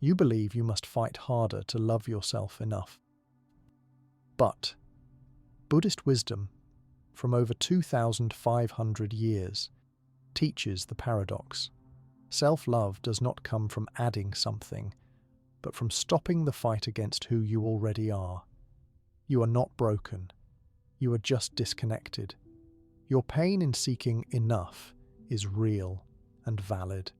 You believe you must fight harder to love yourself enough. But Buddhist wisdom, from over 2,500 years, teaches the paradox. Self-love does not come from adding something, but from stopping the fight against who you already are. You are not broken. You are just disconnected. Your pain in seeking enough is real and valid.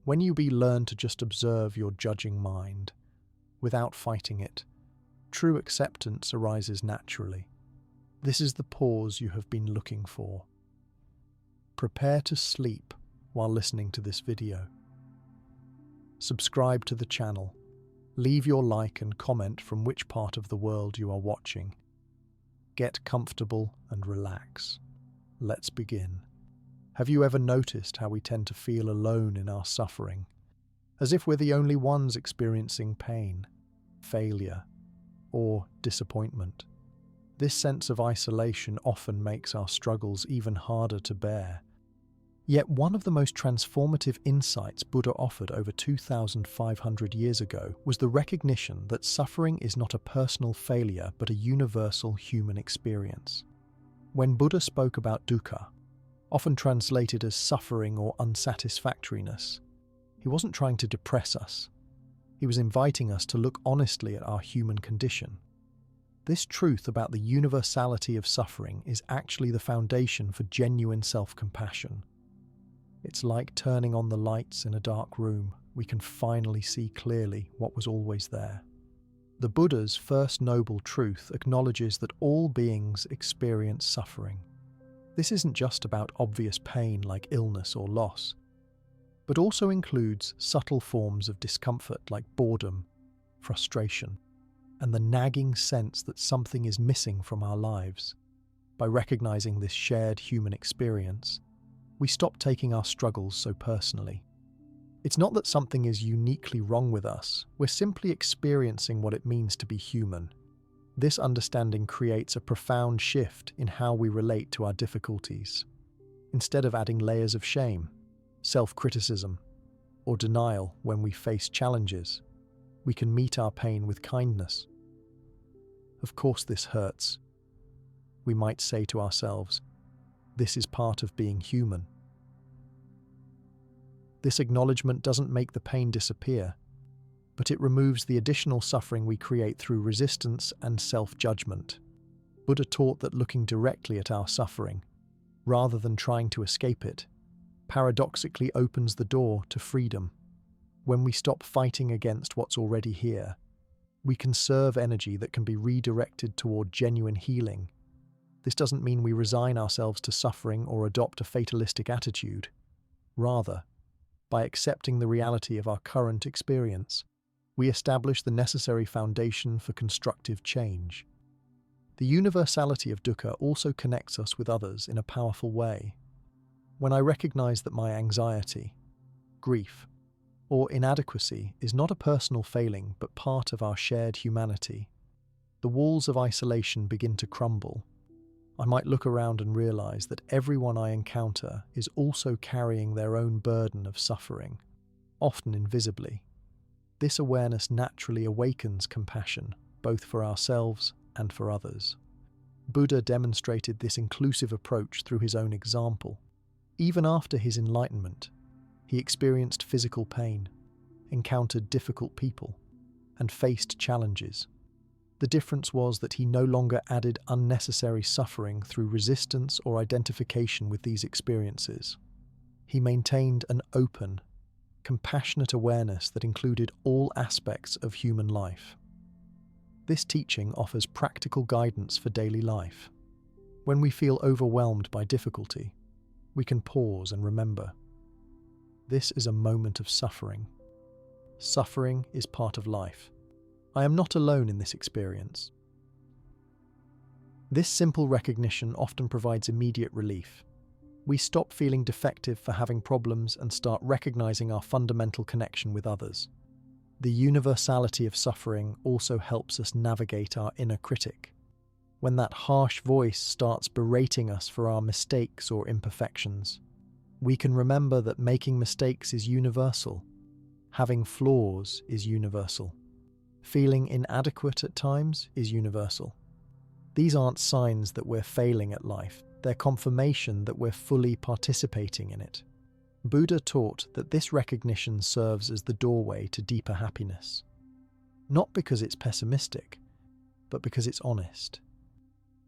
When you learn to just observe your judging mind, without fighting it, true acceptance arises naturally. This is the pause you have been looking for. Prepare to sleep while listening to this video. Subscribe to the channel. Leave your like and comment from which part of the world you are watching. Get comfortable and relax. Let's begin. Have you ever noticed how we tend to feel alone in our suffering, as if we're the only ones experiencing pain, failure, or disappointment? This sense of isolation often makes our struggles even harder to bear. Yet one of the most transformative insights Buddha offered over 2,500 years ago was the recognition that suffering is not a personal failure but a universal human experience. When Buddha spoke about dukkha, often translated as suffering or unsatisfactoriness, he wasn't trying to depress us. He was inviting us to look honestly at our human condition. This truth about the universality of suffering is actually the foundation for genuine self-compassion. It's like turning on the lights in a dark room. We can finally see clearly what was always there. The Buddha's first noble truth acknowledges that all beings experience suffering. This isn't just about obvious pain like illness or loss, but also includes subtle forms of discomfort like boredom, frustration, and the nagging sense that something is missing from our lives. By recognizing this shared human experience, we stop taking our struggles so personally. It's not that something is uniquely wrong with us, we're simply experiencing what it means to be human. This understanding creates a profound shift in how we relate to our difficulties. Instead of adding layers of shame, self-criticism, or denial when we face challenges, we can meet our pain with kindness. Of course this hurts. We might say to ourselves, this is part of being human. This acknowledgement doesn't make the pain disappear, but it removes the additional suffering we create through resistance and self-judgment. Buddha taught that looking directly at our suffering, rather than trying to escape it, paradoxically opens the door to freedom. When we stop fighting against what's already here, we conserve energy that can be redirected toward genuine healing. This doesn't mean we resign ourselves to suffering or adopt a fatalistic attitude. Rather, by accepting the reality of our current experience, we establish the necessary foundation for constructive change. The universality of dukkha also connects us with others in a powerful way. When I recognize that my anxiety, grief, or inadequacy is not a personal failing but part of our shared humanity, the walls of isolation begin to crumble. I might look around and realize that everyone I encounter is also carrying their own burden of suffering, often invisibly. This awareness naturally awakens compassion, both for ourselves and for others. Buddha demonstrated this inclusive approach through his own example. Even after his enlightenment, he experienced physical pain, encountered difficult people, and faced challenges. The difference was that he no longer added unnecessary suffering through resistance or identification with these experiences. He maintained an open, compassionate awareness that included all aspects of human life. This teaching offers practical guidance for daily life. When we feel overwhelmed by difficulty, we can pause and remember, this is a moment of suffering. Suffering is part of life. I am not alone in this experience. This simple recognition often provides immediate relief. We stop feeling defective for having problems and start recognizing our fundamental connection with others. The universality of suffering also helps us navigate our inner critic. When that harsh voice starts berating us for our mistakes or imperfections, we can remember that making mistakes is universal. Having flaws is universal. Feeling inadequate at times is universal. These aren't signs that we're failing at life, they're confirmation that we're fully participating in it. Buddha taught that this recognition serves as the doorway to deeper happiness. Not because it's pessimistic, but because it's honest.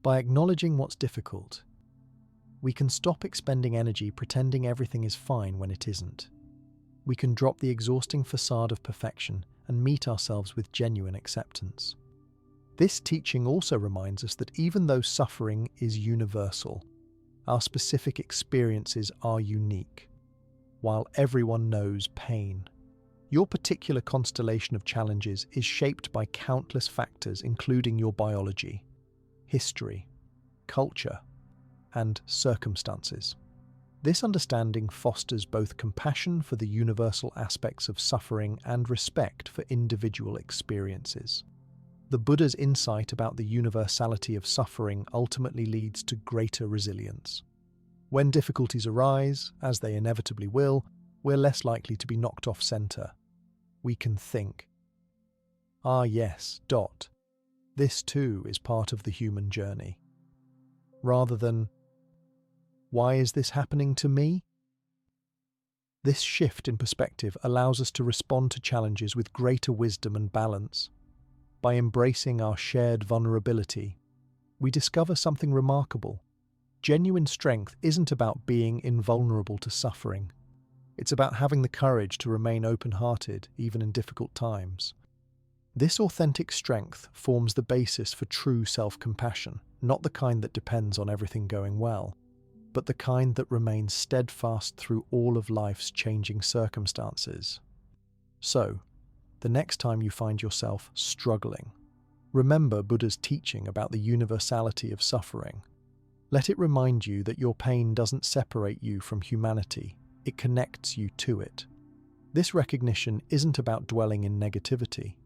By acknowledging what's difficult, we can stop expending energy pretending everything is fine when it isn't. We can drop the exhausting facade of perfection and meet ourselves with genuine acceptance. This teaching also reminds us that even though suffering is universal, our specific experiences are unique. While everyone knows pain, your particular constellation of challenges is shaped by countless factors, including your biology, history, culture, and circumstances. This understanding fosters both compassion for the universal aspects of suffering and respect for individual experiences. The Buddha's insight about the universality of suffering ultimately leads to greater resilience. When difficulties arise, as they inevitably will, we're less likely to be knocked off center. We can think, "Ah yes, this too is part of the human journey." Rather than, "Why is this happening to me?" This shift in perspective allows us to respond to challenges with greater wisdom and balance. By embracing our shared vulnerability, we discover something remarkable. Genuine strength isn't about being invulnerable to suffering. It's about having the courage to remain open-hearted, even in difficult times. This authentic strength forms the basis for true self-compassion, not the kind that depends on everything going well, but the kind that remains steadfast through all of life's changing circumstances. So, the next time you find yourself struggling, remember Buddha's teaching about the universality of suffering. Let it remind you that your pain doesn't separate you from humanity, it connects you to it. This recognition isn't about dwelling in negativity.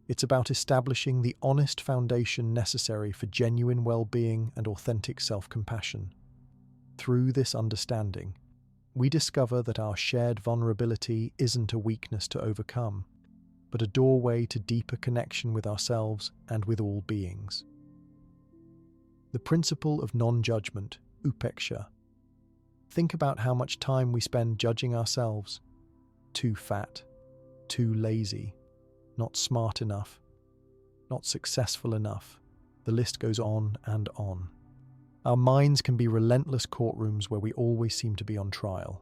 It's about establishing the honest foundation necessary for genuine well-being and authentic self-compassion. Through this understanding, we discover that our shared vulnerability isn't a weakness to overcome, but a doorway to deeper connection with ourselves and with all beings. The principle of non-judgment, upeksha. Think about how much time we spend judging ourselves. Too fat, too lazy, not smart enough, not successful enough. The list goes on and on. Our minds can be relentless courtrooms where we always seem to be on trial.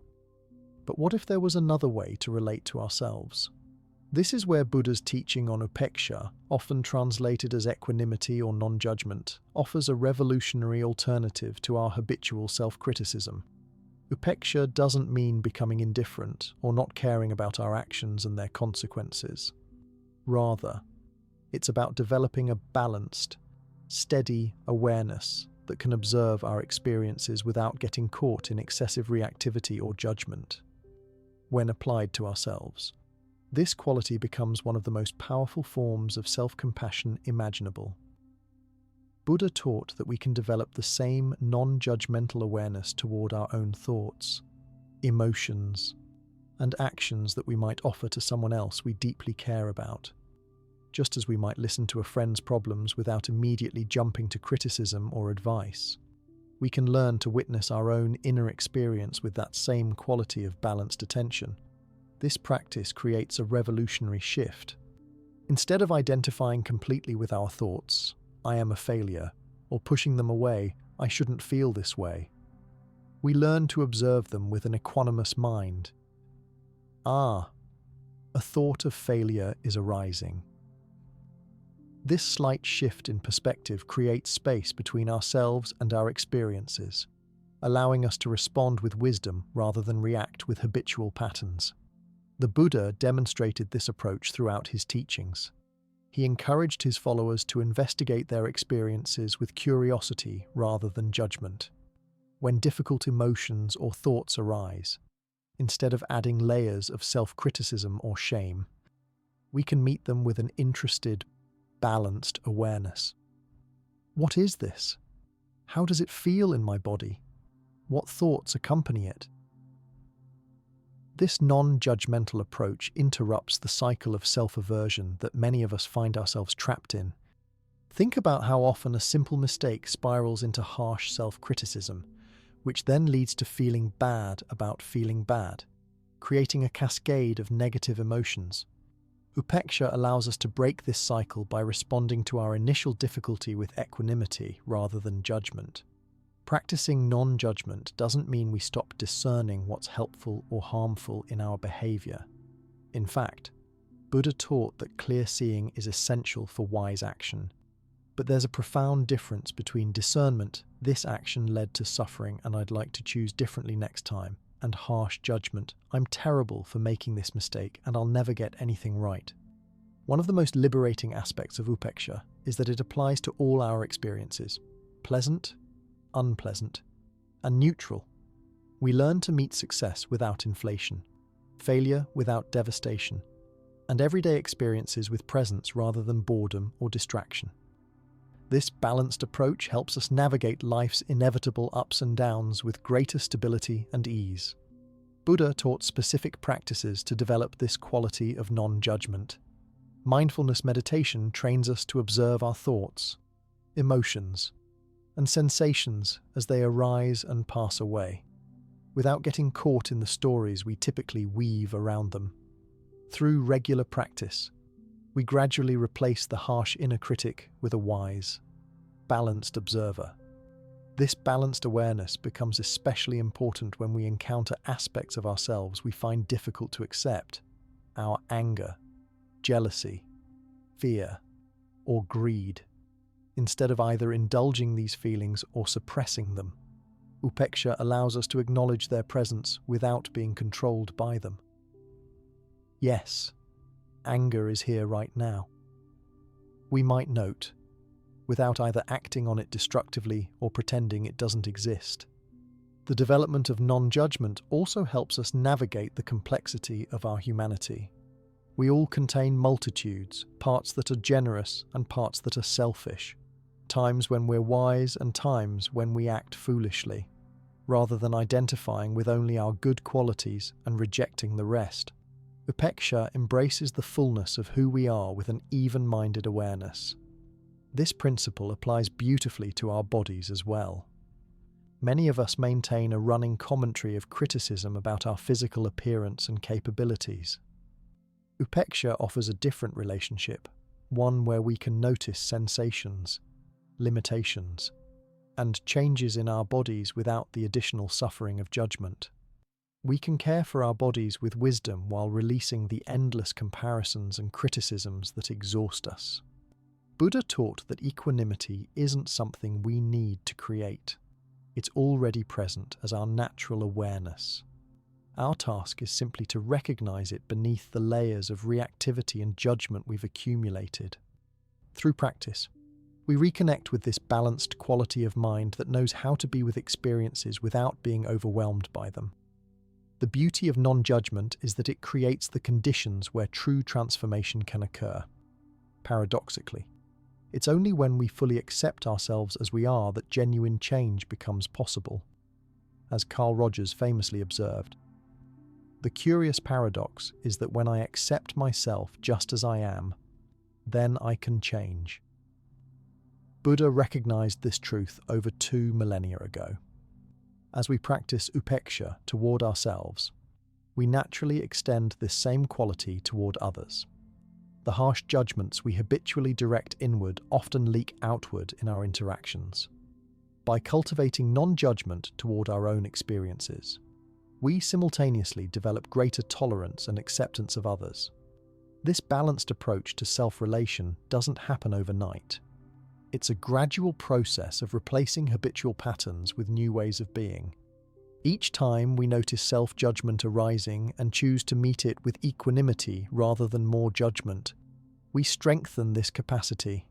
But what if there was another way to relate to ourselves? This is where Buddha's teaching on upeksha, often translated as equanimity or non-judgment, offers a revolutionary alternative to our habitual self-criticism. Upeksha doesn't mean becoming indifferent or not caring about our actions and their consequences. Rather, it's about developing a balanced, steady awareness that can observe our experiences without getting caught in excessive reactivity or judgment. When applied to ourselves, this quality becomes one of the most powerful forms of self-compassion imaginable. Buddha taught that we can develop the same non-judgmental awareness toward our own thoughts, emotions, and actions that we might offer to someone else we deeply care about. Just as we might listen to a friend's problems without immediately jumping to criticism or advice, we can learn to witness our own inner experience with that same quality of balanced attention. This practice creates a revolutionary shift. Instead of identifying completely with our thoughts, "I am a failure," or pushing them away, "I shouldn't feel this way," we learn to observe them with an equanimous mind. A thought of failure is arising. This slight shift in perspective creates space between ourselves and our experiences, allowing us to respond with wisdom rather than react with habitual patterns. The Buddha demonstrated this approach throughout his teachings. He encouraged his followers to investigate their experiences with curiosity rather than judgment. When difficult emotions or thoughts arise, instead of adding layers of self-criticism or shame, we can meet them with an interested, balanced awareness. What is this? How does it feel in my body? What thoughts accompany it? This non-judgmental approach interrupts the cycle of self-aversion that many of us find ourselves trapped in. Think about how often a simple mistake spirals into harsh self-criticism, which then leads to feeling bad about feeling bad, creating a cascade of negative emotions. Upeksha allows us to break this cycle by responding to our initial difficulty with equanimity rather than judgment. Practicing non-judgment doesn't mean we stop discerning what's helpful or harmful in our behavior. In fact, Buddha taught that clear seeing is essential for wise action. But there's a profound difference between discernment, this action led to suffering and I'd like to choose differently next time, and harsh judgment, I'm terrible for making this mistake and I'll never get anything right. One of the most liberating aspects of Upeksha is that it applies to all our experiences, pleasant, unpleasant, and neutral. We learn to meet success without inflation, failure without devastation, and everyday experiences with presence rather than boredom or distraction. This balanced approach helps us navigate life's inevitable ups and downs with greater stability and ease. Buddha taught specific practices to develop this quality of non-judgment. Mindfulness meditation trains us to observe our thoughts, emotions, and sensations as they arise and pass away, without getting caught in the stories we typically weave around them. Through regular practice, we gradually replace the harsh inner critic with a wise, balanced observer. This balanced awareness becomes especially important when we encounter aspects of ourselves we find difficult to accept. Our anger, jealousy, fear, or greed. Instead of either indulging these feelings or suppressing them, Upeksha allows us to acknowledge their presence without being controlled by them. Yes, anger is here right now. We might note, without either acting on it destructively or pretending it doesn't exist. The development of non-judgment also helps us navigate the complexity of our humanity. We all contain multitudes, parts that are generous and parts that are selfish, times when we're wise and times when we act foolishly, rather than identifying with only our good qualities and rejecting the rest. Upeksha embraces the fullness of who we are with an even-minded awareness. This principle applies beautifully to our bodies as well. Many of us maintain a running commentary of criticism about our physical appearance and capabilities. Upeksha offers a different relationship, one where we can notice sensations, limitations, and changes in our bodies without the additional suffering of judgment. We can care for our bodies with wisdom while releasing the endless comparisons and criticisms that exhaust us. Buddha taught that equanimity isn't something we need to create. It's already present as our natural awareness. Our task is simply to recognize it beneath the layers of reactivity and judgment we've accumulated. Through practice, we reconnect with this balanced quality of mind that knows how to be with experiences without being overwhelmed by them. The beauty of non-judgment is that it creates the conditions where true transformation can occur. Paradoxically, it's only when we fully accept ourselves as we are that genuine change becomes possible. As Carl Rogers famously observed, the curious paradox is that when I accept myself just as I am, then I can change. Buddha recognized this truth over 2 millennia ago. As we practice upeksha toward ourselves, we naturally extend this same quality toward others. The harsh judgments we habitually direct inward often leak outward in our interactions. By cultivating non-judgment toward our own experiences, we simultaneously develop greater tolerance and acceptance of others. This balanced approach to self-relation doesn't happen overnight. It's a gradual process of replacing habitual patterns with new ways of being. Each time we notice self-judgment arising and choose to meet it with equanimity rather than more judgment, we strengthen this capacity.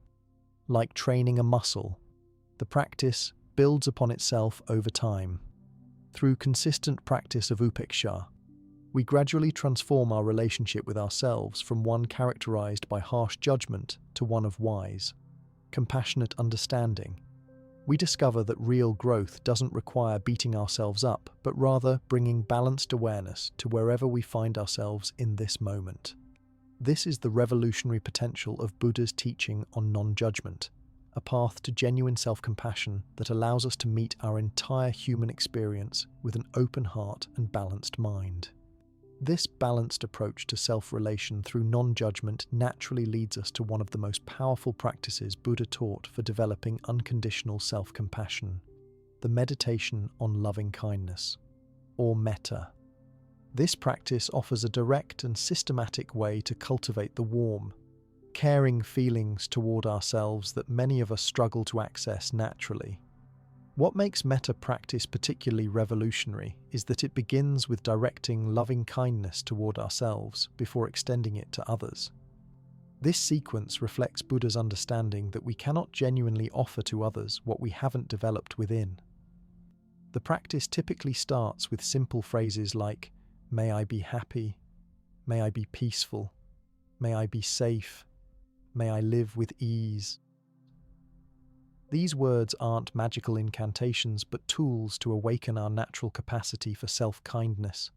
Like training a muscle, the practice builds upon itself over time. Through consistent practice of upeksha, we gradually transform our relationship with ourselves from one characterized by harsh judgment to one of wise, compassionate understanding. we discover that real growth doesn't require beating ourselves up, but rather bringing balanced awareness to wherever we find ourselves in this moment. This is the revolutionary potential of Buddha's teaching on non-judgment, a path to genuine self-compassion that allows us to meet our entire human experience with an open heart and balanced mind. This balanced approach to self-relation through non-judgment naturally leads us to one of the most powerful practices Buddha taught for developing unconditional self-compassion, the meditation on loving kindness, or metta. This practice offers a direct and systematic way to cultivate the warm, caring feelings toward ourselves that many of us struggle to access naturally. What makes metta practice particularly revolutionary is that it begins with directing loving kindness toward ourselves before extending it to others. This sequence reflects Buddha's understanding that we cannot genuinely offer to others what we haven't developed within. The practice typically starts with simple phrases like, "May I be happy," "May I be peaceful," "May I be safe," "May I live with ease." These words aren't magical incantations, but tools to awaken our natural capacity for self-kindness.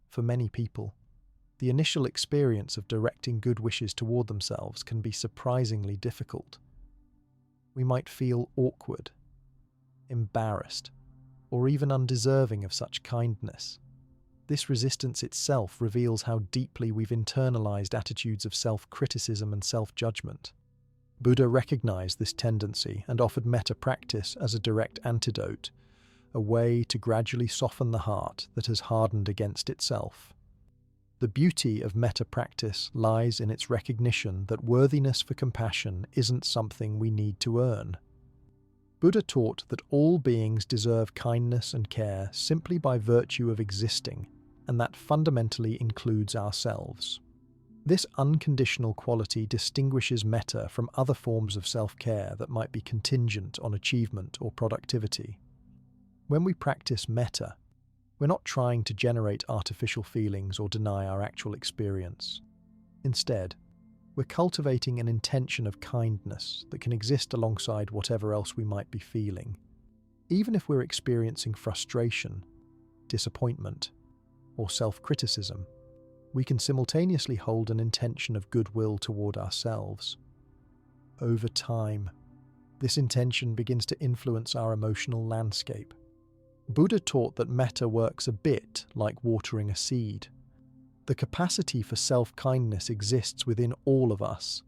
For many people, the initial experience of directing good wishes toward themselves can be surprisingly difficult. We might feel awkward, embarrassed, or even undeserving of such kindness. This resistance itself reveals how deeply we've internalized attitudes of self-criticism and self-judgment. Buddha recognized this tendency and offered metta practice as a direct antidote, a way to gradually soften the heart that has hardened against itself. The beauty of metta practice lies in its recognition that worthiness for compassion isn't something we need to earn. Buddha taught that all beings deserve kindness and care simply by virtue of existing, and that fundamentally includes ourselves. This unconditional quality distinguishes metta from other forms of self-care that might be contingent on achievement or productivity. When we practice metta, we're not trying to generate artificial feelings or deny our actual experience. Instead, we're cultivating an intention of kindness that can exist alongside whatever else we might be feeling. Even if we're experiencing frustration, disappointment, or self-criticism, we can simultaneously hold an intention of goodwill toward ourselves. Over time, this intention begins to influence our emotional landscape. Buddha taught that metta works a bit like watering a seed. The capacity for self-kindness exists within all of us,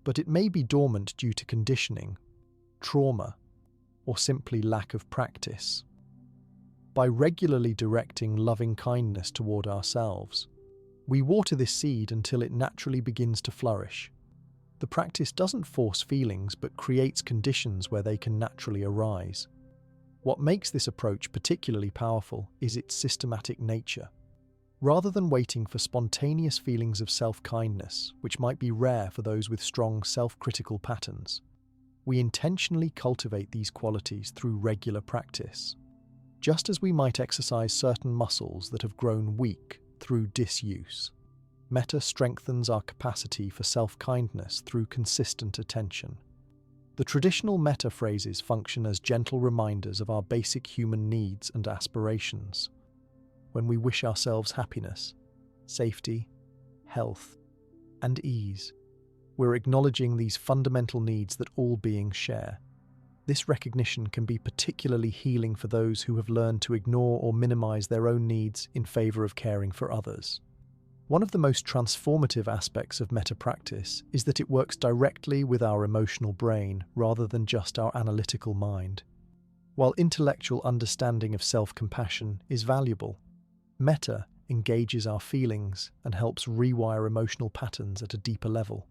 but it may be dormant due to conditioning, trauma, or simply lack of practice. By regularly directing loving kindness toward ourselves, we water this seed until it naturally begins to flourish. The practice doesn't force feelings, but creates conditions where they can naturally arise. What makes this approach particularly powerful is its systematic nature. Rather than waiting for spontaneous feelings of self-kindness, which might be rare for those with strong self-critical patterns, we intentionally cultivate these qualities through regular practice. Just as we might exercise certain muscles that have grown weak through disuse, metta strengthens our capacity for self-kindness through consistent attention. The traditional metta phrases function as gentle reminders of our basic human needs and aspirations. When we wish ourselves happiness, safety, health, and ease, we're acknowledging these fundamental needs that all beings share. This recognition can be particularly healing for those who have learned to ignore or minimize their own needs in favor of caring for others. One of the most transformative aspects of metta practice is that it works directly with our emotional brain rather than just our analytical mind. While intellectual understanding of self-compassion is valuable, metta engages our feelings and helps rewire emotional patterns at a deeper level.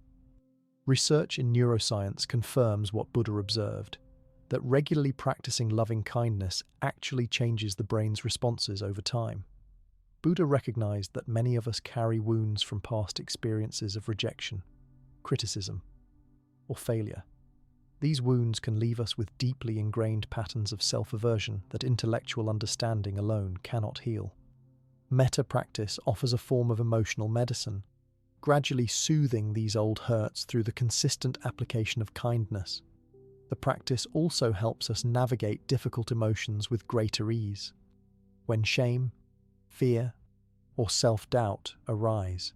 Research in neuroscience confirms what Buddha observed, that regularly practicing loving kindness actually changes the brain's responses over time. Buddha recognized that many of us carry wounds from past experiences of rejection, criticism, or failure. These wounds can leave us with deeply ingrained patterns of self-aversion that intellectual understanding alone cannot heal. Metta practice offers a form of emotional medicine, gradually soothing these old hurts through the consistent application of kindness. The practice also helps us navigate difficult emotions with greater ease. When shame, fear, or self-doubt arise,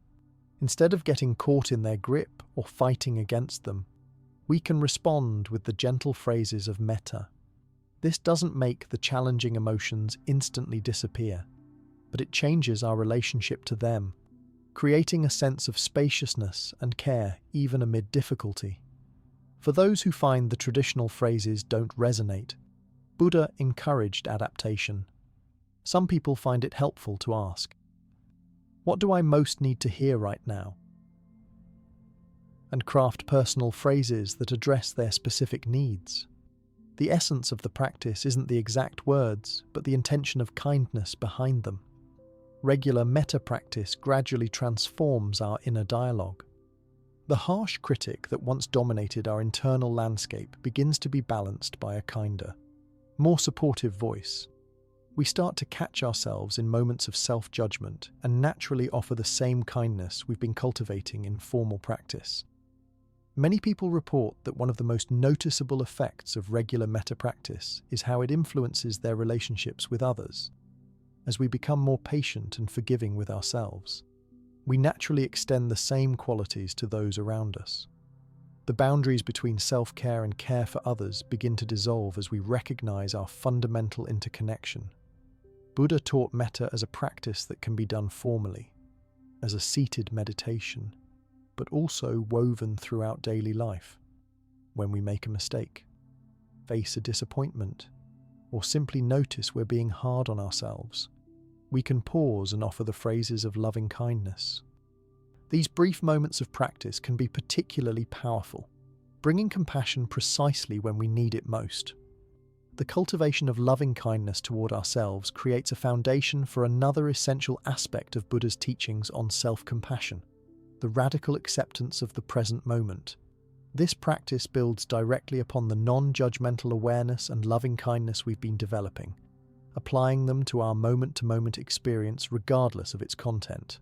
instead of getting caught in their grip or fighting against them, we can respond with the gentle phrases of metta. This doesn't make the challenging emotions instantly disappear, but it changes our relationship to them, creating a sense of spaciousness and care even amid difficulty. For those who find the traditional phrases don't resonate, Buddha encouraged adaptation. Some people find it helpful to ask, "What do I most need to hear right now?" and craft personal phrases that address their specific needs. The essence of the practice isn't the exact words, but the intention of kindness behind them. Regular metta practice gradually transforms our inner dialogue. The harsh critic that once dominated our internal landscape begins to be balanced by a kinder, more supportive voice. We start to catch ourselves in moments of self-judgment and naturally offer the same kindness we've been cultivating in formal practice. Many people report that one of the most noticeable effects of regular metta practice is how it influences their relationships with others. As we become more patient and forgiving with ourselves, we naturally extend the same qualities to those around us. The boundaries between self-care and care for others begin to dissolve as we recognize our fundamental interconnection. Buddha taught metta as a practice that can be done formally, as a seated meditation, but also woven throughout daily life. When we make a mistake, face a disappointment, or simply notice we're being hard on ourselves, we can pause and offer the phrases of loving kindness. These brief moments of practice can be particularly powerful, bringing compassion precisely when we need it most. The cultivation of loving kindness toward ourselves creates a foundation for another essential aspect of Buddha's teachings on self-compassion, the radical acceptance of the present moment. This practice builds directly upon the non-judgmental awareness and loving kindness we've been developing, applying them to our moment-to-moment experience regardless of its content.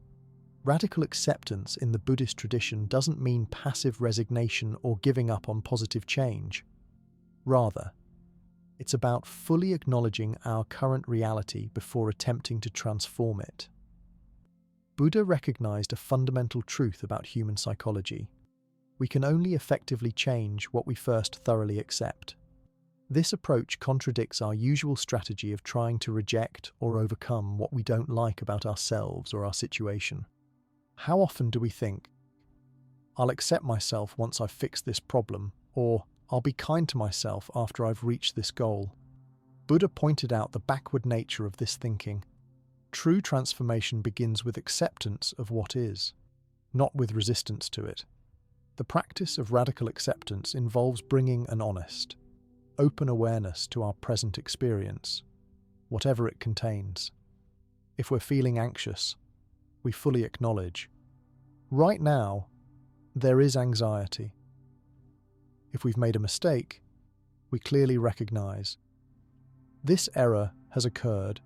Radical acceptance in the Buddhist tradition doesn't mean passive resignation or giving up on positive change. Rather, it's about fully acknowledging our current reality before attempting to transform it. Buddha recognized a fundamental truth about human psychology. We can only effectively change what we first thoroughly accept. This approach contradicts our usual strategy of trying to reject or overcome what we don't like about ourselves or our situation. How often do we think, "I'll accept myself once I've fixed this problem," or "I'll be kind to myself after I've reached this goal"? Buddha pointed out the backward nature of this thinking. True transformation begins with acceptance of what is, not with resistance to it. The practice of radical acceptance involves bringing an honest, open awareness to our present experience, whatever it contains. If we're feeling anxious, we fully acknowledge, right now, there is anxiety. If we've made a mistake, we clearly recognize, this error has occurred.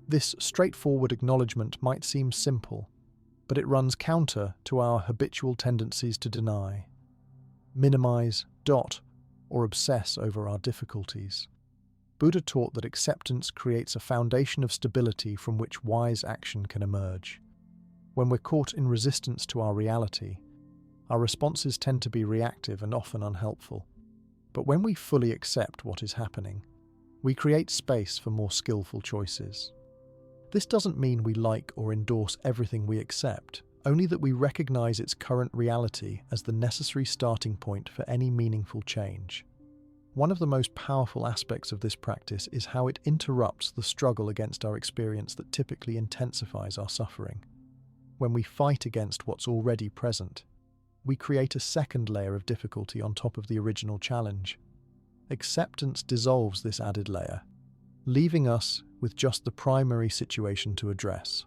This straightforward acknowledgement might seem simple, but it runs counter to our habitual tendencies to deny, minimize, or obsess over our difficulties. Buddha taught that acceptance creates a foundation of stability from which wise action can emerge. When we're caught in resistance to our reality, our responses tend to be reactive and often unhelpful. But when we fully accept what is happening, we create space for more skillful choices. This doesn't mean we like or endorse everything we accept, only that we recognize its current reality as the necessary starting point for any meaningful change. One of the most powerful aspects of this practice is how it interrupts the struggle against our experience that typically intensifies our suffering. When we fight against what's already present, we create a second layer of difficulty on top of the original challenge. Acceptance dissolves this added layer, leaving us with just the primary situation to address.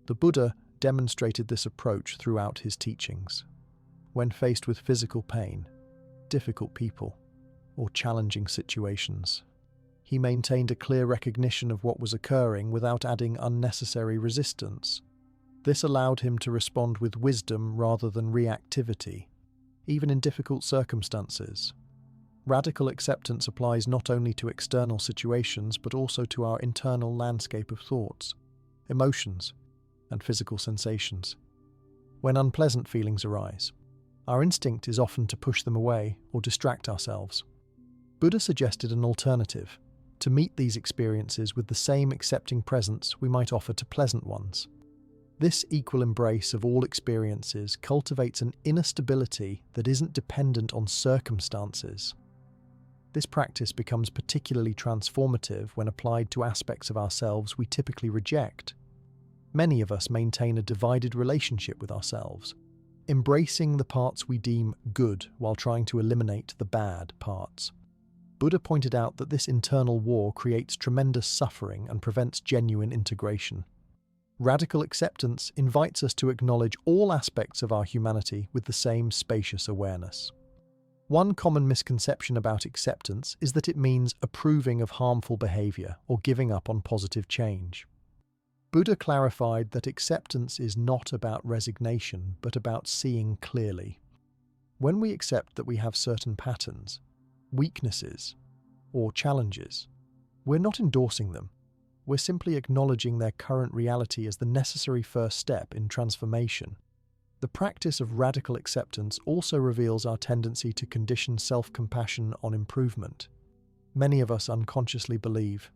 The Buddha demonstrated this approach throughout his teachings. When faced with physical pain, difficult people, or challenging situations, he maintained a clear recognition of what was occurring without adding unnecessary resistance. This allowed him to respond with wisdom rather than reactivity, even in difficult circumstances. Radical acceptance applies not only to external situations but also to our internal landscape of thoughts, emotions, and physical sensations. When unpleasant feelings arise, our instinct is often to push them away or distract ourselves. Buddha suggested an alternative: to meet these experiences with the same accepting presence we might offer to pleasant ones. This equal embrace of all experiences cultivates an inner stability that isn't dependent on circumstances. This practice becomes particularly transformative when applied to aspects of ourselves we typically reject. Many of us maintain a divided relationship with ourselves, embracing the parts we deem good while trying to eliminate the bad parts. Buddha pointed out that this internal war creates tremendous suffering and prevents genuine integration. Radical acceptance invites us to acknowledge all aspects of our humanity with the same spacious awareness. One common misconception about acceptance is that it means approving of harmful behavior or giving up on positive change. Buddha clarified that acceptance is not about resignation, but about seeing clearly. When we accept that we have certain patterns, weaknesses, or challenges, we're not endorsing them. We're simply acknowledging their current reality as the necessary first step in transformation. The practice of radical acceptance also reveals our tendency to condition self-compassion on improvement. Many of us unconsciously believe,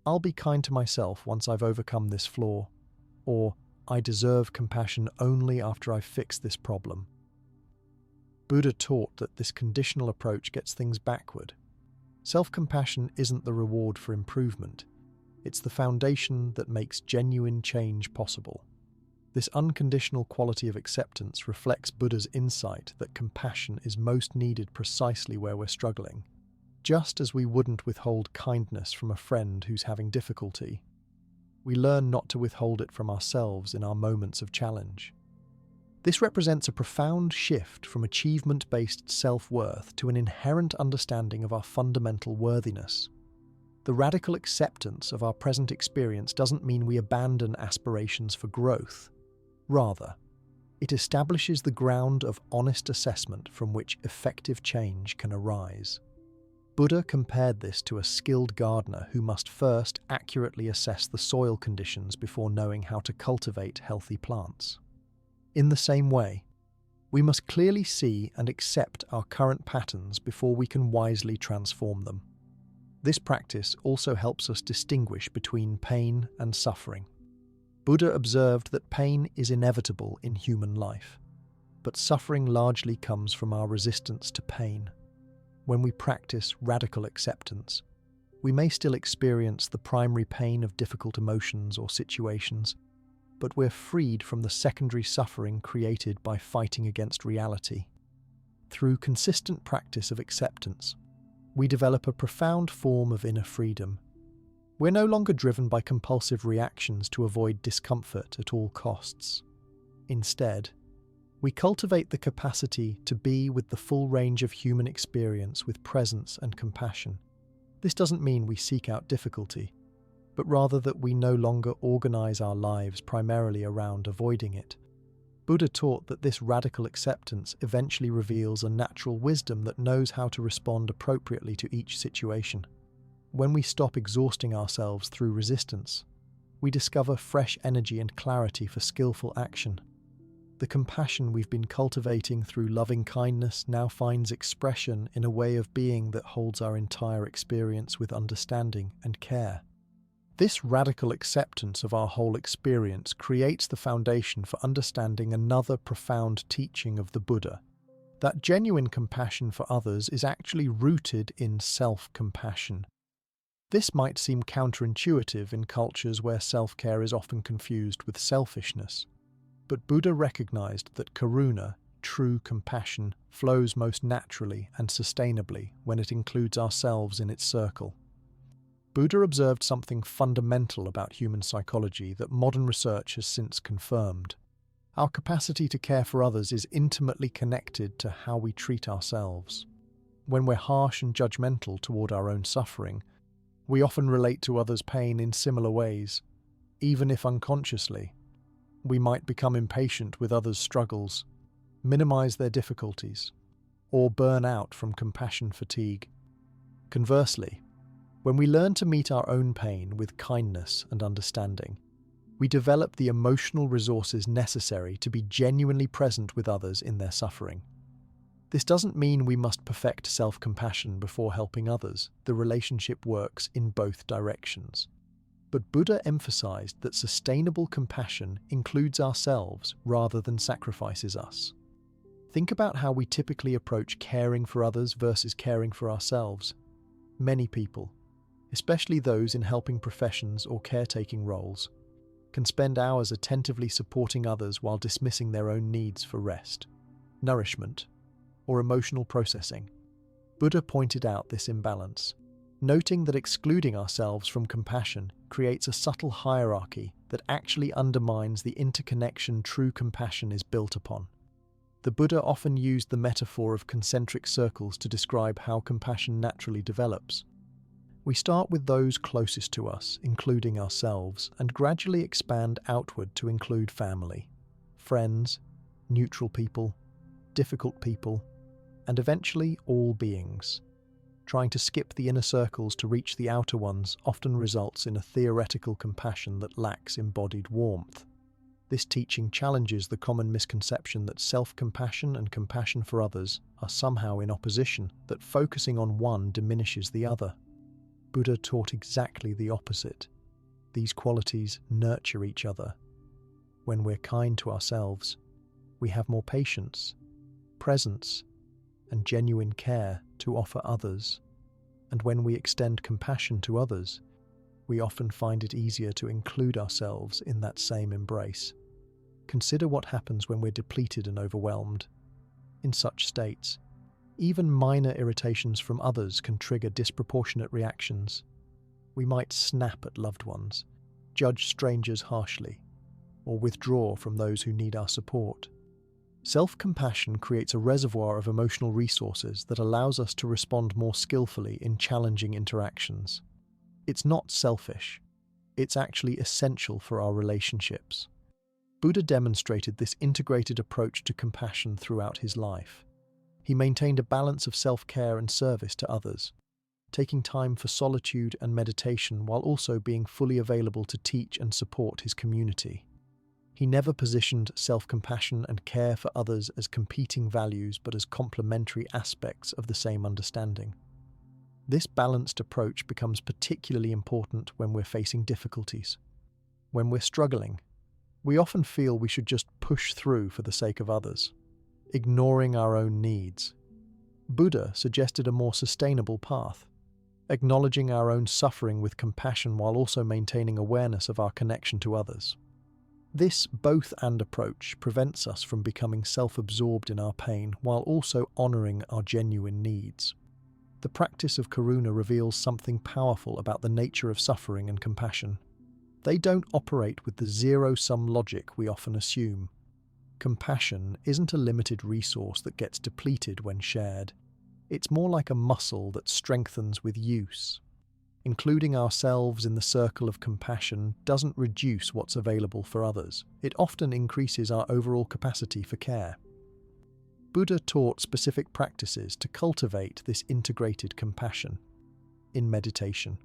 "I'll be kind to myself once I've overcome this flaw," or "I deserve compassion only after I've fixed this problem." Buddha taught that this conditional approach gets things backward. Self-compassion isn't the reward for improvement. It's the foundation that makes genuine change possible. This unconditional quality of acceptance reflects Buddha's insight that compassion is most needed precisely where we're struggling. Just as we wouldn't withhold kindness from a friend who's having difficulty, we learn not to withhold it from ourselves in our moments of challenge. This represents a profound shift from achievement-based self-worth to an inherent understanding of our fundamental worthiness. The radical acceptance of our present experience doesn't mean we abandon aspirations for growth. Rather, it establishes the ground of honest assessment from which effective change can arise. Buddha compared this to a skilled gardener who must first accurately assess the soil conditions before knowing how to cultivate healthy plants. In the same way, we must clearly see and accept our current patterns before we can wisely transform them. This practice also helps us distinguish between pain and suffering. Buddha observed that pain is inevitable in human life, but suffering largely comes from our resistance to pain. When we practice radical acceptance, we may still experience the primary pain of difficult emotions or situations, but we're freed from the secondary suffering created by fighting against reality. Through consistent practice of acceptance, we develop a profound form of inner freedom. We're no longer driven by compulsive reactions to avoid discomfort at all costs. Instead, we cultivate the capacity to be with the full range of human experience with presence and compassion. This doesn't mean we seek out difficulty, but rather that we no longer organize our lives primarily around avoiding it. Buddha taught that this radical acceptance eventually reveals a natural wisdom that knows how to respond appropriately to each situation. When we stop exhausting ourselves through resistance, we discover fresh energy and clarity for skillful action. The compassion we've been cultivating through loving kindness now finds expression in a way of being that holds our entire experience with understanding and care. This radical acceptance of our whole experience creates the foundation for understanding another profound teaching of the Buddha, that genuine compassion for others is actually rooted in self-compassion. This might seem counterintuitive in cultures where self-care is often confused with selfishness, but Buddha recognized that karuna, true compassion, flows most naturally and sustainably when it includes ourselves in its circle. Buddha observed something fundamental about human psychology that modern research has since confirmed. Our capacity to care for others is intimately connected to how we treat ourselves. When we're harsh and judgmental toward our own suffering, we often relate to others' pain in similar ways. Even if unconsciously, we might become impatient with others' struggles, minimize their difficulties, or burn out from compassion fatigue. Conversely, when we learn to meet our own pain with kindness and understanding, we develop the emotional resources necessary to be genuinely present with others in their suffering. This doesn't mean we must perfect self-compassion before helping others. The relationship works in both directions. But Buddha emphasized that sustainable compassion includes ourselves rather than sacrifices us. Think about how we typically approach caring for others versus caring for ourselves. Many people, especially those in helping professions or caretaking roles, can spend hours attentively supporting others while dismissing their own needs for rest, nourishment, or emotional processing. Buddha pointed out this imbalance, noting that excluding ourselves from compassion creates a subtle hierarchy that actually undermines the interconnection true compassion is built upon. The Buddha often used the metaphor of concentric circles to describe how compassion naturally develops. We start with those closest to us, including ourselves, and gradually expand outward to include family, friends, neutral people, difficult people, and eventually all beings. Trying to skip the inner circles to reach the outer ones often results in a theoretical compassion that lacks embodied warmth. This teaching challenges the common misconception that self-compassion and compassion for others are somehow in opposition, that focusing on one diminishes the other. Buddha taught exactly the opposite. These qualities nurture each other. When we're kind to ourselves, we have more patience, presence, and genuine care to offer others. And when we extend compassion to others, we often find it easier to include ourselves in that same embrace. Consider what happens when we're depleted and overwhelmed. In such states, even minor irritations from others can trigger disproportionate reactions. We might snap at loved ones, judge strangers harshly, or withdraw from those who need our support. Self-compassion creates a reservoir of emotional resources that allows us to respond more skillfully in challenging interactions. It's not selfish. It's actually essential for our relationships. Buddha demonstrated this integrated approach to compassion throughout his life. He maintained a balance of self-care and service to others, taking time for solitude and meditation while also being fully available to teach and support his community. He never positioned self-compassion and care for others as competing values but as complementary aspects of the same understanding. This balanced approach becomes particularly important when we're facing difficulties. When we're struggling, we often feel we should just push through for the sake of others, ignoring our own needs. Buddha suggested a more sustainable path, acknowledging our own suffering with compassion while also maintaining awareness of our connection to others. This both-and approach prevents us from becoming self-absorbed in our pain while also honoring our genuine needs. The practice of karuna reveals something powerful about the nature of suffering and compassion. They don't operate with the zero-sum logic we often assume. Compassion isn't a limited resource that gets depleted when shared. It's more like a muscle that strengthens with use. Including ourselves in the circle of compassion doesn't reduce what's available for others. It often increases our overall capacity for care. Buddha taught specific practices to cultivate this integrated compassion. In meditation,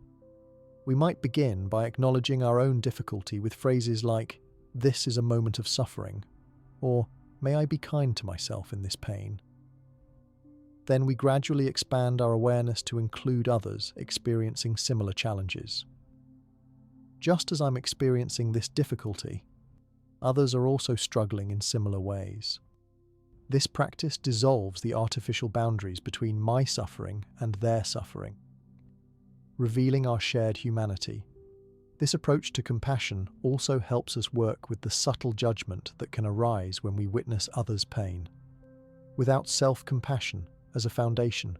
we might begin by acknowledging our own difficulty with phrases like, "This is a moment of suffering," or "May I be kind to myself in this pain." Then we gradually expand our awareness to include others experiencing similar challenges. Just as I'm experiencing this difficulty, others are also struggling in similar ways. This practice dissolves the artificial boundaries between my suffering and their suffering, revealing our shared humanity. This approach to compassion also helps us work with the subtle judgment that can arise when we witness others' pain. Without self-compassion as a foundation,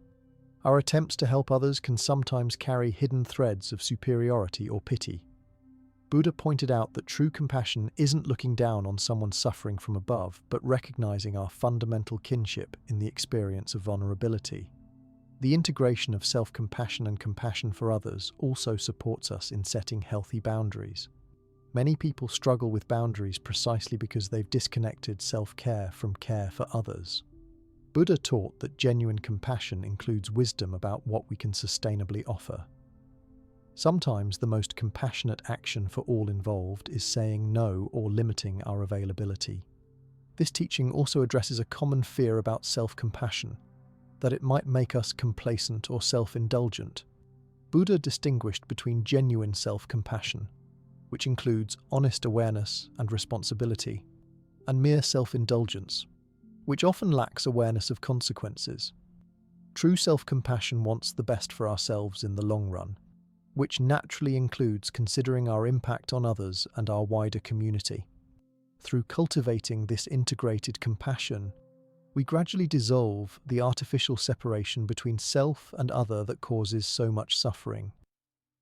our attempts to help others can sometimes carry hidden threads of superiority or pity. Buddha pointed out that true compassion isn't looking down on someone suffering from above, but recognizing our fundamental kinship in the experience of vulnerability. The integration of self-compassion and compassion for others also supports us in setting healthy boundaries. Many people struggle with boundaries precisely because they've disconnected self-care from care for others. Buddha taught that genuine compassion includes wisdom about what we can sustainably offer. Sometimes the most compassionate action for all involved is saying no or limiting our availability. This teaching also addresses a common fear about self-compassion, that it might make us complacent or self-indulgent. Buddha distinguished between genuine self-compassion, which includes honest awareness and responsibility, and mere self-indulgence, which often lacks awareness of consequences. True self-compassion wants the best for ourselves in the long run, which naturally includes considering our impact on others and our wider community. Through cultivating this integrated compassion, we gradually dissolve the artificial separation between self and other that causes so much suffering.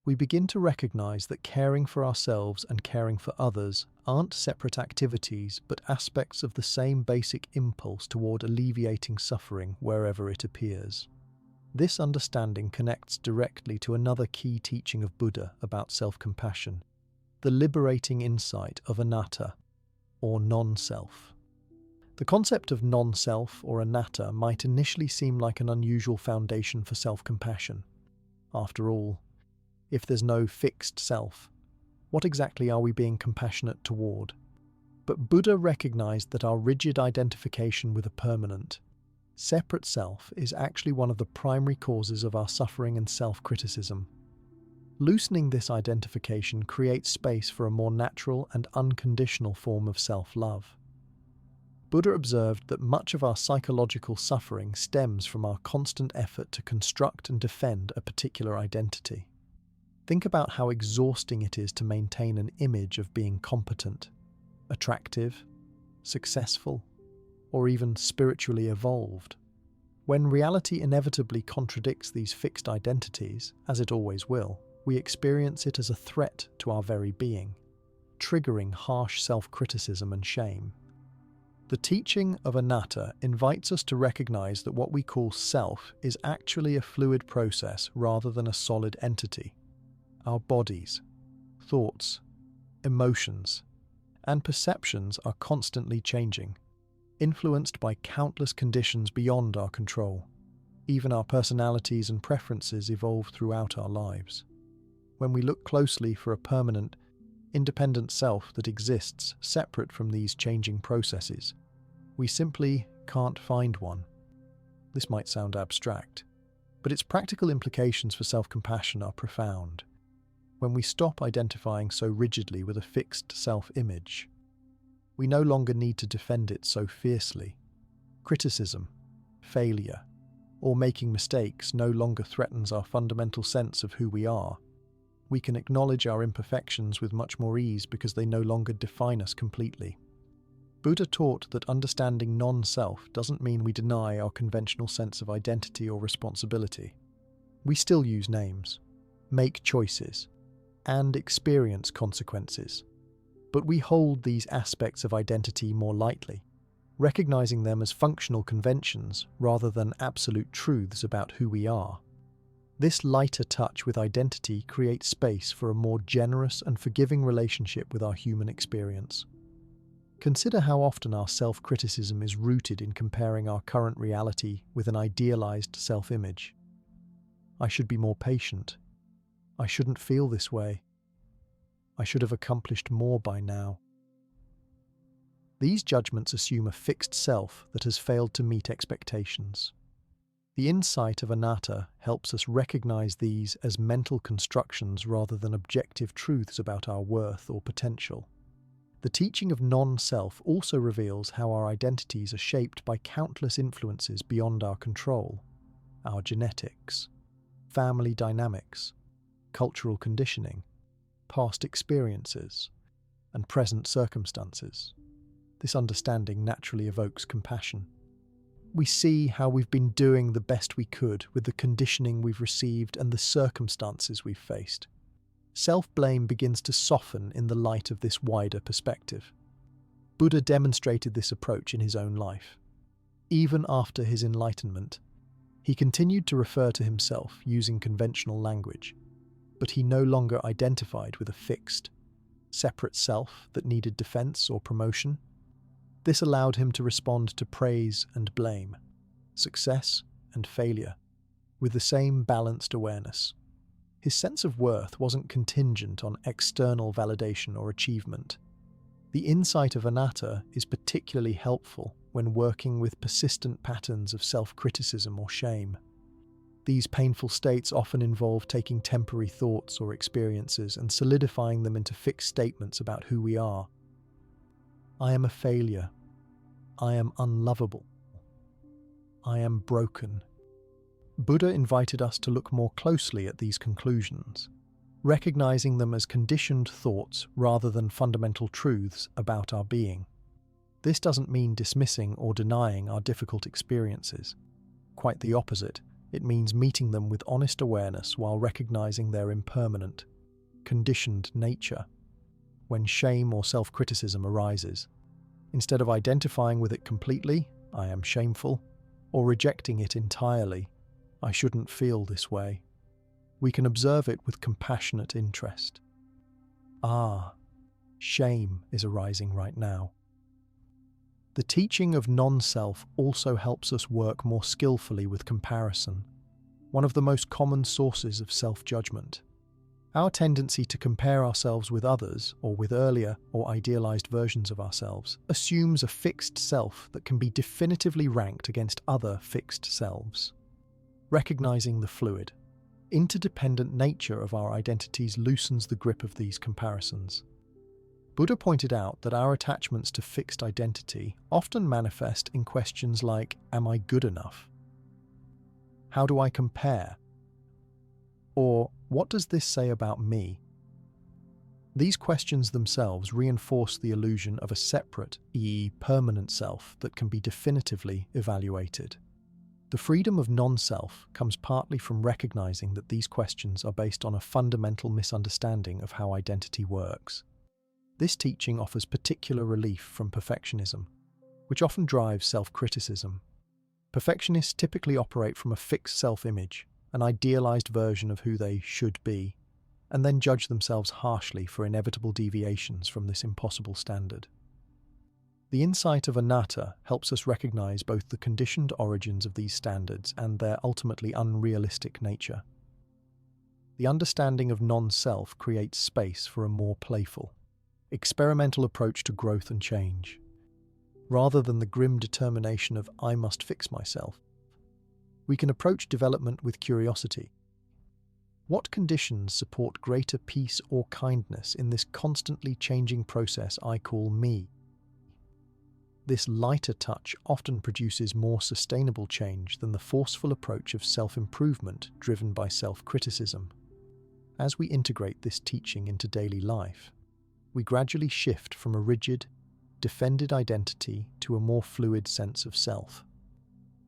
We begin to recognize that caring for ourselves and caring for others aren't separate activities, but aspects of the same basic impulse toward alleviating suffering wherever it appears. This understanding connects directly to another key teaching of Buddha about self-compassion, the liberating insight of anatta, or non-self. The concept of non-self or anatta might initially seem like an unusual foundation for self-compassion. After all, if there's no fixed self, what exactly are we being compassionate toward? But Buddha recognized that our rigid identification with a permanent, separate self is actually one of the primary causes of our suffering and self-criticism. Loosening this identification creates space for a more natural and unconditional form of self-love. Buddha observed that much of our psychological suffering stems from our constant effort to construct and defend a particular identity. Think about how exhausting it is to maintain an image of being competent, attractive, successful, or even spiritually evolved. When reality inevitably contradicts these fixed identities, as it always will, we experience it as a threat to our very being, triggering harsh self-criticism and shame. The teaching of anatta invites us to recognize that what we call self is actually a fluid process rather than a solid entity. Our bodies, thoughts, emotions, and perceptions are constantly changing, influenced by countless conditions beyond our control. Even our personalities and preferences evolve throughout our lives. When we look closely for a permanent, independent self that exists separate from these changing processes, we simply can't find one. This might sound abstract, but its practical implications for self-compassion are profound. When we stop identifying so rigidly with a fixed self-image, we no longer need to defend it so fiercely. Criticism, failure, or making mistakes no longer threatens our fundamental sense of who we are. We can acknowledge our imperfections with much more ease because they no longer define us completely. Buddha taught that understanding non-self doesn't mean we deny our conventional sense of identity or responsibility. We still use names, make choices, and experience consequences. But we hold these aspects of identity more lightly, recognizing them as functional conventions rather than absolute truths about who we are. This lighter touch with identity creates space for a more generous and forgiving relationship with our human experience. Consider how often our self-criticism is rooted in comparing our current reality with an idealized self-image. I should be more patient. I shouldn't feel this way. I should have accomplished more by now. These judgments assume a fixed self that has failed to meet expectations. The insight of anatta helps us recognize these as mental constructions rather than objective truths about our worth or potential. The teaching of non-self also reveals how our identities are shaped by countless influences beyond our control: our genetics, family dynamics, cultural conditioning, past experiences, and present circumstances. This understanding naturally evokes compassion. We see how we've been doing the best we could with the conditioning we've received and the circumstances we've faced. Self-blame begins to soften in the light of this wider perspective. Buddha demonstrated this approach in his own life. Even after his enlightenment, he continued to refer to himself using conventional language, but he no longer identified with a fixed, separate self that needed defense or promotion. This allowed him to respond to praise and blame, success and failure, with the same balanced awareness. His sense of worth wasn't contingent on external validation or achievement. The insight of anatta is particularly helpful when working with persistent patterns of self-criticism or shame. These painful states often involve taking temporary thoughts or experiences and solidifying them into fixed statements about who we are. I am a failure. I am unlovable. I am broken. Buddha invited us to look more closely at these conclusions, recognizing them as conditioned thoughts rather than fundamental truths about our being. This doesn't mean dismissing or denying our difficult experiences. Quite the opposite. It means meeting them with honest awareness while recognizing their impermanent, conditioned nature. When shame or self-criticism arises, instead of identifying with it completely, I am shameful, or rejecting it entirely, I shouldn't feel this way, we can observe it with compassionate interest. Ah, shame is arising right now. The teaching of non-self also helps us work more skillfully with comparison, one of the most common sources of self-judgment. Our tendency to compare ourselves with others, or with earlier or idealized versions of ourselves, assumes a fixed self that can be definitively ranked against other fixed selves. Recognizing the fluid, interdependent nature of our identities loosens the grip of these comparisons. Buddha pointed out that our attachments to fixed identity often manifest in questions like, am I good enough? How do I compare? Or, what does this say about me? These questions themselves reinforce the illusion of a separate, i.e., permanent self that can be definitively evaluated. The freedom of non-self comes partly from recognizing that these questions are based on a fundamental misunderstanding of how identity works. This teaching offers particular relief from perfectionism, which often drives self-criticism. Perfectionists typically operate from a fixed self-image, an idealized version of who they should be, and then judge themselves harshly for inevitable deviations from this impossible standard. The insight of anatta helps us recognize both the conditioned origins of these standards and their ultimately unrealistic nature. The understanding of non-self creates space for a more playful, experimental approach to growth and change, rather than the grim determination of I must fix myself. We can approach development with curiosity. What conditions support greater peace or kindness in this constantly changing process I call me? This lighter touch often produces more sustainable change than the forceful approach of self-improvement driven by self-criticism. As we integrate this teaching into daily life, we gradually shift from a rigid, defended identity to a more fluid sense of self.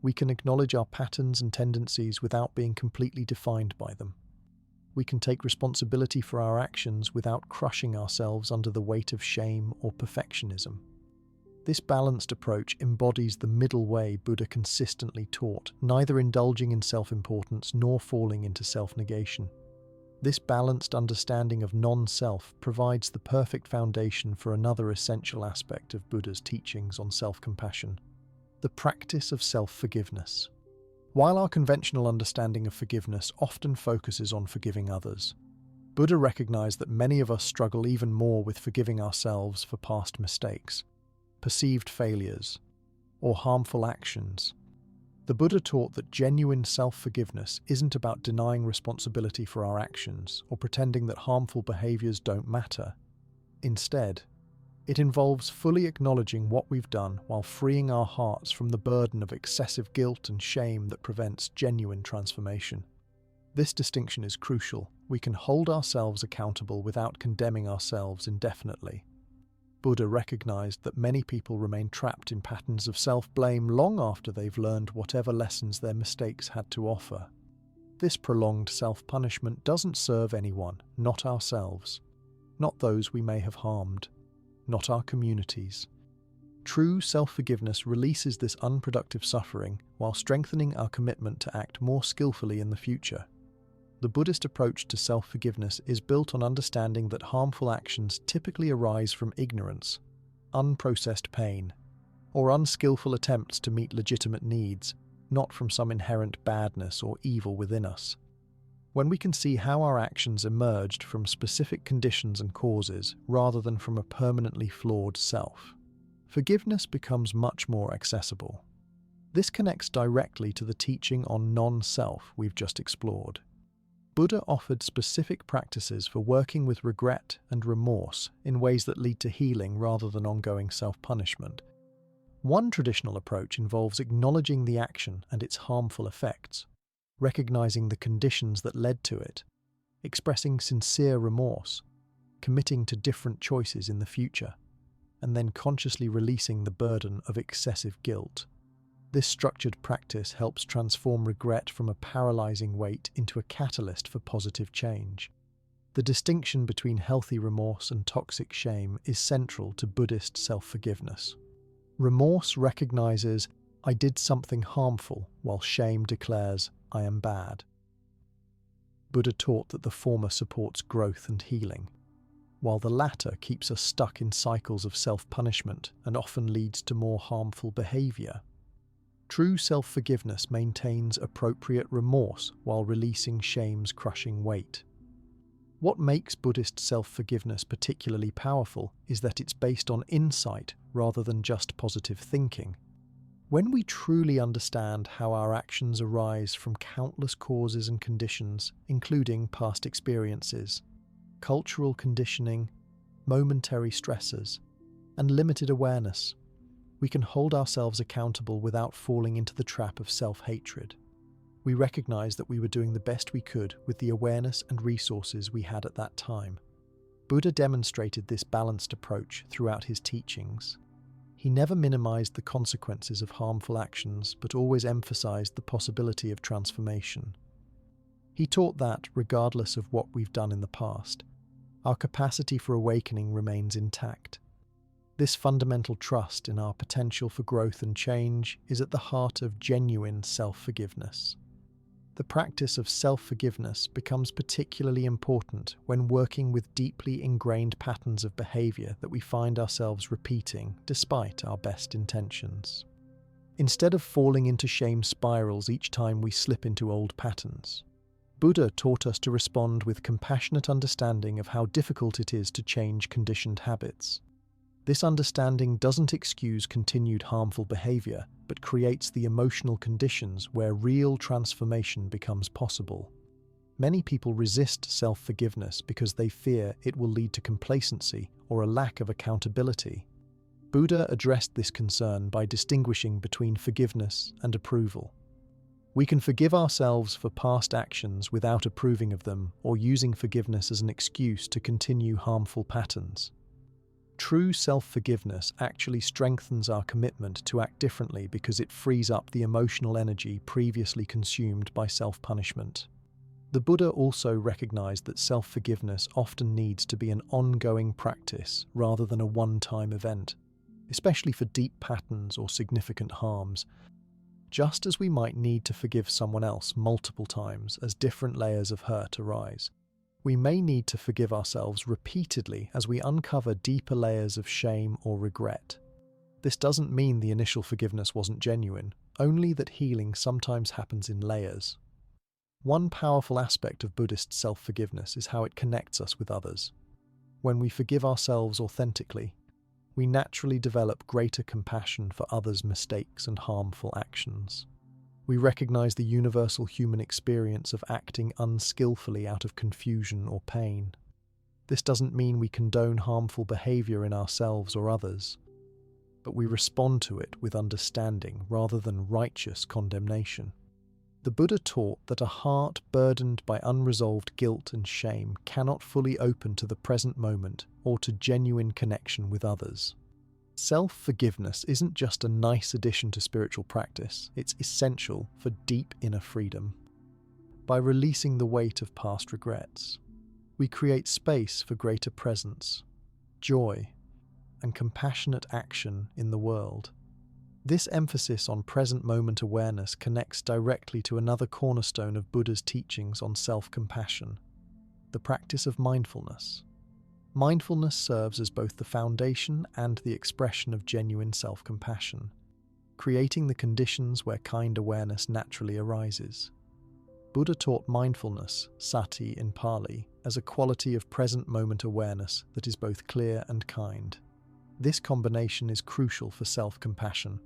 We can acknowledge our patterns and tendencies without being completely defined by them. We can take responsibility for our actions without crushing ourselves under the weight of shame or perfectionism. This balanced approach embodies the middle way Buddha consistently taught, neither indulging in self-importance nor falling into self-negation. This balanced understanding of non-self provides the perfect foundation for another essential aspect of Buddha's teachings on self-compassion: the practice of self-forgiveness. While our conventional understanding of forgiveness often focuses on forgiving others, Buddha recognized that many of us struggle even more with forgiving ourselves for past mistakes, perceived failures, or harmful actions. The Buddha taught that genuine self-forgiveness isn't about denying responsibility for our actions or pretending that harmful behaviors don't matter. Instead, it involves fully acknowledging what we've done while freeing our hearts from the burden of excessive guilt and shame that prevents genuine transformation. This distinction is crucial. We can hold ourselves accountable without condemning ourselves indefinitely. Buddha recognized that many people remain trapped in patterns of self-blame long after they've learned whatever lessons their mistakes had to offer. This prolonged self-punishment doesn't serve anyone, not ourselves, not those we may have harmed, not our communities. True self-forgiveness releases this unproductive suffering while strengthening our commitment to act more skillfully in the future. The Buddhist approach to self-forgiveness is built on understanding that harmful actions typically arise from ignorance, unprocessed pain, or unskillful attempts to meet legitimate needs, not from some inherent badness or evil within us. When we can see how our actions emerged from specific conditions and causes rather than from a permanently flawed self, forgiveness becomes much more accessible. This connects directly to the teaching on non-self we've just explored. Buddha offered specific practices for working with regret and remorse in ways that lead to healing rather than ongoing self-punishment. One traditional approach involves acknowledging the action and its harmful effects, recognizing the conditions that led to it, expressing sincere remorse, committing to different choices in the future, and then consciously releasing the burden of excessive guilt. This structured practice helps transform regret from a paralyzing weight into a catalyst for positive change. The distinction between healthy remorse and toxic shame is central to Buddhist self-forgiveness. Remorse recognizes, "I did something harmful," while shame declares, "I am bad." Buddha taught that the former supports growth and healing, while the latter keeps us stuck in cycles of self-punishment and often leads to more harmful behavior. True self-forgiveness maintains appropriate remorse while releasing shame's crushing weight. What makes Buddhist self-forgiveness particularly powerful is that it's based on insight rather than just positive thinking. When we truly understand how our actions arise from countless causes and conditions, including past experiences, cultural conditioning, momentary stressors, and limited awareness, we can hold ourselves accountable without falling into the trap of self-hatred. We recognize that we were doing the best we could with the awareness and resources we had at that time. Buddha demonstrated this balanced approach throughout his teachings. He never minimized the consequences of harmful actions, but always emphasized the possibility of transformation. He taught that, regardless of what we've done in the past, our capacity for awakening remains intact. This fundamental trust in our potential for growth and change is at the heart of genuine self-forgiveness. The practice of self-forgiveness becomes particularly important when working with deeply ingrained patterns of behavior that we find ourselves repeating despite our best intentions. Instead of falling into shame spirals each time we slip into old patterns, Buddha taught us to respond with compassionate understanding of how difficult it is to change conditioned habits. This understanding doesn't excuse continued harmful behavior, but creates the emotional conditions where real transformation becomes possible. Many people resist self-forgiveness because they fear it will lead to complacency or a lack of accountability. Buddha addressed this concern by distinguishing between forgiveness and approval. We can forgive ourselves for past actions without approving of them or using forgiveness as an excuse to continue harmful patterns. True self-forgiveness actually strengthens our commitment to act differently because it frees up the emotional energy previously consumed by self-punishment. The Buddha also recognized that self-forgiveness often needs to be an ongoing practice rather than a one-time event, especially for deep patterns or significant harms. Just as we might need to forgive someone else multiple times as different layers of hurt arise, we may need to forgive ourselves repeatedly as we uncover deeper layers of shame or regret. This doesn't mean the initial forgiveness wasn't genuine, only that healing sometimes happens in layers. One powerful aspect of Buddhist self-forgiveness is how it connects us with others. When we forgive ourselves authentically, we naturally develop greater compassion for others' mistakes and harmful actions. We recognize the universal human experience of acting unskillfully out of confusion or pain. This doesn't mean we condone harmful behavior in ourselves or others, but we respond to it with understanding rather than righteous condemnation. The Buddha taught that a heart burdened by unresolved guilt and shame cannot fully open to the present moment or to genuine connection with others. Self-forgiveness isn't just a nice addition to spiritual practice, it's essential for deep inner freedom. By releasing the weight of past regrets, we create space for greater presence, joy, and compassionate action in the world. This emphasis on present moment awareness connects directly to another cornerstone of Buddha's teachings on self-compassion, the practice of mindfulness. Mindfulness serves as both the foundation and the expression of genuine self-compassion, creating the conditions where kind awareness naturally arises. Buddha taught mindfulness, sati in Pali, as a quality of present moment awareness that is both clear and kind. This combination is crucial for self-compassion.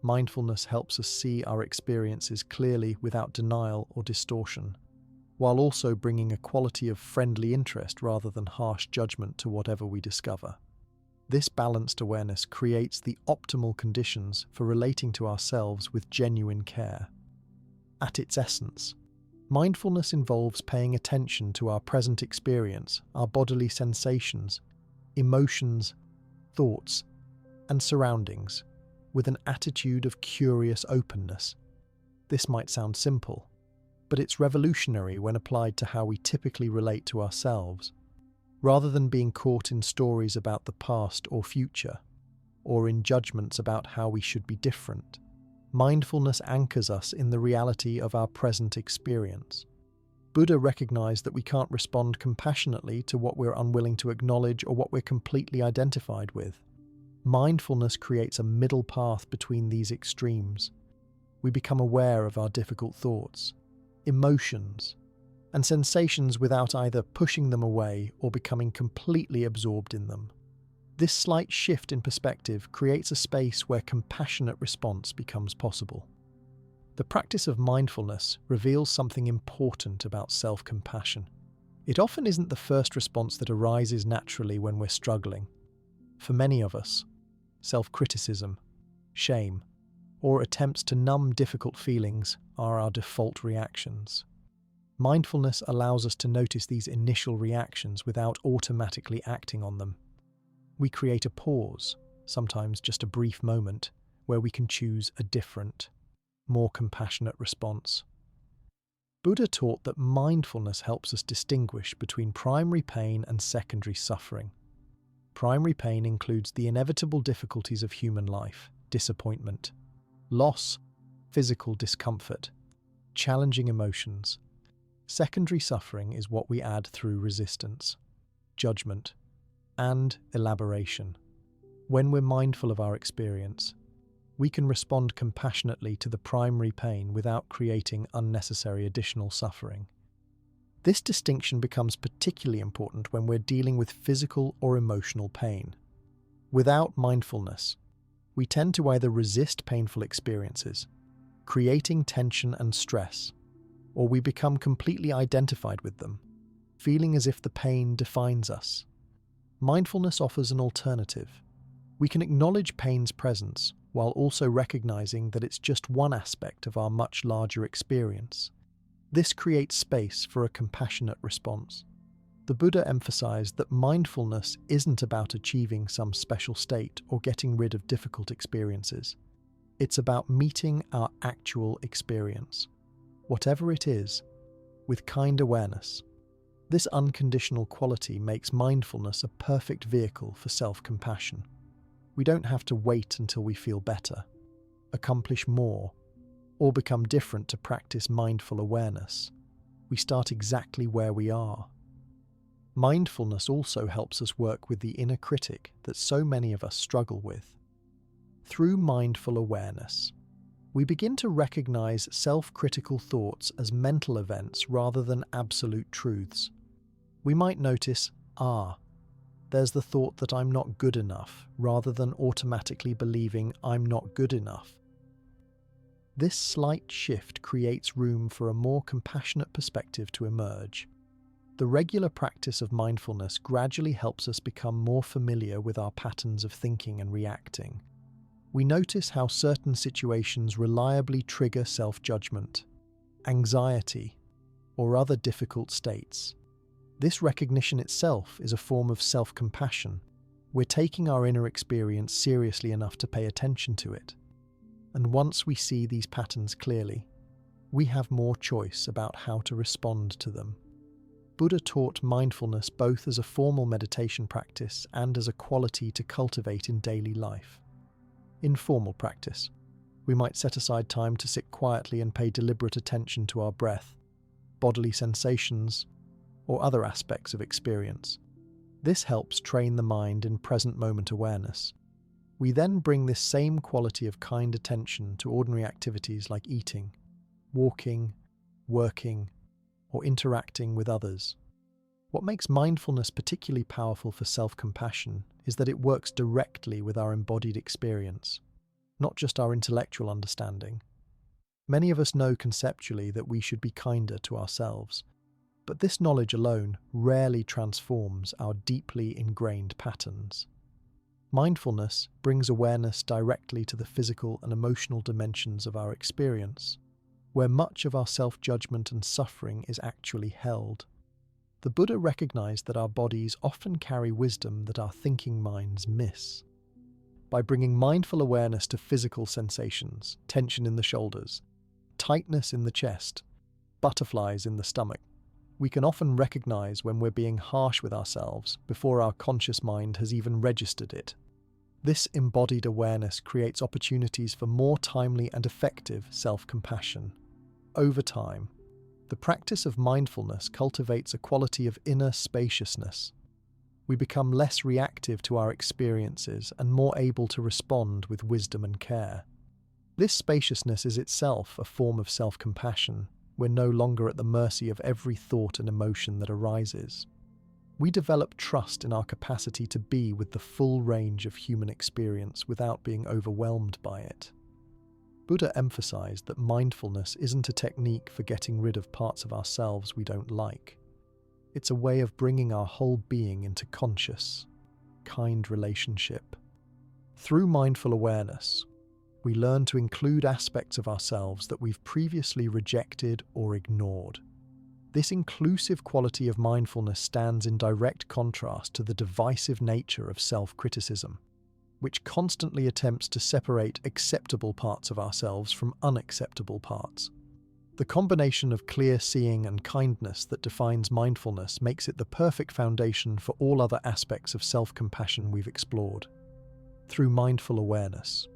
Mindfulness helps us see our experiences clearly without denial or distortion, while also bringing a quality of friendly interest rather than harsh judgment to whatever we discover. This balanced awareness creates the optimal conditions for relating to ourselves with genuine care. At its essence, mindfulness involves paying attention to our present experience, our bodily sensations, emotions, thoughts, and surroundings, with an attitude of curious openness. This might sound simple, but it's revolutionary when applied to how we typically relate to ourselves. Rather than being caught in stories about the past or future, or in judgments about how we should be different, mindfulness anchors us in the reality of our present experience. Buddha recognized that we can't respond compassionately to what we're unwilling to acknowledge or what we're completely identified with. Mindfulness creates a middle path between these extremes. We become aware of our difficult thoughts, emotions, and sensations without either pushing them away or becoming completely absorbed in them. This slight shift in perspective creates a space where compassionate response becomes possible. The practice of mindfulness reveals something important about self-compassion. It often isn't the first response that arises naturally when we're struggling. For many of us, self-criticism, shame, or attempts to numb difficult feelings are our default reactions. Mindfulness allows us to notice these initial reactions without automatically acting on them. We create a pause, sometimes just a brief moment, where we can choose a different, more compassionate response. Buddha taught that mindfulness helps us distinguish between primary pain and secondary suffering. Primary pain includes the inevitable difficulties of human life, disappointment, loss, physical discomfort, challenging emotions. Secondary suffering is what we add through resistance, judgment, and elaboration. When we're mindful of our experience, we can respond compassionately to the primary pain without creating unnecessary additional suffering. This distinction becomes particularly important when we're dealing with physical or emotional pain. Without mindfulness, we tend to either resist painful experiences, creating tension and stress, or we become completely identified with them, feeling as if the pain defines us. Mindfulness offers an alternative. We can acknowledge pain's presence while also recognizing that it's just one aspect of our much larger experience. This creates space for a compassionate response. The Buddha emphasized that mindfulness isn't about achieving some special state or getting rid of difficult experiences. It's about meeting our actual experience, whatever it is, with kind awareness. This unconditional quality makes mindfulness a perfect vehicle for self-compassion. We don't have to wait until we feel better, accomplish more, or become different to practice mindful awareness. We start exactly where we are. Mindfulness also helps us work with the inner critic that so many of us struggle with. Through mindful awareness, we begin to recognize self-critical thoughts as mental events rather than absolute truths. We might notice, there's the thought that I'm not good enough, rather than automatically believing I'm not good enough. This slight shift creates room for a more compassionate perspective to emerge. The regular practice of mindfulness gradually helps us become more familiar with our patterns of thinking and reacting. We notice how certain situations reliably trigger self-judgment, anxiety, or other difficult states. This recognition itself is a form of self-compassion. We're taking our inner experience seriously enough to pay attention to it. And once we see these patterns clearly, we have more choice about how to respond to them. Buddha taught mindfulness both as a formal meditation practice and as a quality to cultivate in daily life. Informal practice. We might set aside time to sit quietly and pay deliberate attention to our breath, bodily sensations, or other aspects of experience. This helps train the mind in present moment awareness. We then bring this same quality of kind attention to ordinary activities like eating, walking, working, or interacting with others. What makes mindfulness particularly powerful for self-compassion is that it works directly with our embodied experience, not just our intellectual understanding. Many of us know conceptually that we should be kinder to ourselves, but this knowledge alone rarely transforms our deeply ingrained patterns. Mindfulness brings awareness directly to the physical and emotional dimensions of our experience, where much of our self-judgment and suffering is actually held. The Buddha recognized that our bodies often carry wisdom that our thinking minds miss. By bringing mindful awareness to physical sensations, tension in the shoulders, tightness in the chest, butterflies in the stomach, we can often recognize when we're being harsh with ourselves before our conscious mind has even registered it. This embodied awareness creates opportunities for more timely and effective self-compassion. Over time, the practice of mindfulness cultivates a quality of inner spaciousness. We become less reactive to our experiences and more able to respond with wisdom and care. This spaciousness is itself a form of self-compassion. We're no longer at the mercy of every thought and emotion that arises. We develop trust in our capacity to be with the full range of human experience without being overwhelmed by it. Buddha emphasized that mindfulness isn't a technique for getting rid of parts of ourselves we don't like. It's a way of bringing our whole being into conscious, kind relationship. Through mindful awareness, we learn to include aspects of ourselves that we've previously rejected or ignored. This inclusive quality of mindfulness stands in direct contrast to the divisive nature of self-criticism, which constantly attempts to separate acceptable parts of ourselves from unacceptable parts. The combination of clear seeing and kindness that defines mindfulness makes it the perfect foundation for all other aspects of self-compassion we've explored. Through mindful awareness,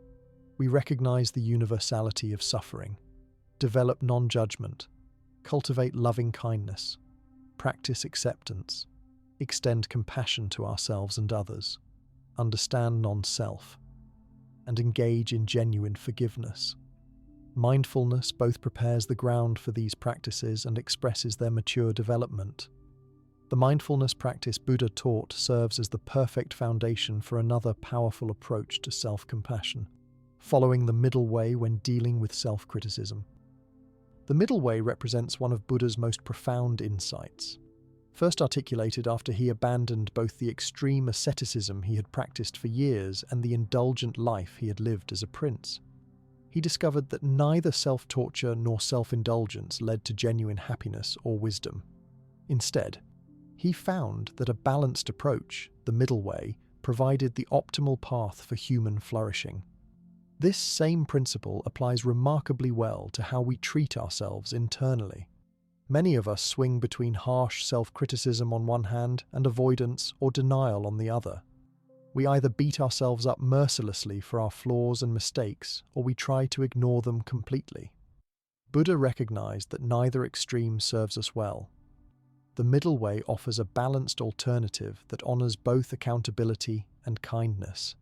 we recognize the universality of suffering, develop non-judgment, cultivate loving kindness, practice acceptance, extend compassion to ourselves and others, understand non-self, and engage in genuine forgiveness. Mindfulness both prepares the ground for these practices and expresses their mature development. The mindfulness practice Buddha taught serves as the perfect foundation for another powerful approach to self-compassion, following the middle way when dealing with self-criticism. The middle way represents one of Buddha's most profound insights, first articulated after he abandoned both the extreme asceticism he had practiced for years and the indulgent life he had lived as a prince. He discovered that neither self-torture nor self-indulgence led to genuine happiness or wisdom. Instead, he found that a balanced approach, the middle way, provided the optimal path for human flourishing. This same principle applies remarkably well to how we treat ourselves internally. Many of us swing between harsh self-criticism on one hand and avoidance or denial on the other. We either beat ourselves up mercilessly for our flaws and mistakes, or we try to ignore them completely. Buddha recognized that neither extreme serves us well. The middle way offers a balanced alternative that honors both accountability and kindness.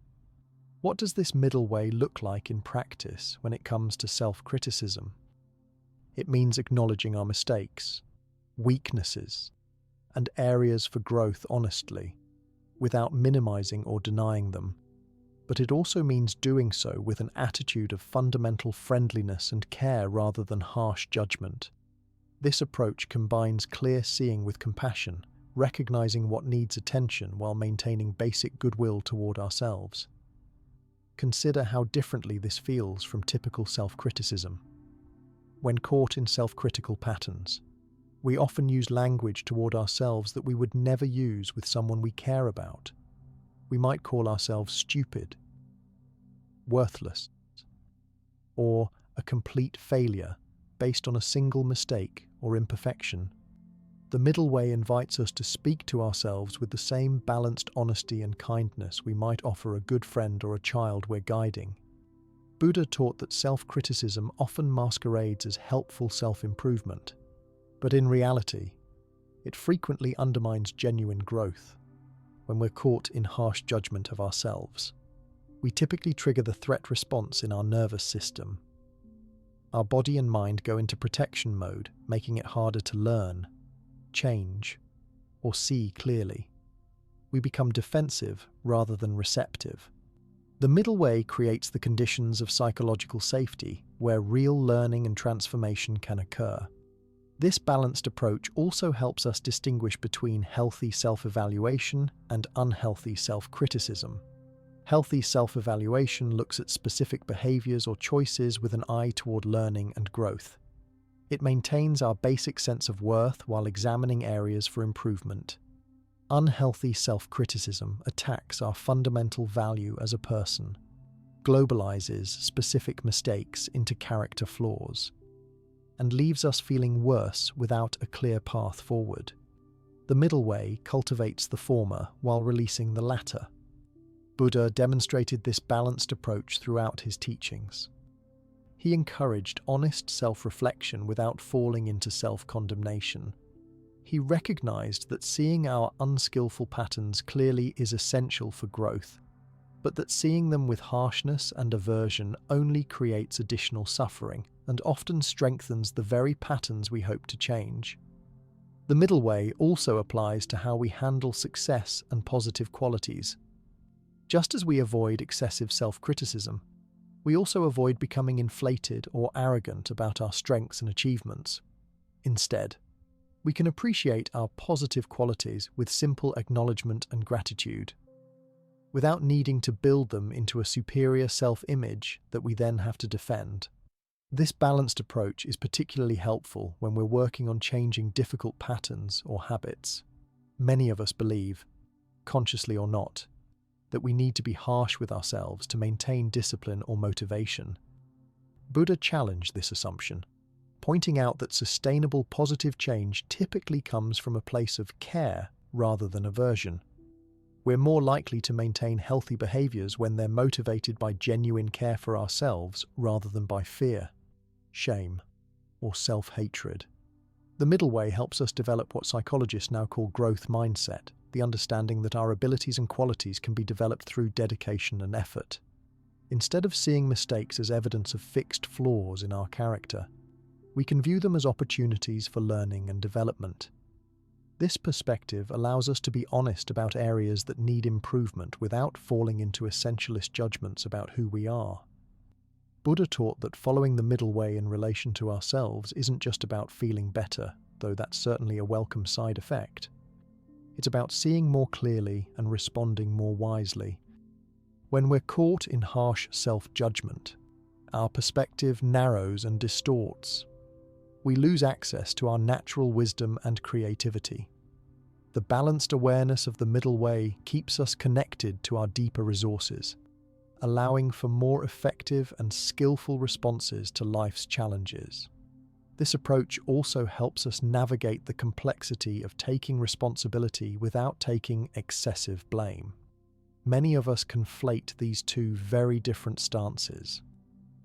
What does this middle way look like in practice when it comes to self-criticism? It means acknowledging our mistakes, weaknesses, and areas for growth honestly, without minimizing or denying them. But it also means doing so with an attitude of fundamental friendliness and care rather than harsh judgment. This approach combines clear seeing with compassion, recognizing what needs attention while maintaining basic goodwill toward ourselves. Consider how differently this feels from typical self-criticism. When caught in self-critical patterns, we often use language toward ourselves that we would never use with someone we care about. We might call ourselves stupid, worthless, or a complete failure based on a single mistake or imperfection. The middle way invites us to speak to ourselves with the same balanced honesty and kindness we might offer a good friend or a child we're guiding. Buddha taught that self-criticism often masquerades as helpful self-improvement, but in reality, it frequently undermines genuine growth. When we're caught in harsh judgment of ourselves, we typically trigger the threat response in our nervous system. Our body and mind go into protection mode, making it harder to learn, change, or see clearly. We become defensive rather than receptive. The middle way creates the conditions of psychological safety where real learning and transformation can occur. This balanced approach also helps us distinguish between healthy self-evaluation and unhealthy self-criticism. Healthy self-evaluation looks at specific behaviors or choices with an eye toward learning and growth. It maintains our basic sense of worth while examining areas for improvement. Unhealthy self-criticism attacks our fundamental value as a person, globalizes specific mistakes into character flaws, and leaves us feeling worse without a clear path forward. The middle way cultivates the former while releasing the latter. Buddha demonstrated this balanced approach throughout his teachings. He encouraged honest self-reflection without falling into self-condemnation. He recognized that seeing our unskillful patterns clearly is essential for growth, but that seeing them with harshness and aversion only creates additional suffering and often strengthens the very patterns we hope to change. The middle way also applies to how we handle success and positive qualities. Just as we avoid excessive self-criticism, we also avoid becoming inflated or arrogant about our strengths and achievements. Instead, we can appreciate our positive qualities with simple acknowledgement and gratitude, without needing to build them into a superior self-image that we then have to defend. This balanced approach is particularly helpful when we're working on changing difficult patterns or habits. Many of us believe, consciously or not, that we need to be harsh with ourselves to maintain discipline or motivation. Buddha challenged this assumption, pointing out that sustainable positive change typically comes from a place of care rather than aversion. We're more likely to maintain healthy behaviors when they're motivated by genuine care for ourselves rather than by fear, shame, or self-hatred. The middle way helps us develop what psychologists now call growth mindset, the understanding that our abilities and qualities can be developed through dedication and effort. Instead of seeing mistakes as evidence of fixed flaws in our character, we can view them as opportunities for learning and development. This perspective allows us to be honest about areas that need improvement without falling into essentialist judgments about who we are. Buddha taught that following the middle way in relation to ourselves isn't just about feeling better, though that's certainly a welcome side effect. It's about seeing more clearly and responding more wisely. When we're caught in harsh self-judgment, our perspective narrows and distorts. We lose access to our natural wisdom and creativity. The balanced awareness of the middle way keeps us connected to our deeper resources, allowing for more effective and skillful responses to life's challenges. This approach also helps us navigate the complexity of taking responsibility without taking excessive blame. Many of us conflate these two very different stances.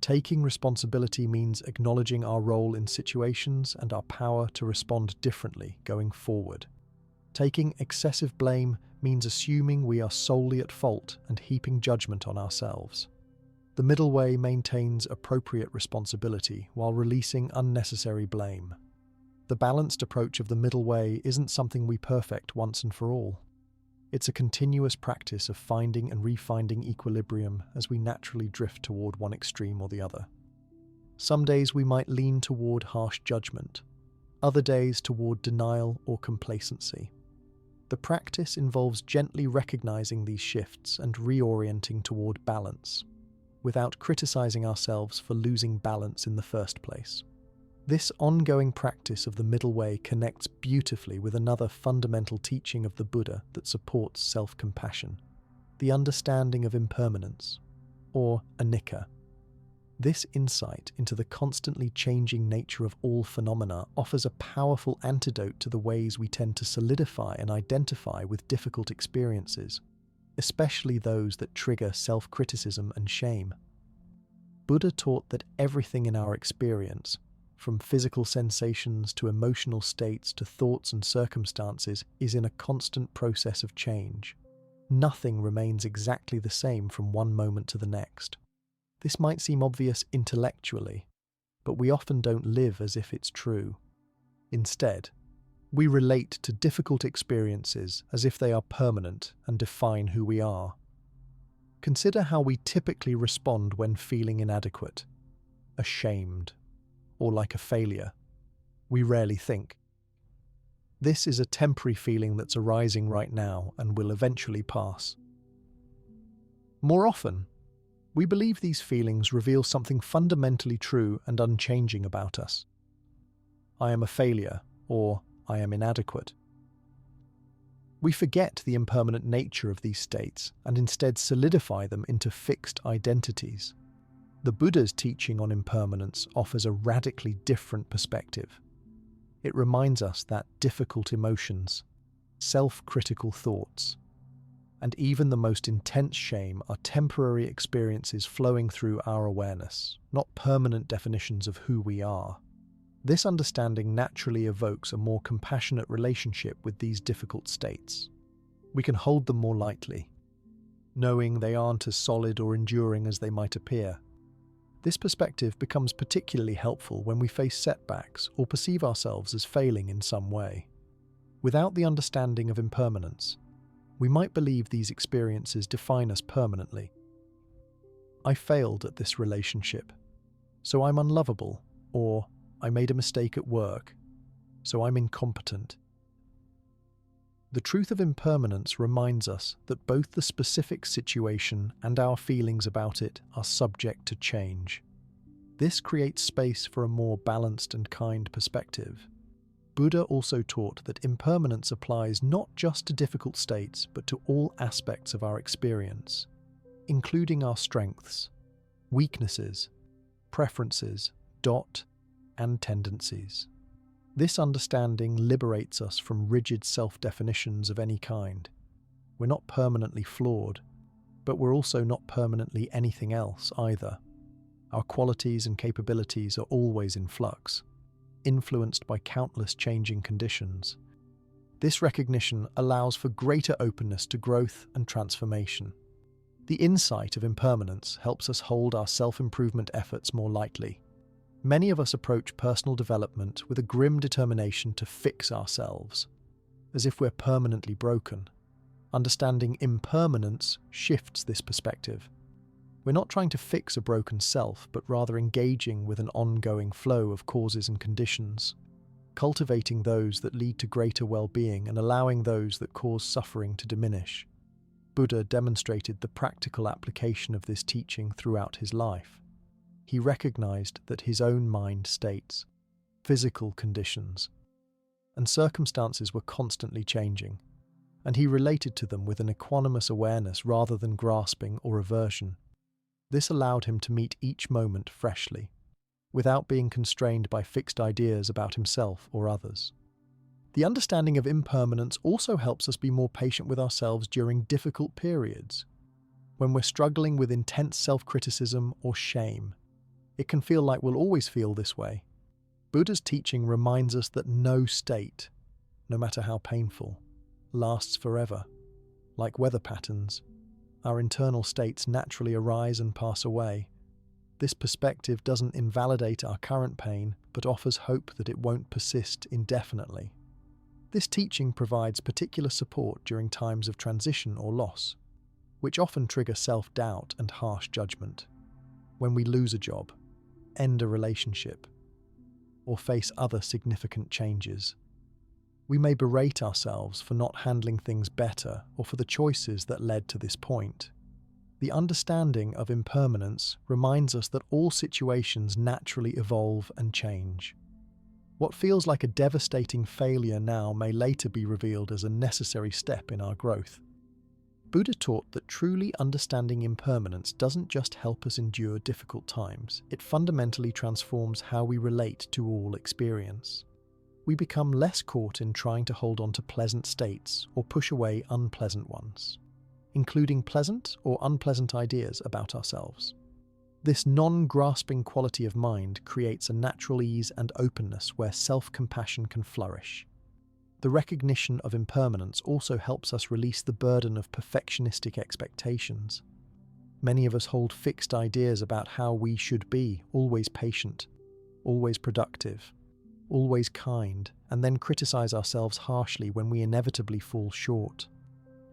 Taking responsibility means acknowledging our role in situations and our power to respond differently going forward. Taking excessive blame means assuming we are solely at fault and heaping judgment on ourselves. The middle way maintains appropriate responsibility while releasing unnecessary blame. The balanced approach of the middle way isn't something we perfect once and for all. It's a continuous practice of finding and refining equilibrium as we naturally drift toward one extreme or the other. Some days we might lean toward harsh judgment, other days toward denial or complacency. The practice involves gently recognizing these shifts and reorienting toward balance, without criticizing ourselves for losing balance in the first place. This ongoing practice of the middle way connects beautifully with another fundamental teaching of the Buddha that supports self-compassion, the understanding of impermanence, or anicca. This insight into the constantly changing nature of all phenomena offers a powerful antidote to the ways we tend to solidify and identify with difficult experiences, especially those that trigger self-criticism and shame. Buddha taught that everything in our experience, from physical sensations to emotional states to thoughts and circumstances, is in a constant process of change. Nothing remains exactly the same from one moment to the next. This might seem obvious intellectually, but we often don't live as if it's true. Instead, we relate to difficult experiences as if they are permanent and define who we are. Consider how we typically respond when feeling inadequate, ashamed, or like a failure. We rarely think, "This is a temporary feeling that's arising right now and will eventually pass." More often, we believe these feelings reveal something fundamentally true and unchanging about us. "I am a failure," or "I am inadequate." We forget the impermanent nature of these states and instead solidify them into fixed identities. The Buddha's teaching on impermanence offers a radically different perspective. It reminds us that difficult emotions, self-critical thoughts, and even the most intense shame are temporary experiences flowing through our awareness, not permanent definitions of who we are. This understanding naturally evokes a more compassionate relationship with these difficult states. We can hold them more lightly, knowing they aren't as solid or enduring as they might appear. This perspective becomes particularly helpful when we face setbacks or perceive ourselves as failing in some way. Without the understanding of impermanence, we might believe these experiences define us permanently. "I failed at this relationship, so I'm unlovable," or "I made a mistake at work, so I'm incompetent." The truth of impermanence reminds us that both the specific situation and our feelings about it are subject to change. This creates space for a more balanced and kind perspective. Buddha also taught that impermanence applies not just to difficult states, but to all aspects of our experience, including our strengths, weaknesses, preferences, and tendencies. This understanding liberates us from rigid self-definitions of any kind. We're not permanently flawed, but we're also not permanently anything else either. Our qualities and capabilities are always in flux, influenced by countless changing conditions. This recognition allows for greater openness to growth and transformation. The insight of impermanence helps us hold our self-improvement efforts more lightly. Many of us approach personal development with a grim determination to fix ourselves, as if we're permanently broken. Understanding impermanence shifts this perspective. We're not trying to fix a broken self, but rather engaging with an ongoing flow of causes and conditions, cultivating those that lead to greater well-being and allowing those that cause suffering to diminish. Buddha demonstrated the practical application of this teaching throughout his life. He recognized that his own mind states, physical conditions, and circumstances were constantly changing, and he related to them with an equanimous awareness rather than grasping or aversion. This allowed him to meet each moment freshly, without being constrained by fixed ideas about himself or others. The understanding of impermanence also helps us be more patient with ourselves during difficult periods. When we're struggling with intense self-criticism or shame, it can feel like we'll always feel this way. Buddha's teaching reminds us that no state, no matter how painful, lasts forever. Like weather patterns, our internal states naturally arise and pass away. This perspective doesn't invalidate our current pain, but offers hope that it won't persist indefinitely. This teaching provides particular support during times of transition or loss, which often trigger self-doubt and harsh judgment. When we lose a job, end a relationship, or face other significant changes, we may berate ourselves for not handling things better or for the choices that led to this point. The understanding of impermanence reminds us that all situations naturally evolve and change. What feels like a devastating failure now may later be revealed as a necessary step in our growth. Buddha taught that truly understanding impermanence doesn't just help us endure difficult times, it fundamentally transforms how we relate to all experience. We become less caught in trying to hold on to pleasant states or push away unpleasant ones, including pleasant or unpleasant ideas about ourselves. This non-grasping quality of mind creates a natural ease and openness where self-compassion can flourish. The recognition of impermanence also helps us release the burden of perfectionistic expectations. Many of us hold fixed ideas about how we should be, always patient, always productive, always kind, and then criticize ourselves harshly when we inevitably fall short.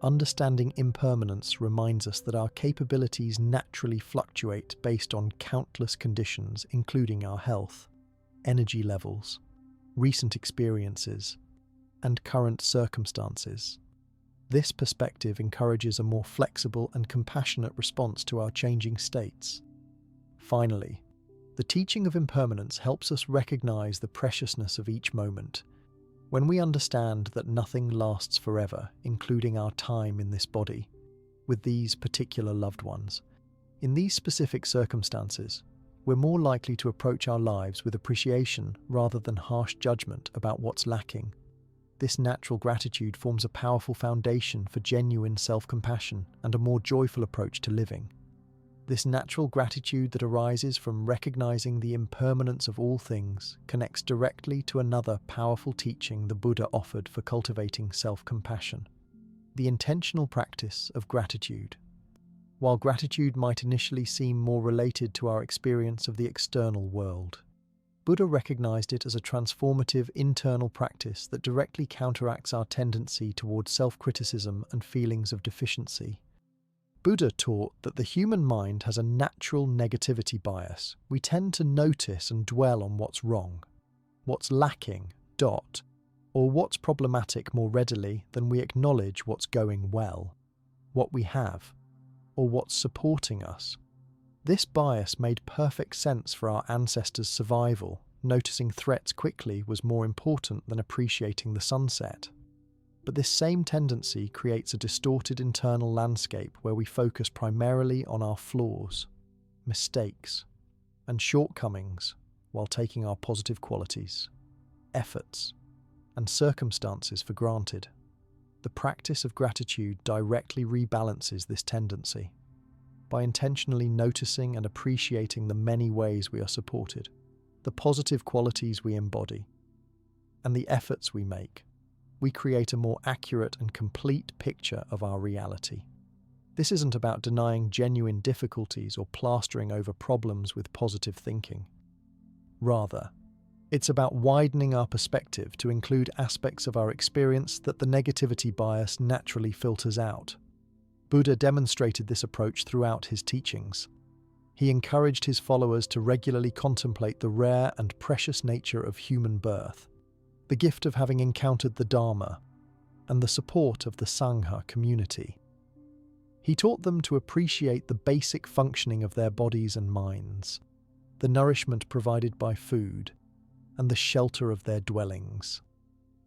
Understanding impermanence reminds us that our capabilities naturally fluctuate based on countless conditions, including our health, energy levels, recent experiences, and current circumstances. This perspective encourages a more flexible and compassionate response to our changing states. Finally, the teaching of impermanence helps us recognize the preciousness of each moment. When we understand that nothing lasts forever, including our time in this body, with these particular loved ones, in these specific circumstances, we're more likely to approach our lives with appreciation rather than harsh judgment about what's lacking. This natural gratitude forms a powerful foundation for genuine self-compassion and a more joyful approach to living. This natural gratitude that arises from recognizing the impermanence of all things connects directly to another powerful teaching the Buddha offered for cultivating self-compassion: the intentional practice of gratitude. While gratitude might initially seem more related to our experience of the external world, Buddha recognized it as a transformative internal practice that directly counteracts our tendency towards self-criticism and feelings of deficiency. Buddha taught that the human mind has a natural negativity bias. We tend to notice and dwell on what's wrong, what's lacking, or what's problematic more readily than we acknowledge what's going well, what we have, or what's supporting us. This bias made perfect sense for our ancestors' survival. Noticing threats quickly was more important than appreciating the sunset. But this same tendency creates a distorted internal landscape where we focus primarily on our flaws, mistakes, and shortcomings while taking our positive qualities, efforts, and circumstances for granted. The practice of gratitude directly rebalances this tendency by intentionally noticing and appreciating the many ways we are supported, the positive qualities we embody, and the efforts we make. We create a more accurate and complete picture of our reality. This isn't about denying genuine difficulties or plastering over problems with positive thinking. Rather, it's about widening our perspective to include aspects of our experience that the negativity bias naturally filters out. Buddha demonstrated this approach throughout his teachings. He encouraged his followers to regularly contemplate the rare and precious nature of human birth, the gift of having encountered the Dharma, and the support of the Sangha community. He taught them to appreciate the basic functioning of their bodies and minds, the nourishment provided by food, and the shelter of their dwellings.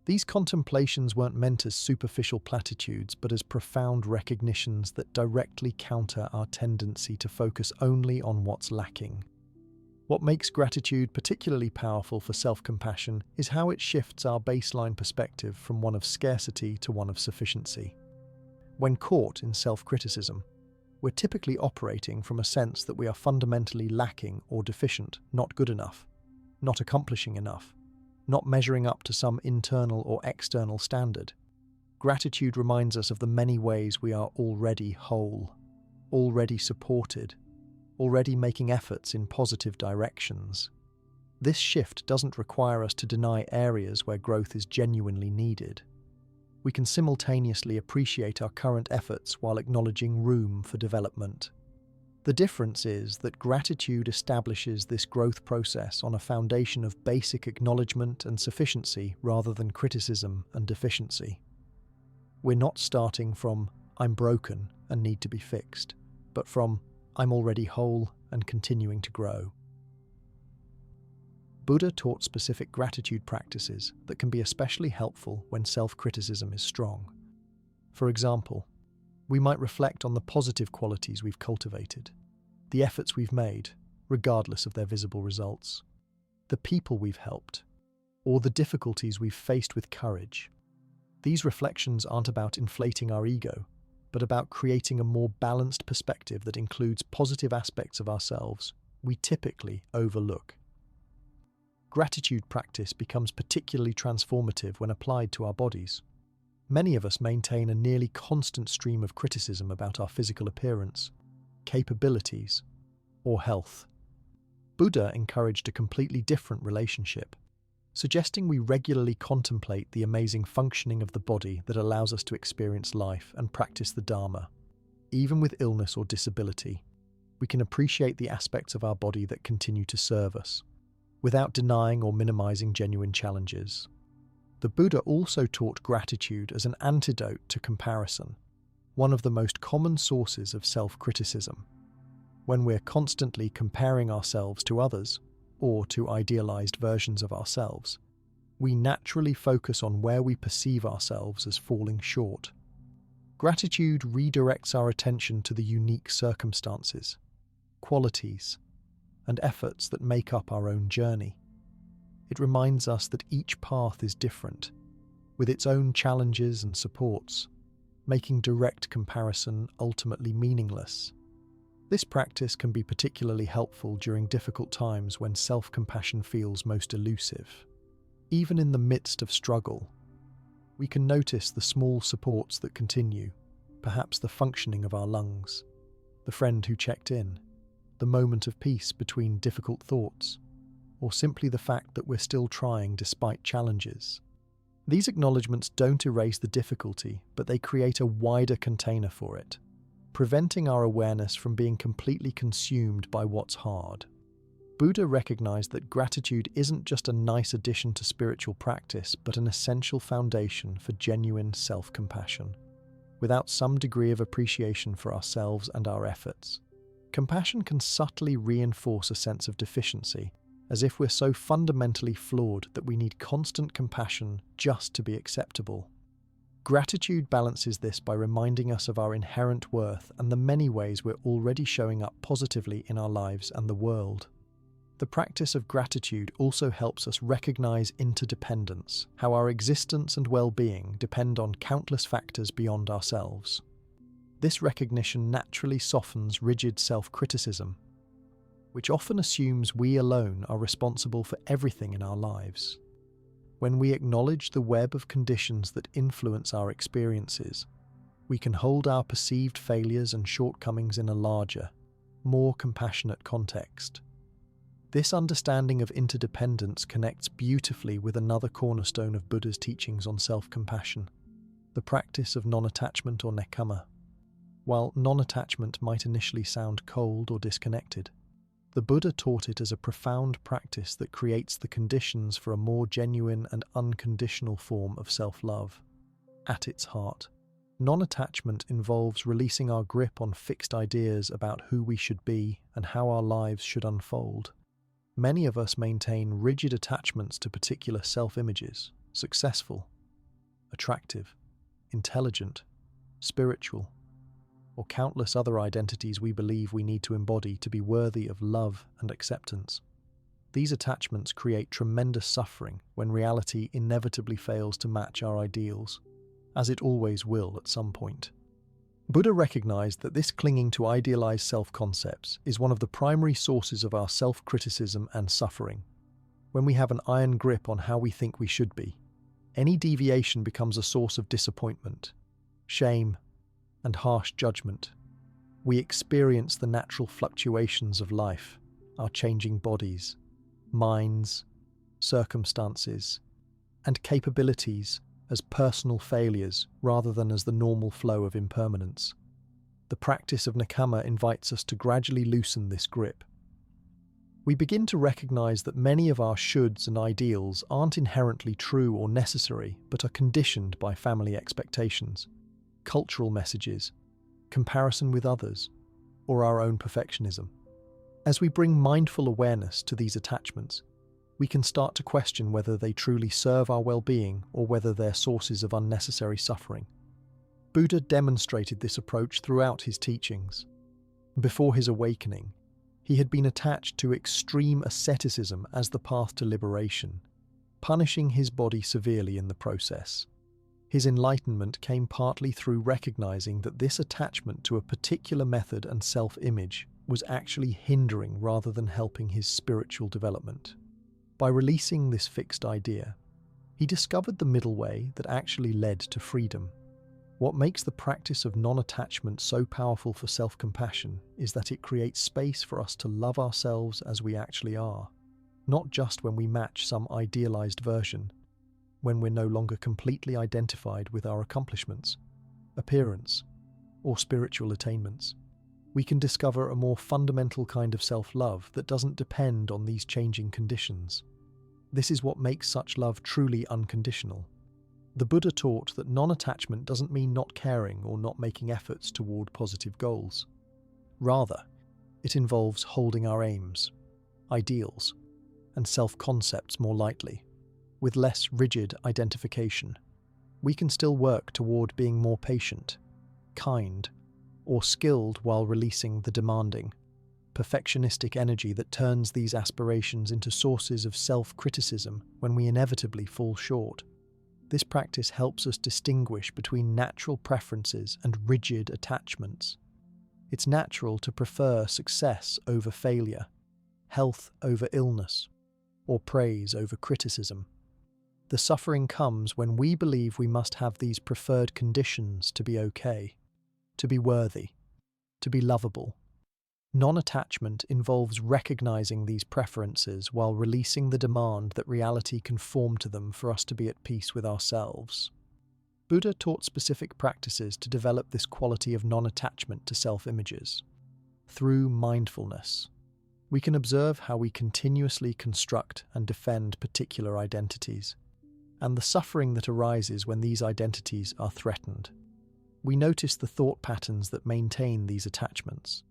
These contemplations weren't meant as superficial platitudes, but as profound recognitions that directly counter our tendency to focus only on what's lacking. What makes gratitude particularly powerful for self-compassion is how it shifts our baseline perspective from one of scarcity to one of sufficiency. When caught in self-criticism, we're typically operating from a sense that we are fundamentally lacking or deficient, not good enough, not accomplishing enough, not measuring up to some internal or external standard. Gratitude reminds us of the many ways we are already whole, already supported, already making efforts in positive directions. This shift doesn't require us to deny areas where growth is genuinely needed. We can simultaneously appreciate our current efforts while acknowledging room for development. The difference is that gratitude establishes this growth process on a foundation of basic acknowledgement and sufficiency rather than criticism and deficiency. We're not starting from, "I'm broken and need to be fixed," but from, "I'm already whole and continuing to grow." Buddha taught specific gratitude practices that can be especially helpful when self-criticism is strong. For example, we might reflect on the positive qualities we've cultivated, the efforts we've made, regardless of their visible results, the people we've helped, or the difficulties we've faced with courage. These reflections aren't about inflating our ego, but about creating a more balanced perspective that includes positive aspects of ourselves we typically overlook. Gratitude practice becomes particularly transformative when applied to our bodies. Many of us maintain a nearly constant stream of criticism about our physical appearance, capabilities, or health. Buddha encouraged a completely different relationship, suggesting we regularly contemplate the amazing functioning of the body that allows us to experience life and practice the Dharma. Even with illness or disability, we can appreciate the aspects of our body that continue to serve us, without denying or minimizing genuine challenges. The Buddha also taught gratitude as an antidote to comparison, one of the most common sources of self-criticism. When we're constantly comparing ourselves to others, or to idealized versions of ourselves, we naturally focus on where we perceive ourselves as falling short. Gratitude redirects our attention to the unique circumstances, qualities, and efforts that make up our own journey. It reminds us that each path is different, with its own challenges and supports, making direct comparison ultimately meaningless. This practice can be particularly helpful during difficult times when self-compassion feels most elusive. Even in the midst of struggle, we can notice the small supports that continue, perhaps the functioning of our lungs, the friend who checked in, the moment of peace between difficult thoughts, or simply the fact that we're still trying despite challenges. These acknowledgements don't erase the difficulty, but they create a wider container for it, preventing our awareness from being completely consumed by what's hard. Buddha recognized that gratitude isn't just a nice addition to spiritual practice, but an essential foundation for genuine self-compassion. Without some degree of appreciation for ourselves and our efforts, compassion can subtly reinforce a sense of deficiency, as if we're so fundamentally flawed that we need constant compassion just to be acceptable. Gratitude balances this by reminding us of our inherent worth and the many ways we're already showing up positively in our lives and the world. The practice of gratitude also helps us recognize interdependence, how our existence and well-being depend on countless factors beyond ourselves. This recognition naturally softens rigid self-criticism, which often assumes we alone are responsible for everything in our lives. When we acknowledge the web of conditions that influence our experiences, we can hold our perceived failures and shortcomings in a larger, more compassionate context. This understanding of interdependence connects beautifully with another cornerstone of Buddha's teachings on self-compassion, the practice of non-attachment or nekkhamma. While non-attachment might initially sound cold or disconnected, the Buddha taught it as a profound practice that creates the conditions for a more genuine and unconditional form of self-love. At its heart, non-attachment involves releasing our grip on fixed ideas about who we should be and how our lives should unfold. Many of us maintain rigid attachments to particular self-images: successful, attractive, intelligent, spiritual, or countless other identities we believe we need to embody to be worthy of love and acceptance. These attachments create tremendous suffering when reality inevitably fails to match our ideals, as it always will at some point. Buddha recognized that this clinging to idealized self-concepts is one of the primary sources of our self-criticism and suffering. When we have an iron grip on how we think we should be, any deviation becomes a source of disappointment, shame, and harsh judgment. We experience the natural fluctuations of life, our changing bodies, minds, circumstances, and capabilities as personal failures rather than as the normal flow of impermanence. The practice of nekkhamma invites us to gradually loosen this grip. We begin to recognize that many of our shoulds and ideals aren't inherently true or necessary, but are conditioned by family expectations, cultural messages, comparison with others, or our own perfectionism. As we bring mindful awareness to these attachments, we can start to question whether they truly serve our well-being or whether they're sources of unnecessary suffering. Buddha demonstrated this approach throughout his teachings. Before his awakening, he had been attached to extreme asceticism as the path to liberation, punishing his body severely in the process. His enlightenment came partly through recognizing that this attachment to a particular method and self-image was actually hindering rather than helping his spiritual development. By releasing this fixed idea, he discovered the middle way that actually led to freedom. What makes the practice of non-attachment so powerful for self-compassion is that it creates space for us to love ourselves as we actually are, not just when we match some idealized version, when we're no longer completely identified with our accomplishments, appearance, or spiritual attainments. We can discover a more fundamental kind of self-love that doesn't depend on these changing conditions. This is what makes such love truly unconditional. The Buddha taught that non-attachment doesn't mean not caring or not making efforts toward positive goals. Rather, it involves holding our aims, ideals, and self-concepts more lightly, with less rigid identification. We can still work toward being more patient, kind, or skilled while releasing the demanding, perfectionistic energy that turns these aspirations into sources of self-criticism when we inevitably fall short. This practice helps us distinguish between natural preferences and rigid attachments. It's natural to prefer success over failure, health over illness, or praise over criticism. The suffering comes when we believe we must have these preferred conditions to be okay, to be worthy, to be lovable. Non-attachment involves recognizing these preferences while releasing the demand that reality conform to them for us to be at peace with ourselves. Buddha taught specific practices to develop this quality of non-attachment to self-images. Through mindfulness, we can observe how we continuously construct and defend particular identities, and the suffering that arises when these identities are threatened. We notice the thought patterns that maintain these attachments.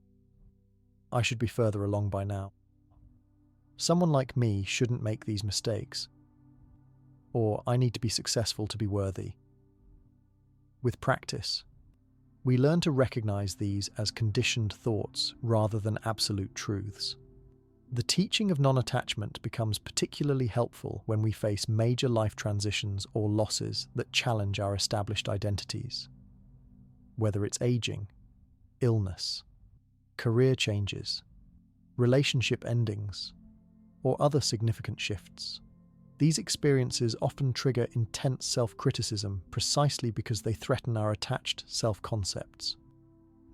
I should be further along by now. Someone like me shouldn't make these mistakes. Or I need to be successful to be worthy. With practice, we learn to recognize these as conditioned thoughts rather than absolute truths. The teaching of non-attachment becomes particularly helpful when we face major life transitions or losses that challenge our established identities. Whether it's aging, illness, career changes, relationship endings, or other significant shifts. These experiences often trigger intense self-criticism precisely because they threaten our attached self-concepts.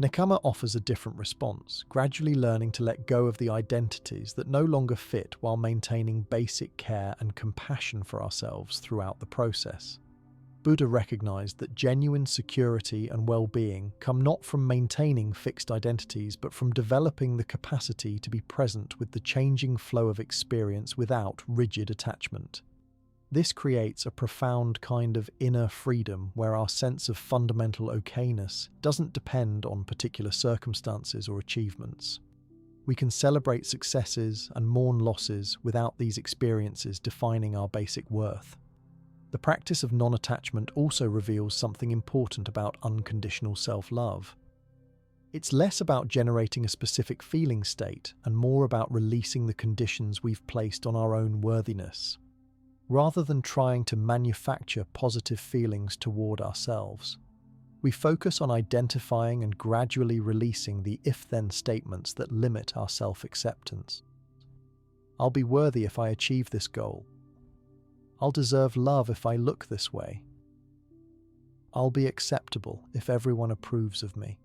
Nekama offers a different response, gradually learning to let go of the identities that no longer fit while maintaining basic care and compassion for ourselves throughout the process. Buddha recognized that genuine security and well-being come not from maintaining fixed identities, but from developing the capacity to be present with the changing flow of experience without rigid attachment. This creates a profound kind of inner freedom where our sense of fundamental okayness doesn't depend on particular circumstances or achievements. We can celebrate successes and mourn losses without these experiences defining our basic worth. The practice of non-attachment also reveals something important about unconditional self-love. It's less about generating a specific feeling state and more about releasing the conditions we've placed on our own worthiness, rather than trying to manufacture positive feelings toward ourselves. We focus on identifying and gradually releasing the if-then statements that limit our self-acceptance. I'll be worthy if I achieve this goal. I'll deserve love if I look this way. I'll be acceptable if everyone approves of me.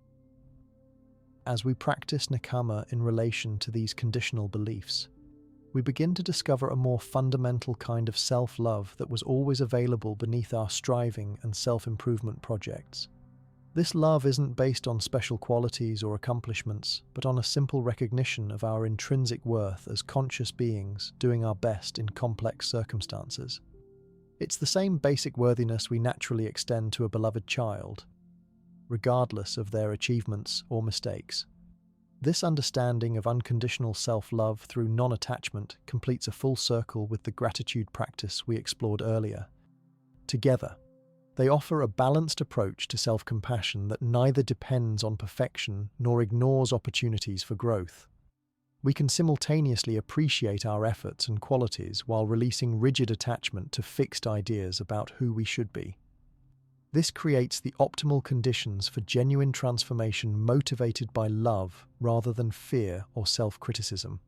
As we practice nekama in relation to these conditional beliefs, we begin to discover a more fundamental kind of self-love that was always available beneath our striving and self-improvement projects. This love isn't based on special qualities or accomplishments, but on a simple recognition of our intrinsic worth as conscious beings doing our best in complex circumstances. It's the same basic worthiness we naturally extend to a beloved child, regardless of their achievements or mistakes. This understanding of unconditional self-love through non-attachment completes a full circle with the gratitude practice we explored earlier. Together, they offer a balanced approach to self-compassion that neither depends on perfection nor ignores opportunities for growth. We can simultaneously appreciate our efforts and qualities while releasing rigid attachment to fixed ideas about who we should be. This creates the optimal conditions for genuine transformation motivated by love rather than fear or self-criticism.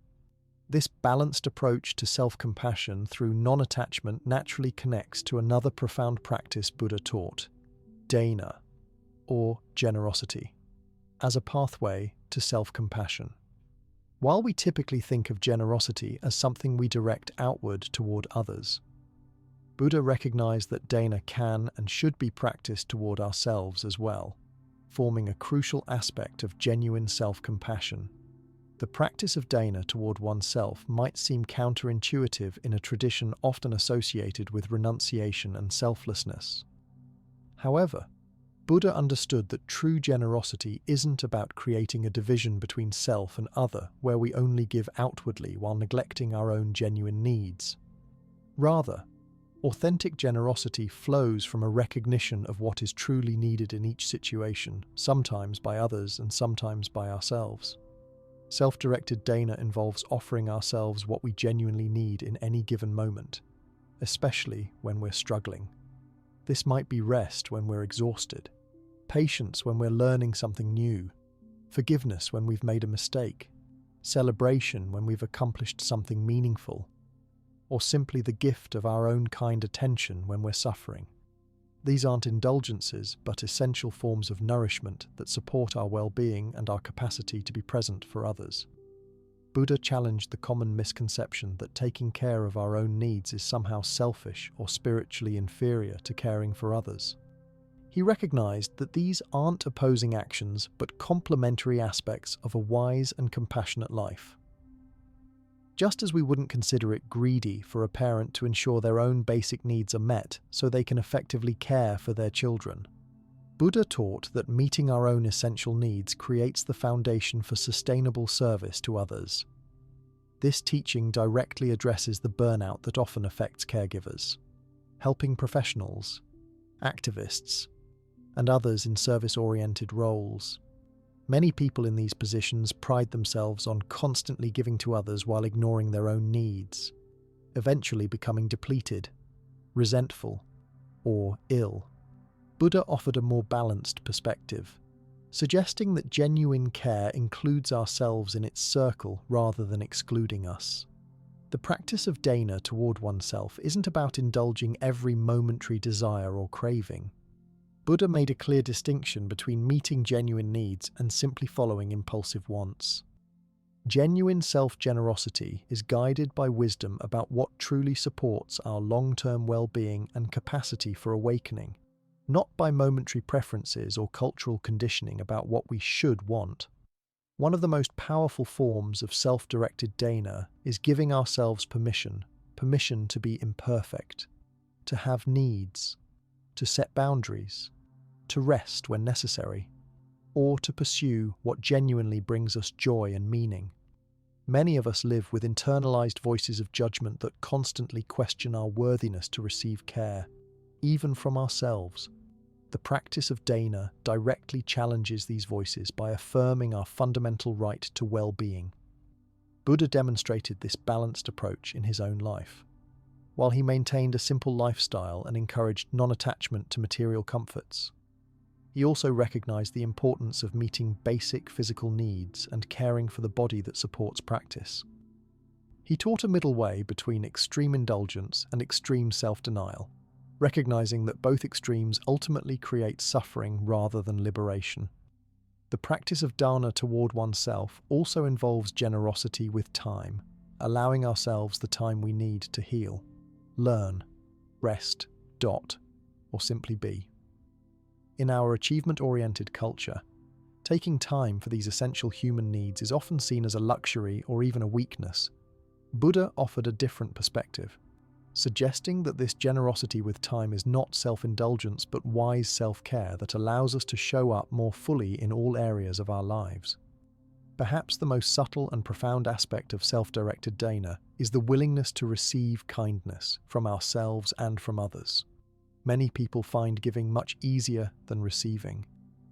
This balanced approach to self-compassion through non-attachment naturally connects to another profound practice Buddha taught, dana, or generosity, as a pathway to self-compassion. While we typically think of generosity as something we direct outward toward others, Buddha recognized that dana can and should be practiced toward ourselves as well, forming a crucial aspect of genuine self-compassion. The practice of dana toward oneself might seem counterintuitive in a tradition often associated with renunciation and selflessness. However, Buddha understood that true generosity isn't about creating a division between self and other, where we only give outwardly while neglecting our own genuine needs. Rather, authentic generosity flows from a recognition of what is truly needed in each situation, sometimes by others and sometimes by ourselves. Self-directed dana involves offering ourselves what we genuinely need in any given moment, especially when we're struggling. This might be rest when we're exhausted, patience when we're learning something new, forgiveness when we've made a mistake, celebration when we've accomplished something meaningful, or simply the gift of our own kind attention when we're suffering. These aren't indulgences, but essential forms of nourishment that support our well-being and our capacity to be present for others. Buddha challenged the common misconception that taking care of our own needs is somehow selfish or spiritually inferior to caring for others. He recognized that these aren't opposing actions, but complementary aspects of a wise and compassionate life. Just as we wouldn't consider it greedy for a parent to ensure their own basic needs are met so they can effectively care for their children, Buddha taught that meeting our own essential needs creates the foundation for sustainable service to others. This teaching directly addresses the burnout that often affects caregivers, helping professionals, activists, and others in service-oriented roles. Many people in these positions pride themselves on constantly giving to others while ignoring their own needs, eventually becoming depleted, resentful, or ill. Buddha offered a more balanced perspective, suggesting that genuine care includes ourselves in its circle rather than excluding us. The practice of dana toward oneself isn't about indulging every momentary desire or craving. Buddha made a clear distinction between meeting genuine needs and simply following impulsive wants. Genuine self-generosity is guided by wisdom about what truly supports our long-term well-being and capacity for awakening, not by momentary preferences or cultural conditioning about what we should want. One of the most powerful forms of self-directed dana is giving ourselves permission to be imperfect, to have needs, to set boundaries, to rest when necessary, or to pursue what genuinely brings us joy and meaning. Many of us live with internalized voices of judgment that constantly question our worthiness to receive care, even from ourselves. The practice of dana directly challenges these voices by affirming our fundamental right to well-being. Buddha demonstrated this balanced approach in his own life. While he maintained a simple lifestyle and encouraged non-attachment to material comforts, he also recognized the importance of meeting basic physical needs and caring for the body that supports practice. He taught a middle way between extreme indulgence and extreme self-denial, recognizing that both extremes ultimately create suffering rather than liberation. The practice of dana toward oneself also involves generosity with time, allowing ourselves the time we need to heal, learn, rest, or simply be. In our achievement-oriented culture, taking time for these essential human needs is often seen as a luxury or even a weakness. Buddha offered a different perspective, suggesting that this generosity with time is not self-indulgence but wise self-care that allows us to show up more fully in all areas of our lives. Perhaps the most subtle and profound aspect of self-directed dana is the willingness to receive kindness from ourselves and from others. Many people find giving much easier than receiving,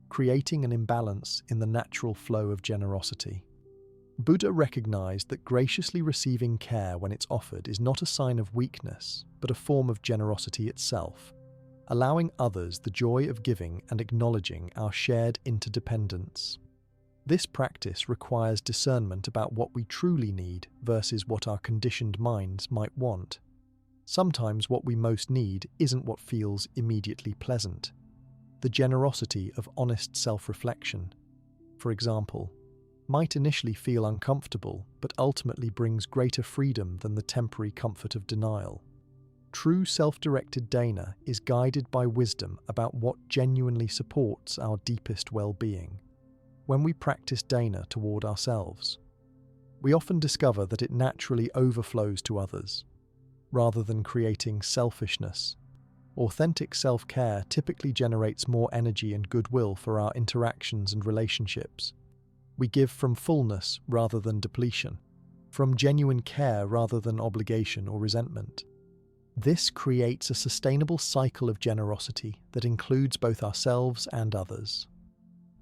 creating an imbalance in the natural flow of generosity. Buddha recognized that graciously receiving care when it's offered is not a sign of weakness, but a form of generosity itself. allowing others the joy of giving and acknowledging our shared interdependence. This practice requires discernment about what we truly need versus what our conditioned minds might want. Sometimes what we most need isn't what feels immediately pleasant. The generosity of honest self-reflection, for example, might initially feel uncomfortable but ultimately brings greater freedom than the temporary comfort of denial. True self-directed dana is guided by wisdom about what genuinely supports our deepest well-being. When we practice dana toward ourselves, we often discover that it naturally overflows to others, rather than creating selfishness. Authentic self-care typically generates more energy and goodwill for our interactions and relationships. We give from fullness rather than depletion, from genuine care rather than obligation or resentment. This creates a sustainable cycle of generosity that includes both ourselves and others.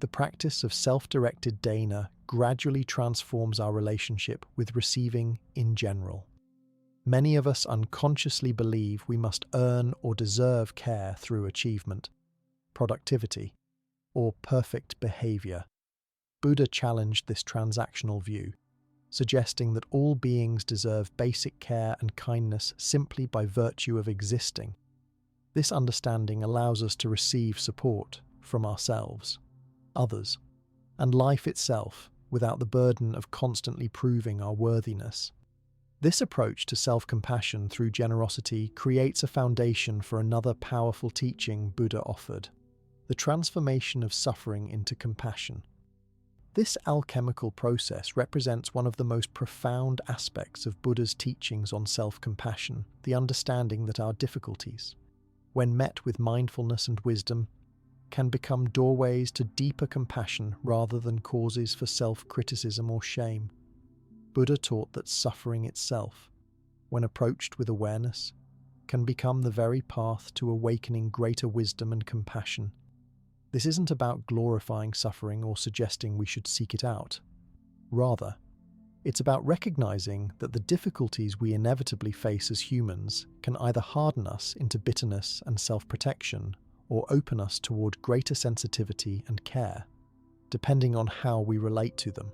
The practice of self-directed dana gradually transforms our relationship with receiving in general. Many of us unconsciously believe we must earn or deserve care through achievement, productivity, or perfect behavior. Buddha challenged this transactional view, suggesting that all beings deserve basic care and kindness simply by virtue of existing. This understanding allows us to receive support from ourselves, others, and life itself without the burden of constantly proving our worthiness. This approach to self-compassion through generosity creates a foundation for another powerful teaching Buddha offered: the transformation of suffering into compassion. This alchemical process represents one of the most profound aspects of Buddha's teachings on self-compassion, the understanding that our difficulties, when met with mindfulness and wisdom, can become doorways to deeper compassion rather than causes for self-criticism or shame. Buddha taught that suffering itself, when approached with awareness, can become the very path to awakening greater wisdom and compassion. This isn't about glorifying suffering or suggesting we should seek it out. Rather, it's about recognizing that the difficulties we inevitably face as humans can either harden us into bitterness and self-protection or open us toward greater sensitivity and care, depending on how we relate to them.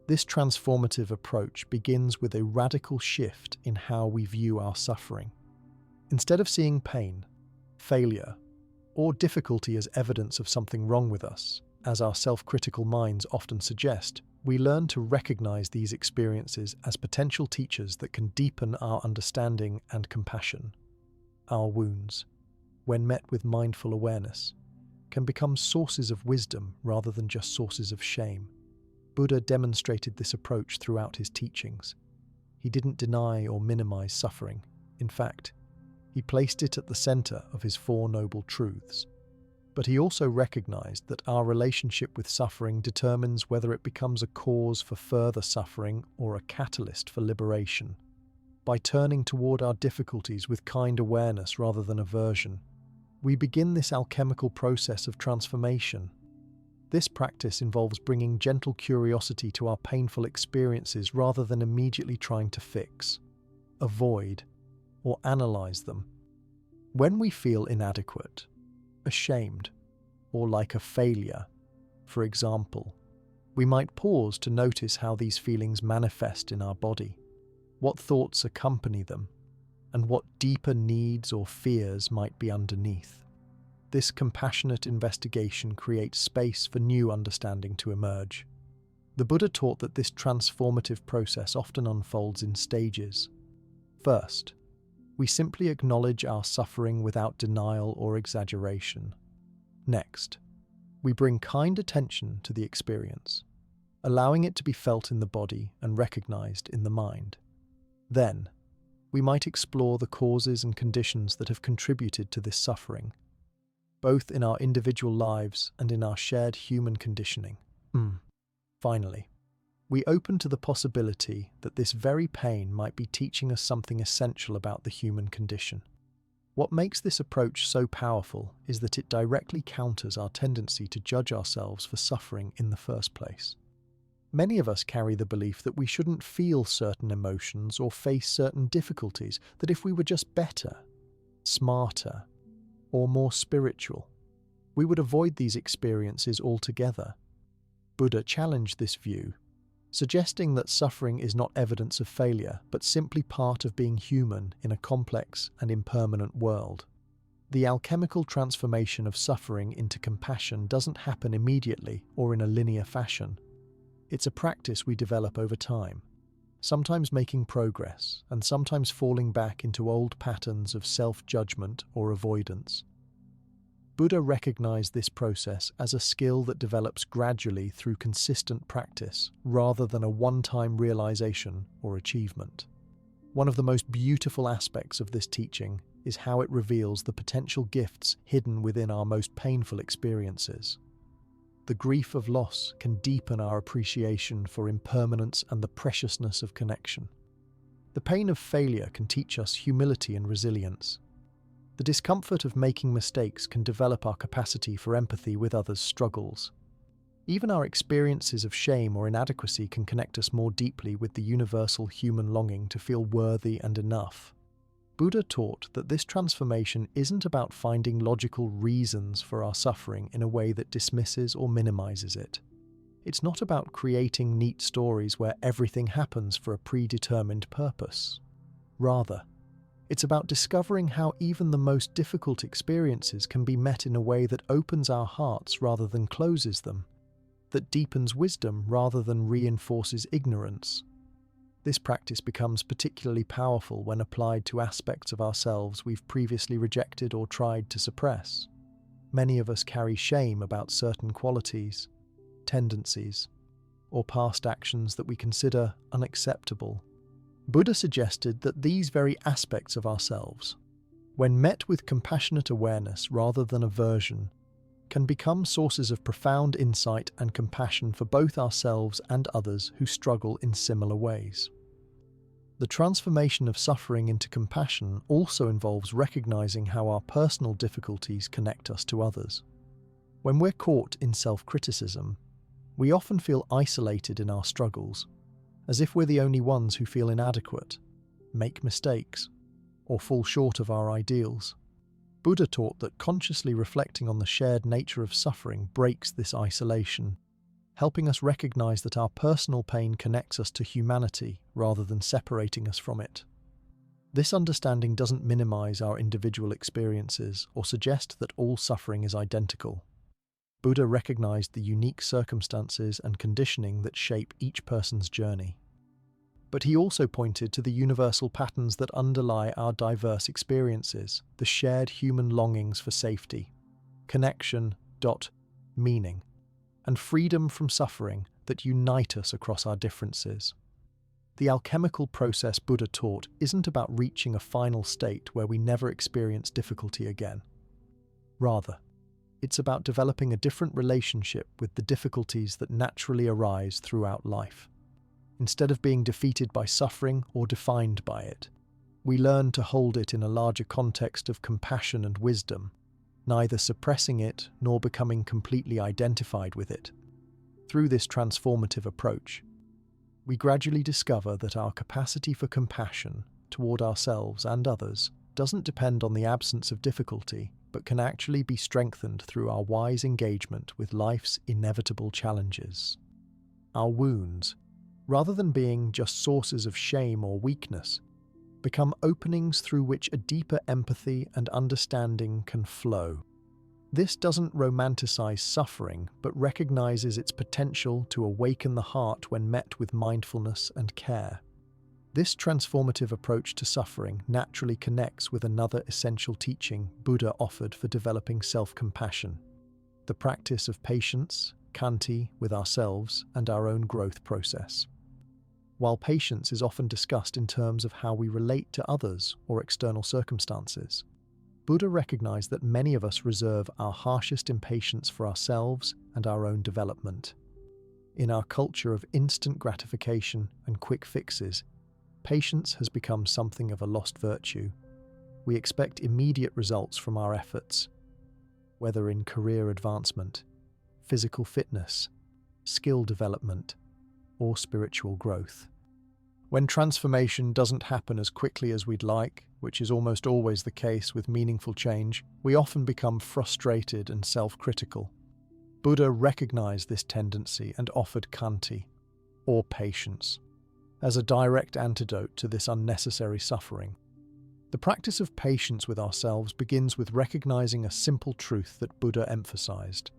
This transformative approach begins with a radical shift in how we view our suffering. Instead of seeing pain, failure, or difficulty as evidence of something wrong with us, as our self-critical minds often suggest, we learn to recognize these experiences as potential teachers that can deepen our understanding and compassion. Our wounds, when met with mindful awareness, can become sources of wisdom rather than just sources of shame. Buddha demonstrated this approach throughout his teachings. He didn't deny or minimize suffering. In fact, he placed it at the center of his Four Noble Truths. But he also recognized that our relationship with suffering determines whether it becomes a cause for further suffering or a catalyst for liberation. By turning toward our difficulties with kind awareness rather than aversion, we begin this alchemical process of transformation. This practice involves bringing gentle curiosity to our painful experiences rather than immediately trying to fix, avoid, or analyze them. When we feel inadequate, ashamed, or like a failure, for example, we might pause to notice how these feelings manifest in our body, what thoughts accompany them, and what deeper needs or fears might be underneath. This compassionate investigation creates space for new understanding to emerge. The Buddha taught that this transformative process often unfolds in stages. First, we simply acknowledge our suffering without denial or exaggeration. Next, we bring kind attention to the experience, allowing it to be felt in the body and recognized in the mind. Then, we might explore the causes and conditions that have contributed to this suffering, both in our individual lives and in our shared human conditioning. Finally, we open to the possibility that this very pain might be teaching us something essential about the human condition. What makes this approach so powerful is that it directly counters our tendency to judge ourselves for suffering in the first place. Many of us carry the belief that we shouldn't feel certain emotions or face certain difficulties, that if we were just better, smarter, or more spiritual. We would avoid these experiences altogether. Buddha challenged this view, suggesting that suffering is not evidence of failure, but simply part of being human in a complex and impermanent world. The alchemical transformation of suffering into compassion doesn't happen immediately or in a linear fashion. It's a practice we develop over time, sometimes making progress and sometimes falling back into old patterns of self-judgment or avoidance. Buddha recognized this process as a skill that develops gradually through consistent practice rather than a one-time realization or achievement. One of the most beautiful aspects of this teaching is how it reveals the potential gifts hidden within our most painful experiences. The grief of loss can deepen our appreciation for impermanence and the preciousness of connection. The pain of failure can teach us humility and resilience. The discomfort of making mistakes can develop our capacity for empathy with others' struggles. Even our experiences of shame or inadequacy can connect us more deeply with the universal human longing to feel worthy and enough. Buddha taught that this transformation isn't about finding logical reasons for our suffering in a way that dismisses or minimizes it. It's not about creating neat stories where everything happens for a predetermined purpose. Rather, it's about discovering how even the most difficult experiences can be met in a way that opens our hearts rather than closes them, that deepens wisdom rather than reinforces ignorance. This practice becomes particularly powerful when applied to aspects of ourselves we've previously rejected or tried to suppress. Many of us carry shame about certain qualities, tendencies, or past actions that we consider unacceptable. Buddha suggested that these very aspects of ourselves, when met with compassionate awareness rather than aversion, can become sources of profound insight and compassion for both ourselves and others who struggle in similar ways. The transformation of suffering into compassion also involves recognizing how our personal difficulties connect us to others. When we're caught in self-criticism, we often feel isolated in our struggles, as if we're the only ones who feel inadequate, make mistakes, or fall short of our ideals. Buddha taught that consciously reflecting on the shared nature of suffering breaks this isolation, helping us recognize that our personal pain connects us to humanity rather than separating us from it. This understanding doesn't minimize our individual experiences or suggest that all suffering is identical. Buddha recognized the unique circumstances and conditioning that shape each person's journey. But he also pointed to the universal patterns that underlie our diverse experiences, the shared human longings for safety, connection, meaning, and freedom from suffering that unite us across our differences. The alchemical process Buddha taught isn't about reaching a final state where we never experience difficulty again. Rather, it's about developing a different relationship with the difficulties that naturally arise throughout life. Instead of being defeated by suffering or defined by it, we learn to hold it in a larger context of compassion and wisdom, neither suppressing it nor becoming completely identified with it. Through this transformative approach, we gradually discover that our capacity for compassion toward ourselves and others doesn't depend on the absence of difficulty, but can actually be strengthened through our wise engagement with life's inevitable challenges. Our wounds, rather than being just sources of shame or weakness, become openings through which a deeper empathy and understanding can flow. This doesn't romanticize suffering, but recognizes its potential to awaken the heart when met with mindfulness and care. This transformative approach to suffering naturally connects with another essential teaching Buddha offered for developing self-compassion: the practice of patience, khanti, with ourselves and our own growth process. While patience is often discussed in terms of how we relate to others or external circumstances, Buddha recognized that many of us reserve our harshest impatience for ourselves and our own development. In our culture of instant gratification and quick fixes, patience has become something of a lost virtue. We expect immediate results from our efforts, whether in career advancement, physical fitness, skill development, or spiritual growth. When transformation doesn't happen as quickly as we'd like, which is almost always the case with meaningful change, we often become frustrated and self-critical. Buddha recognized this tendency and offered khanti, or patience, as a direct antidote to this unnecessary suffering. The practice of patience with ourselves begins with recognizing a simple truth that Buddha emphasized.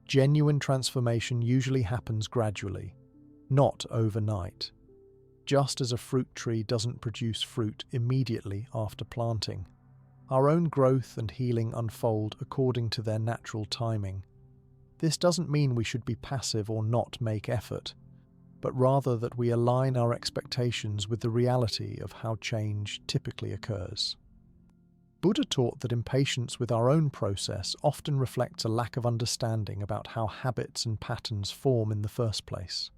Genuine transformation usually happens gradually, not overnight. Just as a fruit tree doesn't produce fruit immediately after planting, our own growth and healing unfold according to their natural timing. This doesn't mean we should be passive or not make effort, but rather that we align our expectations with the reality of how change typically occurs. Buddha taught that impatience with our own process often reflects a lack of understanding about how habits and patterns form in the first place.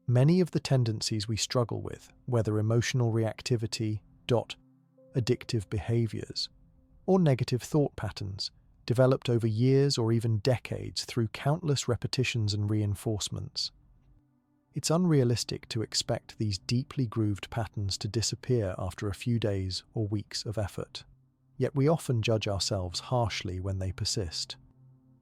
Many of the tendencies we struggle with, whether emotional reactivity, addictive behaviors, or negative thought patterns, developed over years or even decades through countless repetitions and reinforcements. It's unrealistic to expect these deeply grooved patterns to disappear after a few days or weeks of effort. Yet we often judge ourselves harshly when they persist.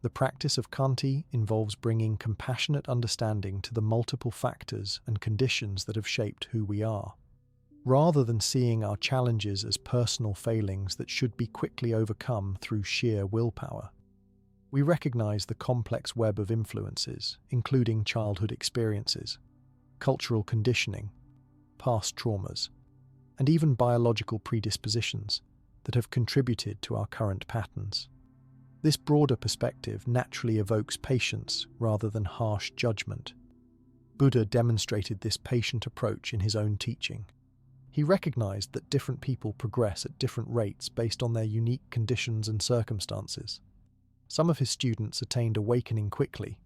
The practice of khanti involves bringing compassionate understanding to the multiple factors and conditions that have shaped who we are. Rather than seeing our challenges as personal failings that should be quickly overcome through sheer willpower, we recognize the complex web of influences, including childhood experiences, cultural conditioning, past traumas, and even biological predispositions that have contributed to our current patterns. This broader perspective naturally evokes patience rather than harsh judgment. Buddha demonstrated this patient approach in his own teaching. He recognized that different people progress at different rates based on their unique conditions and circumstances. Some of his students attained awakening quickly,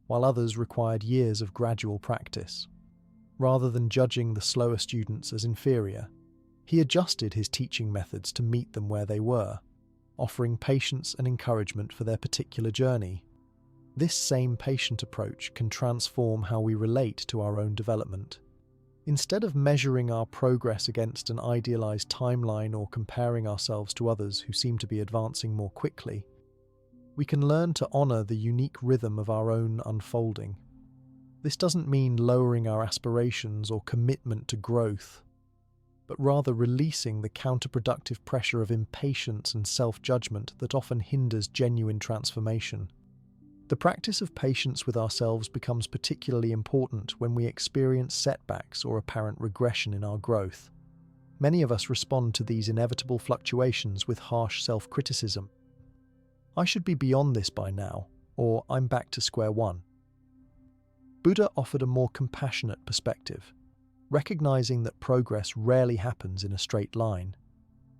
while others required years of gradual practice. Rather than judging the slower students as inferior, he adjusted his teaching methods to meet them where they were, offering patience and encouragement for their particular journey. This same patient approach can transform how we relate to our own development. Instead of measuring our progress against an idealized timeline or comparing ourselves to others who seem to be advancing more quickly, we can learn to honor the unique rhythm of our own unfolding. This doesn't mean lowering our aspirations or commitment to growth, but rather releasing the counterproductive pressure of impatience and self-judgment that often hinders genuine transformation. The practice of patience with ourselves becomes particularly important when we experience setbacks or apparent regression in our growth. Many of us respond to these inevitable fluctuations with harsh self-criticism. "I should be beyond this by now," or "I'm back to square one." Buddha offered a more compassionate perspective, recognizing that progress rarely happens in a straight line.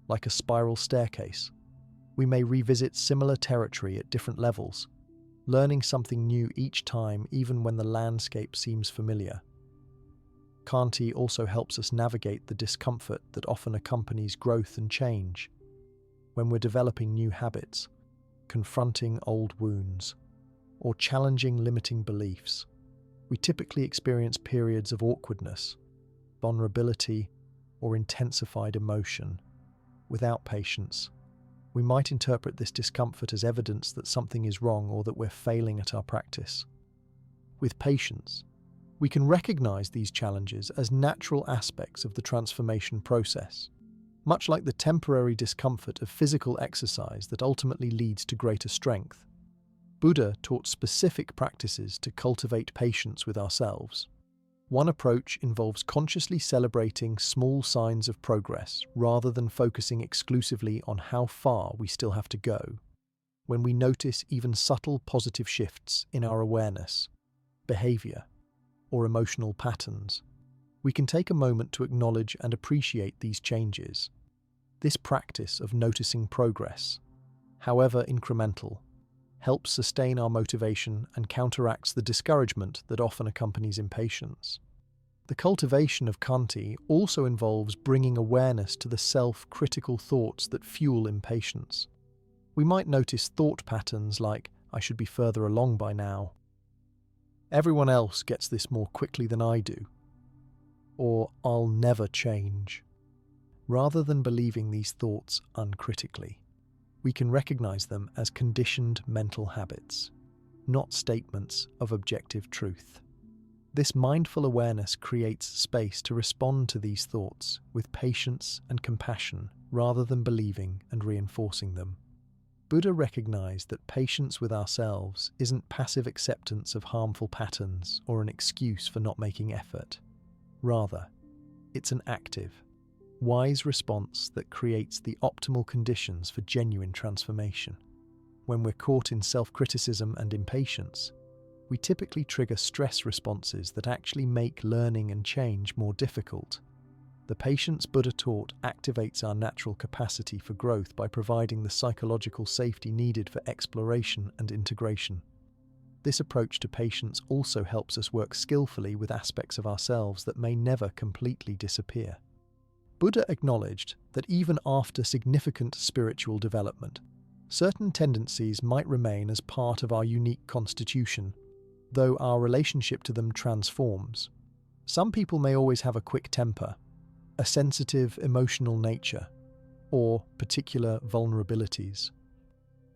Like a spiral staircase, we may revisit similar territory at different levels, learning something new each time even when the landscape seems familiar. Khanti also helps us navigate the discomfort that often accompanies growth and change. When we're developing new habits, confronting old wounds, or challenging limiting beliefs, we typically experience periods of awkwardness, vulnerability, or intensified emotion. Without patience, we might interpret this discomfort as evidence that something is wrong or that we're failing at our practice. With patience, we can recognize these challenges as natural aspects of the transformation process, much like the temporary discomfort of physical exercise that ultimately leads to greater strength. Buddha taught specific practices to cultivate patience with ourselves. One approach involves consciously celebrating small signs of progress rather than focusing exclusively on how far we still have to go. When we notice even subtle positive shifts in our awareness, behavior, or emotional patterns, we can take a moment to acknowledge and appreciate these changes. This practice of noticing progress, however incremental, helps sustain our motivation and counteracts the discouragement that often accompanies impatience. The cultivation of khanti also involves bringing awareness to the self-critical thoughts that fuel impatience. We might notice thought patterns like, "I should be further along by now. Everyone else gets this more quickly than I do." or "I'll never change." Rather than believing these thoughts uncritically, we can recognize them as conditioned mental habits, not statements of objective truth. This mindful awareness creates space to respond to these thoughts with patience and compassion rather than believing and reinforcing them. Buddha recognized that patience with ourselves isn't passive acceptance of harmful patterns or an excuse for not making effort. Rather, it's an active, wise response that creates the optimal conditions for genuine transformation. When we're caught in self-criticism and impatience, we typically trigger stress responses that actually make learning and change more difficult. The patience Buddha taught activates our natural capacity for growth by providing the psychological safety needed for exploration and integration. This approach to patience also helps us work skillfully with aspects of ourselves that may never completely disappear. Buddha acknowledged that even after significant spiritual development, certain tendencies might remain as part of our unique constitution, though our relationship to them transforms. Some people may always have a quick temper, a sensitive emotional nature, or particular vulnerabilities.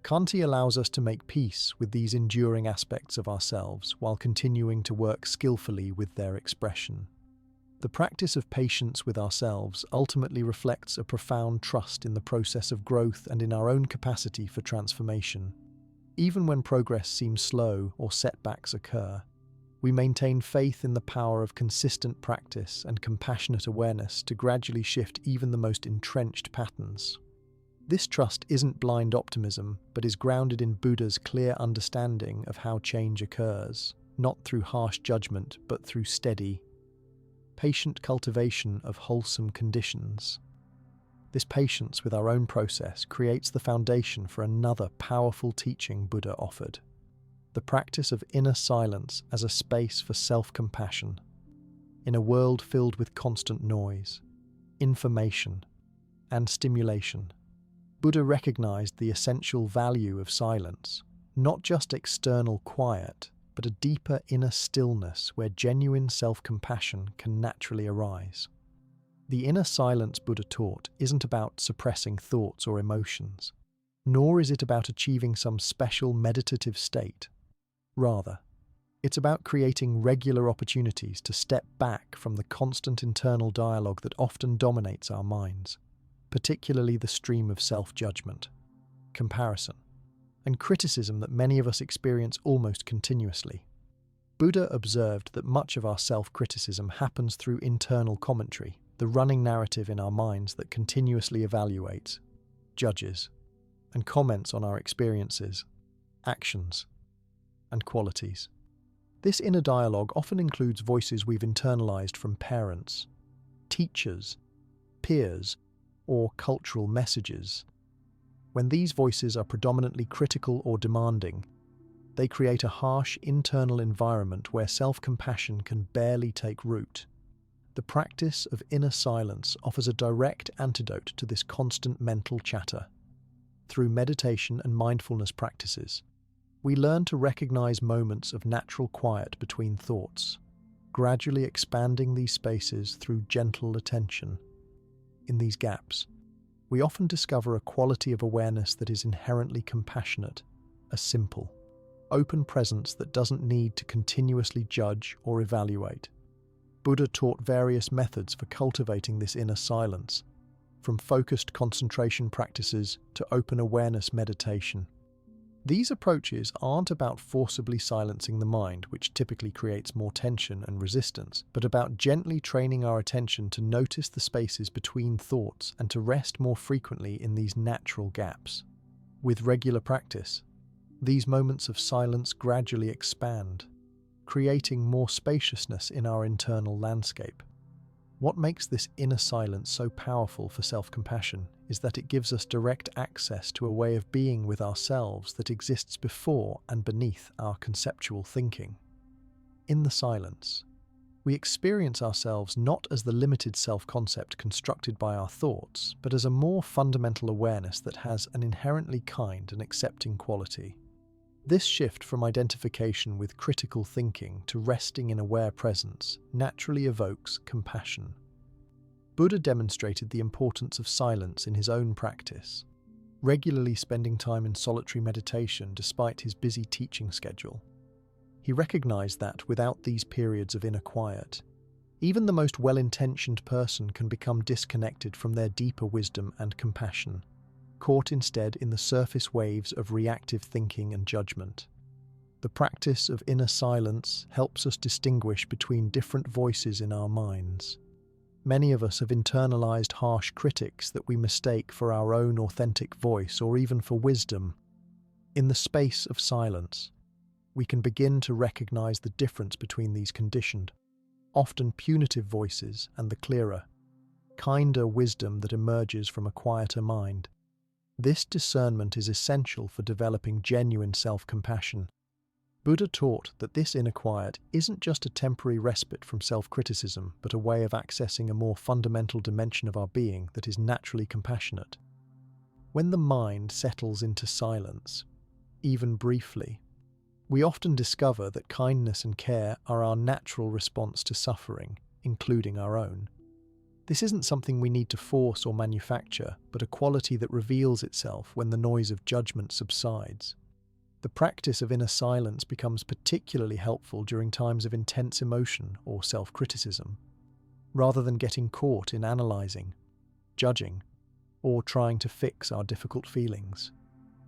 Khanti allows us to make peace with these enduring aspects of ourselves while continuing to work skillfully with their expression. The practice of patience with ourselves ultimately reflects a profound trust in the process of growth and in our own capacity for transformation. Even when progress seems slow or setbacks occur, we maintain faith in the power of consistent practice and compassionate awareness to gradually shift even the most entrenched patterns. This trust isn't blind optimism, but is grounded in Buddha's clear understanding of how change occurs, not through harsh judgment, but through steady, patient cultivation of wholesome conditions. This patience with our own process creates the foundation for another powerful teaching Buddha offered: the practice of inner silence as a space for self-compassion. In a world filled with constant noise, information, and stimulation, Buddha recognized the essential value of silence, not just external quiet, but a deeper inner stillness where genuine self-compassion can naturally arise. The inner silence Buddha taught isn't about suppressing thoughts or emotions, nor is it about achieving some special meditative state. Rather, it's about creating regular opportunities to step back from the constant internal dialogue that often dominates our minds, particularly the stream of self-judgment, comparison, and criticism that many of us experience almost continuously. Buddha observed that much of our self-criticism happens through internal commentary, the running narrative in our minds that continuously evaluates, judges, and comments on our experiences, actions, and qualities. This inner dialogue often includes voices we've internalized from parents, teachers, peers, or cultural messages. When these voices are predominantly critical or demanding, they create a harsh internal environment where self-compassion can barely take root. The practice of inner silence offers a direct antidote to this constant mental chatter. Through meditation and mindfulness practices, we learn to recognize moments of natural quiet between thoughts, gradually expanding these spaces through gentle attention. In these gaps, we often discover a quality of awareness that is inherently compassionate, a simple, open presence that doesn't need to continuously judge or evaluate. Buddha taught various methods for cultivating this inner silence, from focused concentration practices to open awareness meditation. These approaches aren't about forcibly silencing the mind, which typically creates more tension and resistance, but about gently training our attention to notice the spaces between thoughts and to rest more frequently in these natural gaps. With regular practice, these moments of silence gradually expand, creating more spaciousness in our internal landscape. What makes this inner silence so powerful for self-compassion is that it gives us direct access to a way of being with ourselves that exists before and beneath our conceptual thinking. In the silence, we experience ourselves not as the limited self-concept constructed by our thoughts, but as a more fundamental awareness that has an inherently kind and accepting quality. This shift from identification with critical thinking to resting in aware presence naturally evokes compassion. Buddha demonstrated the importance of silence in his own practice, regularly spending time in solitary meditation despite his busy teaching schedule. He recognized that without these periods of inner quiet, even the most well-intentioned person can become disconnected from their deeper wisdom and compassion, caught instead in the surface waves of reactive thinking and judgment. The practice of inner silence helps us distinguish between different voices in our minds. Many of us have internalized harsh critics that we mistake for our own authentic voice or even for wisdom. In the space of silence, we can begin to recognize the difference between these conditioned, often punitive voices and the clearer, kinder wisdom that emerges from a quieter mind. This discernment is essential for developing genuine self-compassion. Buddha taught that this inner quiet isn't just a temporary respite from self-criticism, but a way of accessing a more fundamental dimension of our being that is naturally compassionate. When the mind settles into silence, even briefly, we often discover that kindness and care are our natural response to suffering, including our own. This isn't something we need to force or manufacture, but a quality that reveals itself when the noise of judgment subsides. The practice of inner silence becomes particularly helpful during times of intense emotion or self-criticism. Rather than getting caught in analyzing, judging, or trying to fix our difficult feelings,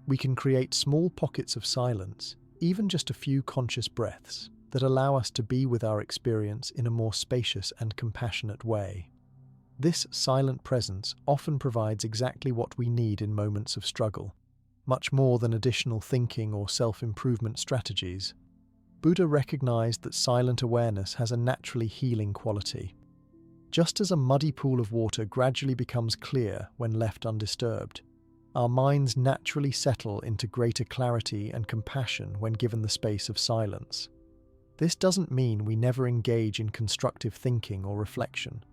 we can create small pockets of silence, even just a few conscious breaths, that allow us to be with our experience in a more spacious and compassionate way. This silent presence often provides exactly what we need in moments of struggle, much more than additional thinking or self-improvement strategies. Buddha recognized that silent awareness has a naturally healing quality. Just as a muddy pool of water gradually becomes clear when left undisturbed, our minds naturally settle into greater clarity and compassion when given the space of silence. This doesn't mean we never engage in constructive thinking or reflection,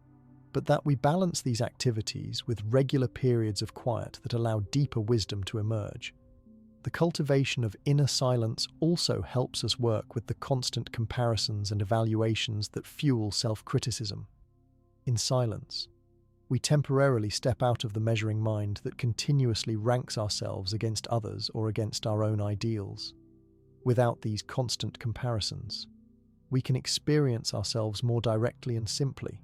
but that we balance these activities with regular periods of quiet that allow deeper wisdom to emerge. The cultivation of inner silence also helps us work with the constant comparisons and evaluations that fuel self-criticism. In silence, we temporarily step out of the measuring mind that continuously ranks ourselves against others or against our own ideals. Without these constant comparisons, we can experience ourselves more directly and simply,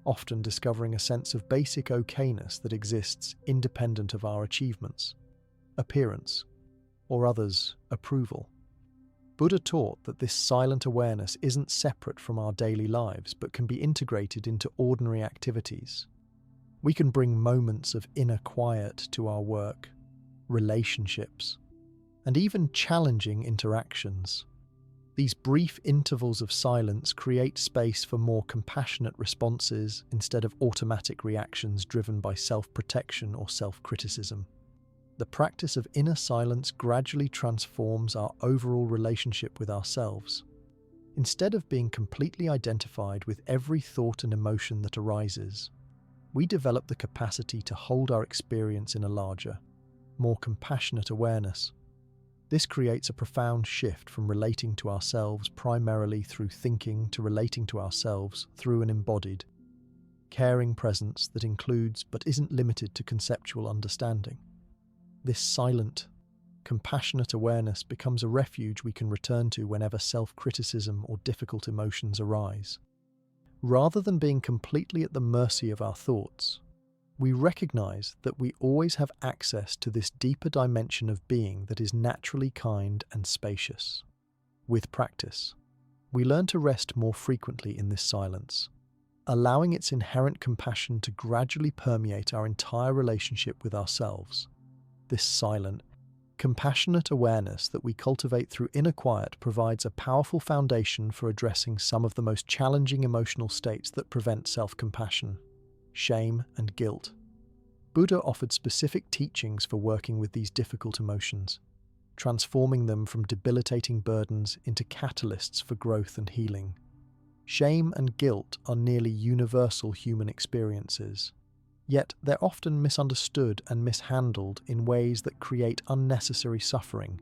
often discovering a sense of basic okayness that exists independent of our achievements, appearance, or others' approval. Buddha taught that this silent awareness isn't separate from our daily lives but can be integrated into ordinary activities. We can bring moments of inner quiet to our work, relationships, and even challenging interactions. These brief intervals of silence create space for more compassionate responses instead of automatic reactions driven by self-protection or self-criticism. The practice of inner silence gradually transforms our overall relationship with ourselves. Instead of being completely identified with every thought and emotion that arises, we develop the capacity to hold our experience in a larger, more compassionate awareness. This creates a profound shift from relating to ourselves primarily through thinking to relating to ourselves through an embodied, caring presence that includes but isn't limited to conceptual understanding. This silent, compassionate awareness becomes a refuge we can return to whenever self-criticism or difficult emotions arise. Rather than being completely at the mercy of our thoughts, we recognize that we always have access to this deeper dimension of being that is naturally kind and spacious. With practice, we learn to rest more frequently in this silence, allowing its inherent compassion to gradually permeate our entire relationship with ourselves. This silent, compassionate awareness that we cultivate through inner quiet provides a powerful foundation for addressing some of the most challenging emotional states that prevent self-compassion: shame and guilt. Buddha offered specific teachings for working with these difficult emotions, transforming them from debilitating burdens into catalysts for growth and healing. Shame and guilt are nearly universal human experiences, yet they're often misunderstood and mishandled in ways that create unnecessary suffering.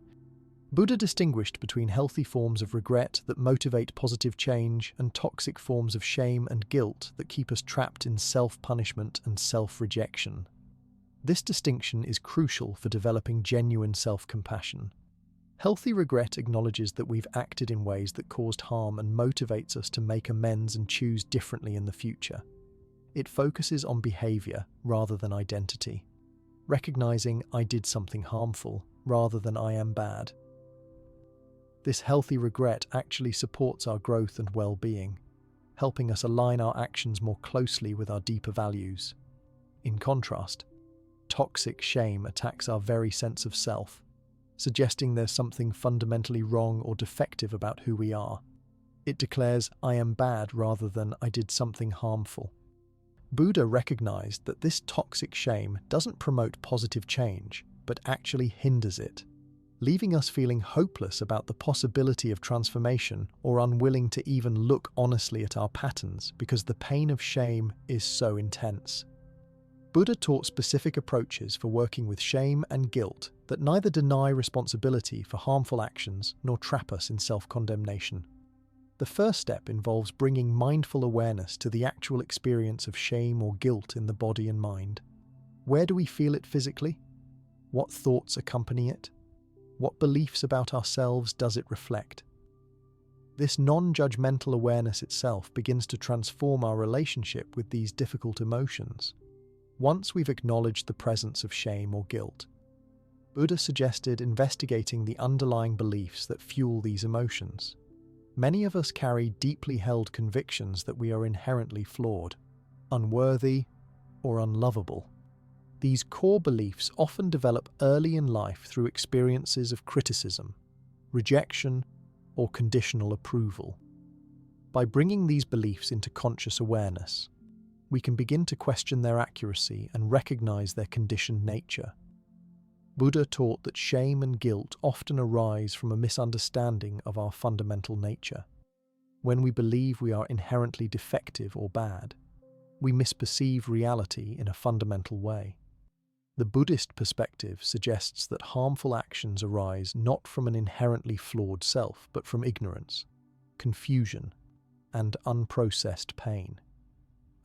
Buddha distinguished between healthy forms of regret that motivate positive change and toxic forms of shame and guilt that keep us trapped in self-punishment and self-rejection. This distinction is crucial for developing genuine self-compassion. Healthy regret acknowledges that we've acted in ways that caused harm and motivates us to make amends and choose differently in the future. It focuses on behavior rather than identity, recognizing I did something harmful rather than I am bad. This healthy regret actually supports our growth and well-being, helping us align our actions more closely with our deeper values. In contrast, toxic shame attacks our very sense of self, suggesting there's something fundamentally wrong or defective about who we are. It declares, I am bad rather than I did something harmful. Buddha recognized that this toxic shame doesn't promote positive change, but actually hinders it, leaving us feeling hopeless about the possibility of transformation or unwilling to even look honestly at our patterns because the pain of shame is so intense. Buddha taught specific approaches for working with shame and guilt that neither deny responsibility for harmful actions nor trap us in self-condemnation. The first step involves bringing mindful awareness to the actual experience of shame or guilt in the body and mind. Where do we feel it physically? What thoughts accompany it? What beliefs about ourselves does it reflect? This non-judgmental awareness itself begins to transform our relationship with these difficult emotions. Once we've acknowledged the presence of shame or guilt, Buddha suggested investigating the underlying beliefs that fuel these emotions. Many of us carry deeply held convictions that we are inherently flawed, unworthy, or unlovable. These core beliefs often develop early in life through experiences of criticism, rejection, or conditional approval. By bringing these beliefs into conscious awareness, we can begin to question their accuracy and recognize their conditioned nature. Buddha taught that shame and guilt often arise from a misunderstanding of our fundamental nature. When we believe we are inherently defective or bad, we misperceive reality in a fundamental way. The Buddhist perspective suggests that harmful actions arise not from an inherently flawed self, but from ignorance, confusion, and unprocessed pain.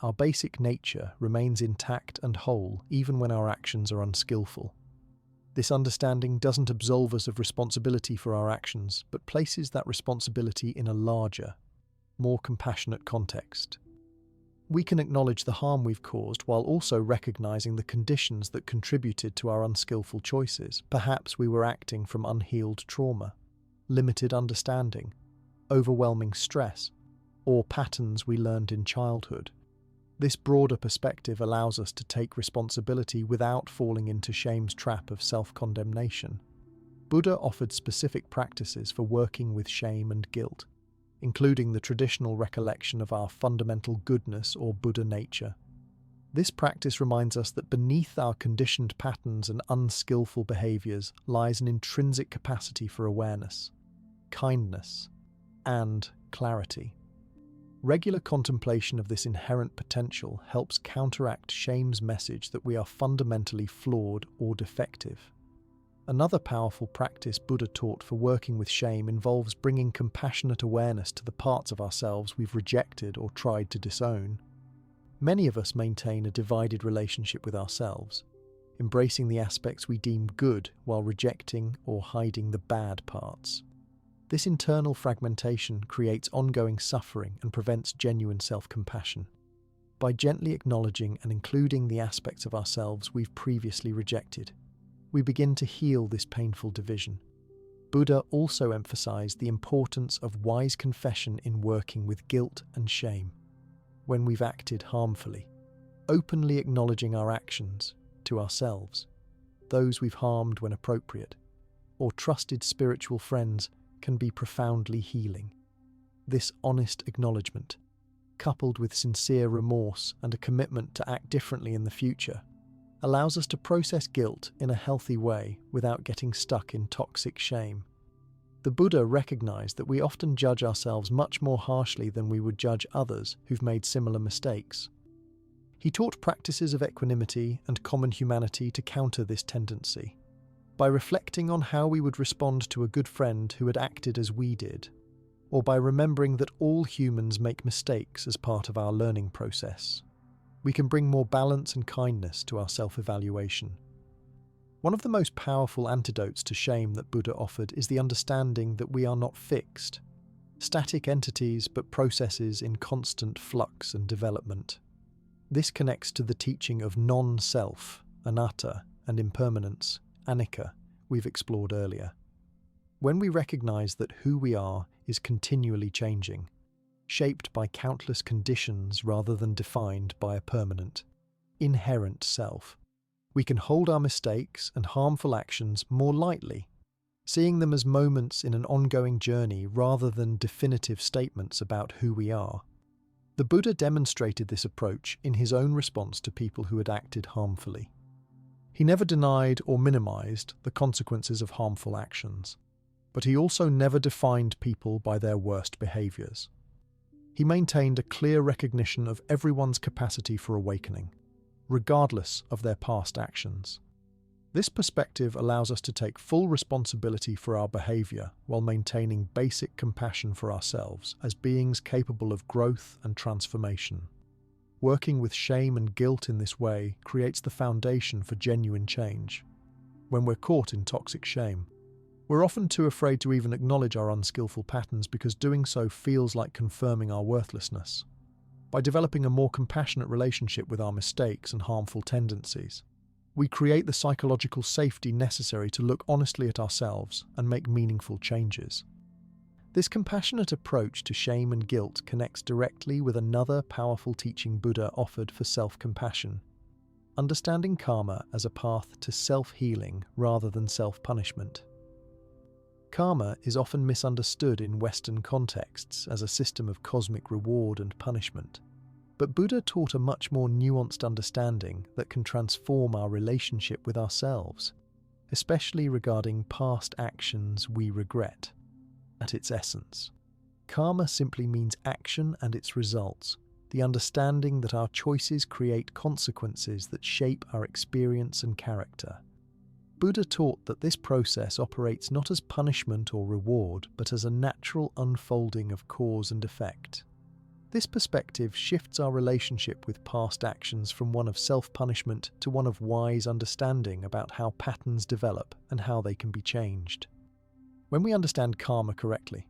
Our basic nature remains intact and whole even when our actions are unskillful. This understanding doesn't absolve us of responsibility for our actions, but places that responsibility in a larger, more compassionate context. We can acknowledge the harm we've caused while also recognizing the conditions that contributed to our unskillful choices. Perhaps we were acting from unhealed trauma, limited understanding, overwhelming stress, or patterns we learned in childhood. This broader perspective allows us to take responsibility without falling into shame's trap of self-condemnation. Buddha offered specific practices for working with shame and guilt, including the traditional recollection of our fundamental goodness or Buddha nature. This practice reminds us that beneath our conditioned patterns and unskillful behaviors lies an intrinsic capacity for awareness, kindness, and clarity. Regular contemplation of this inherent potential helps counteract shame's message that we are fundamentally flawed or defective. Another powerful practice Buddha taught for working with shame involves bringing compassionate awareness to the parts of ourselves we've rejected or tried to disown. Many of us maintain a divided relationship with ourselves, embracing the aspects we deem good while rejecting or hiding the bad parts. This internal fragmentation creates ongoing suffering and prevents genuine self-compassion. By gently acknowledging and including the aspects of ourselves we've previously rejected, we begin to heal this painful division. Buddha also emphasized the importance of wise confession in working with guilt and shame. When we've acted harmfully, openly acknowledging our actions to ourselves, those we've harmed when appropriate, or trusted spiritual friends can be profoundly healing. This honest acknowledgement, coupled with sincere remorse and a commitment to act differently in the future, allows us to process guilt in a healthy way without getting stuck in toxic shame. The Buddha recognized that we often judge ourselves much more harshly than we would judge others who've made similar mistakes. He taught practices of equanimity and common humanity to counter this tendency. by reflecting on how we would respond to a good friend who had acted as we did, or by remembering that all humans make mistakes as part of our learning process. We can bring more balance and kindness to our self-evaluation. One of the most powerful antidotes to shame that Buddha offered is the understanding that we are not fixed, static entities but processes in constant flux and development. This connects to the teaching of non-self, anatta, and impermanence, anicca, we've explored earlier. When we recognize that who we are is continually changing, shaped by countless conditions rather than defined by a permanent, inherent self, we can hold our mistakes and harmful actions more lightly, seeing them as moments in an ongoing journey rather than definitive statements about who we are. The Buddha demonstrated this approach in his own response to people who had acted harmfully. He never denied or minimized the consequences of harmful actions, but he also never defined people by their worst behaviors. He maintained a clear recognition of everyone's capacity for awakening, regardless of their past actions. This perspective allows us to take full responsibility for our behavior while maintaining basic compassion for ourselves as beings capable of growth and transformation. Working with shame and guilt in this way creates the foundation for genuine change. When we're caught in toxic shame, we're often too afraid to even acknowledge our unskillful patterns because doing so feels like confirming our worthlessness. By developing a more compassionate relationship with our mistakes and harmful tendencies, we create the psychological safety necessary to look honestly at ourselves and make meaningful changes. This compassionate approach to shame and guilt connects directly with another powerful teaching Buddha offered for self-compassion: understanding karma as a path to self-healing rather than self-punishment. Karma is often misunderstood in Western contexts as a system of cosmic reward and punishment, but Buddha taught a much more nuanced understanding that can transform our relationship with ourselves, especially regarding past actions we regret. At its essence, karma simply means action and its results, the understanding that our choices create consequences that shape our experience and character. Buddha taught that this process operates not as punishment or reward, but as a natural unfolding of cause and effect. This perspective shifts our relationship with past actions from one of self-punishment to one of wise understanding about how patterns develop and how they can be changed. When we understand karma correctly,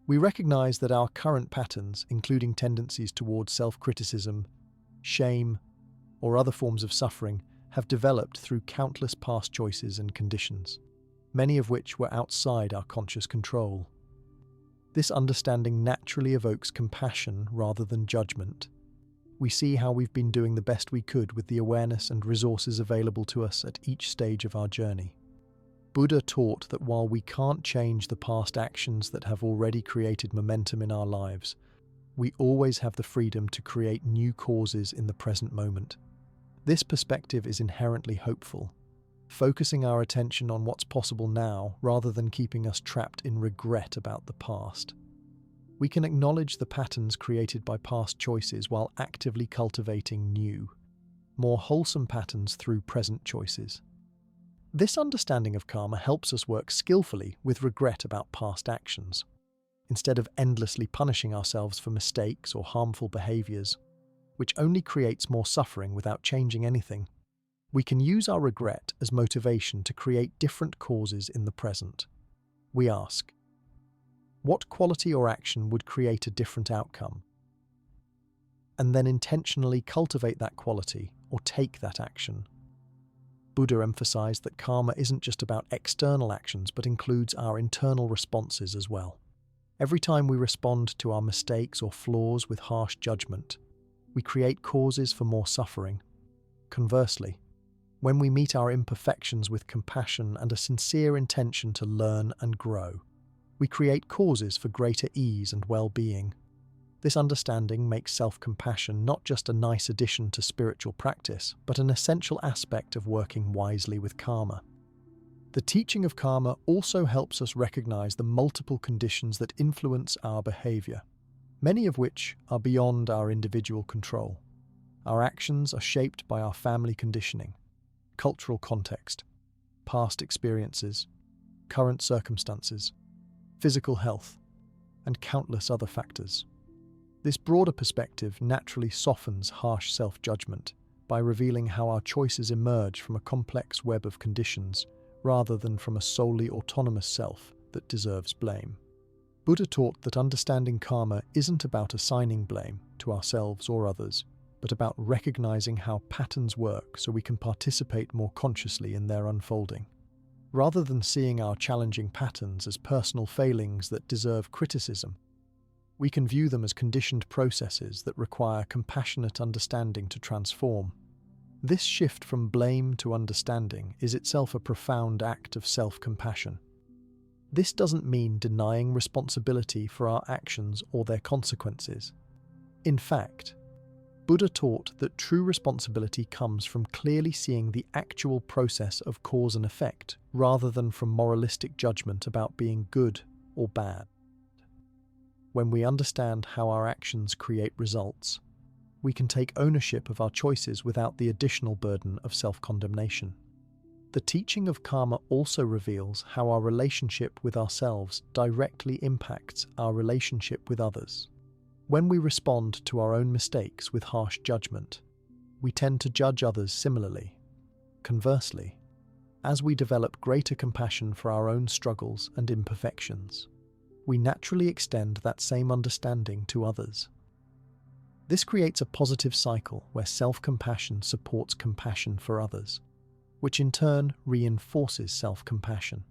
we recognize that our current patterns, including tendencies towards self-criticism, shame, or other forms of suffering, have developed through countless past choices and conditions, many of which were outside our conscious control. This understanding naturally evokes compassion rather than judgment. We see how we've been doing the best we could with the awareness and resources available to us at each stage of our journey. Buddha taught that while we can't change the past actions that have already created momentum in our lives, we always have the freedom to create new causes in the present moment. This perspective is inherently hopeful, focusing our attention on what's possible now rather than keeping us trapped in regret about the past. We can acknowledge the patterns created by past choices while actively cultivating new, more wholesome patterns through present choices. This understanding of karma helps us work skillfully with regret about past actions. Instead of endlessly punishing ourselves for mistakes or harmful behaviors, which only creates more suffering without changing anything, we can use our regret as motivation to create different causes in the present. We ask, what quality or action would create a different outcome? And then intentionally cultivate that quality or take that action. Buddha emphasized that karma isn't just about external actions, but includes our internal responses as well. Every time we respond to our mistakes or flaws with harsh judgment, we create causes for more suffering. Conversely, when we meet our imperfections with compassion and a sincere intention to learn and grow, we create causes for greater ease and well-being. This understanding makes self-compassion not just a nice addition to spiritual practice, but an essential aspect of working wisely with karma. The teaching of karma also helps us recognize the multiple conditions that influence our behavior, many of which are beyond our individual control. Our actions are shaped by our family conditioning, cultural context, past experiences, current circumstances, physical health, and countless other factors. This broader perspective naturally softens harsh self-judgment by revealing how our choices emerge from a complex web of conditions rather than from a solely autonomous self that deserves blame. Buddha taught that understanding karma isn't about assigning blame to ourselves or others, but about recognizing how patterns work so we can participate more consciously in their unfolding. Rather than seeing our challenging patterns as personal failings that deserve criticism, we can view them as conditioned processes that require compassionate understanding to transform. This shift from blame to understanding is itself a profound act of self-compassion. This doesn't mean denying responsibility for our actions or their consequences. In fact, Buddha taught that true responsibility comes from clearly seeing the actual process of cause and effect, rather than from moralistic judgment about being good or bad. When we understand how our actions create results, we can take ownership of our choices without the additional burden of self-condemnation. The teaching of karma also reveals how our relationship with ourselves directly impacts our relationship with others. When we respond to our own mistakes with harsh judgment, we tend to judge others similarly. Conversely, as we develop greater compassion for our own struggles and imperfections, we naturally extend that same understanding to others. This creates a positive cycle where self-compassion supports compassion for others, which in turn reinforces self-compassion.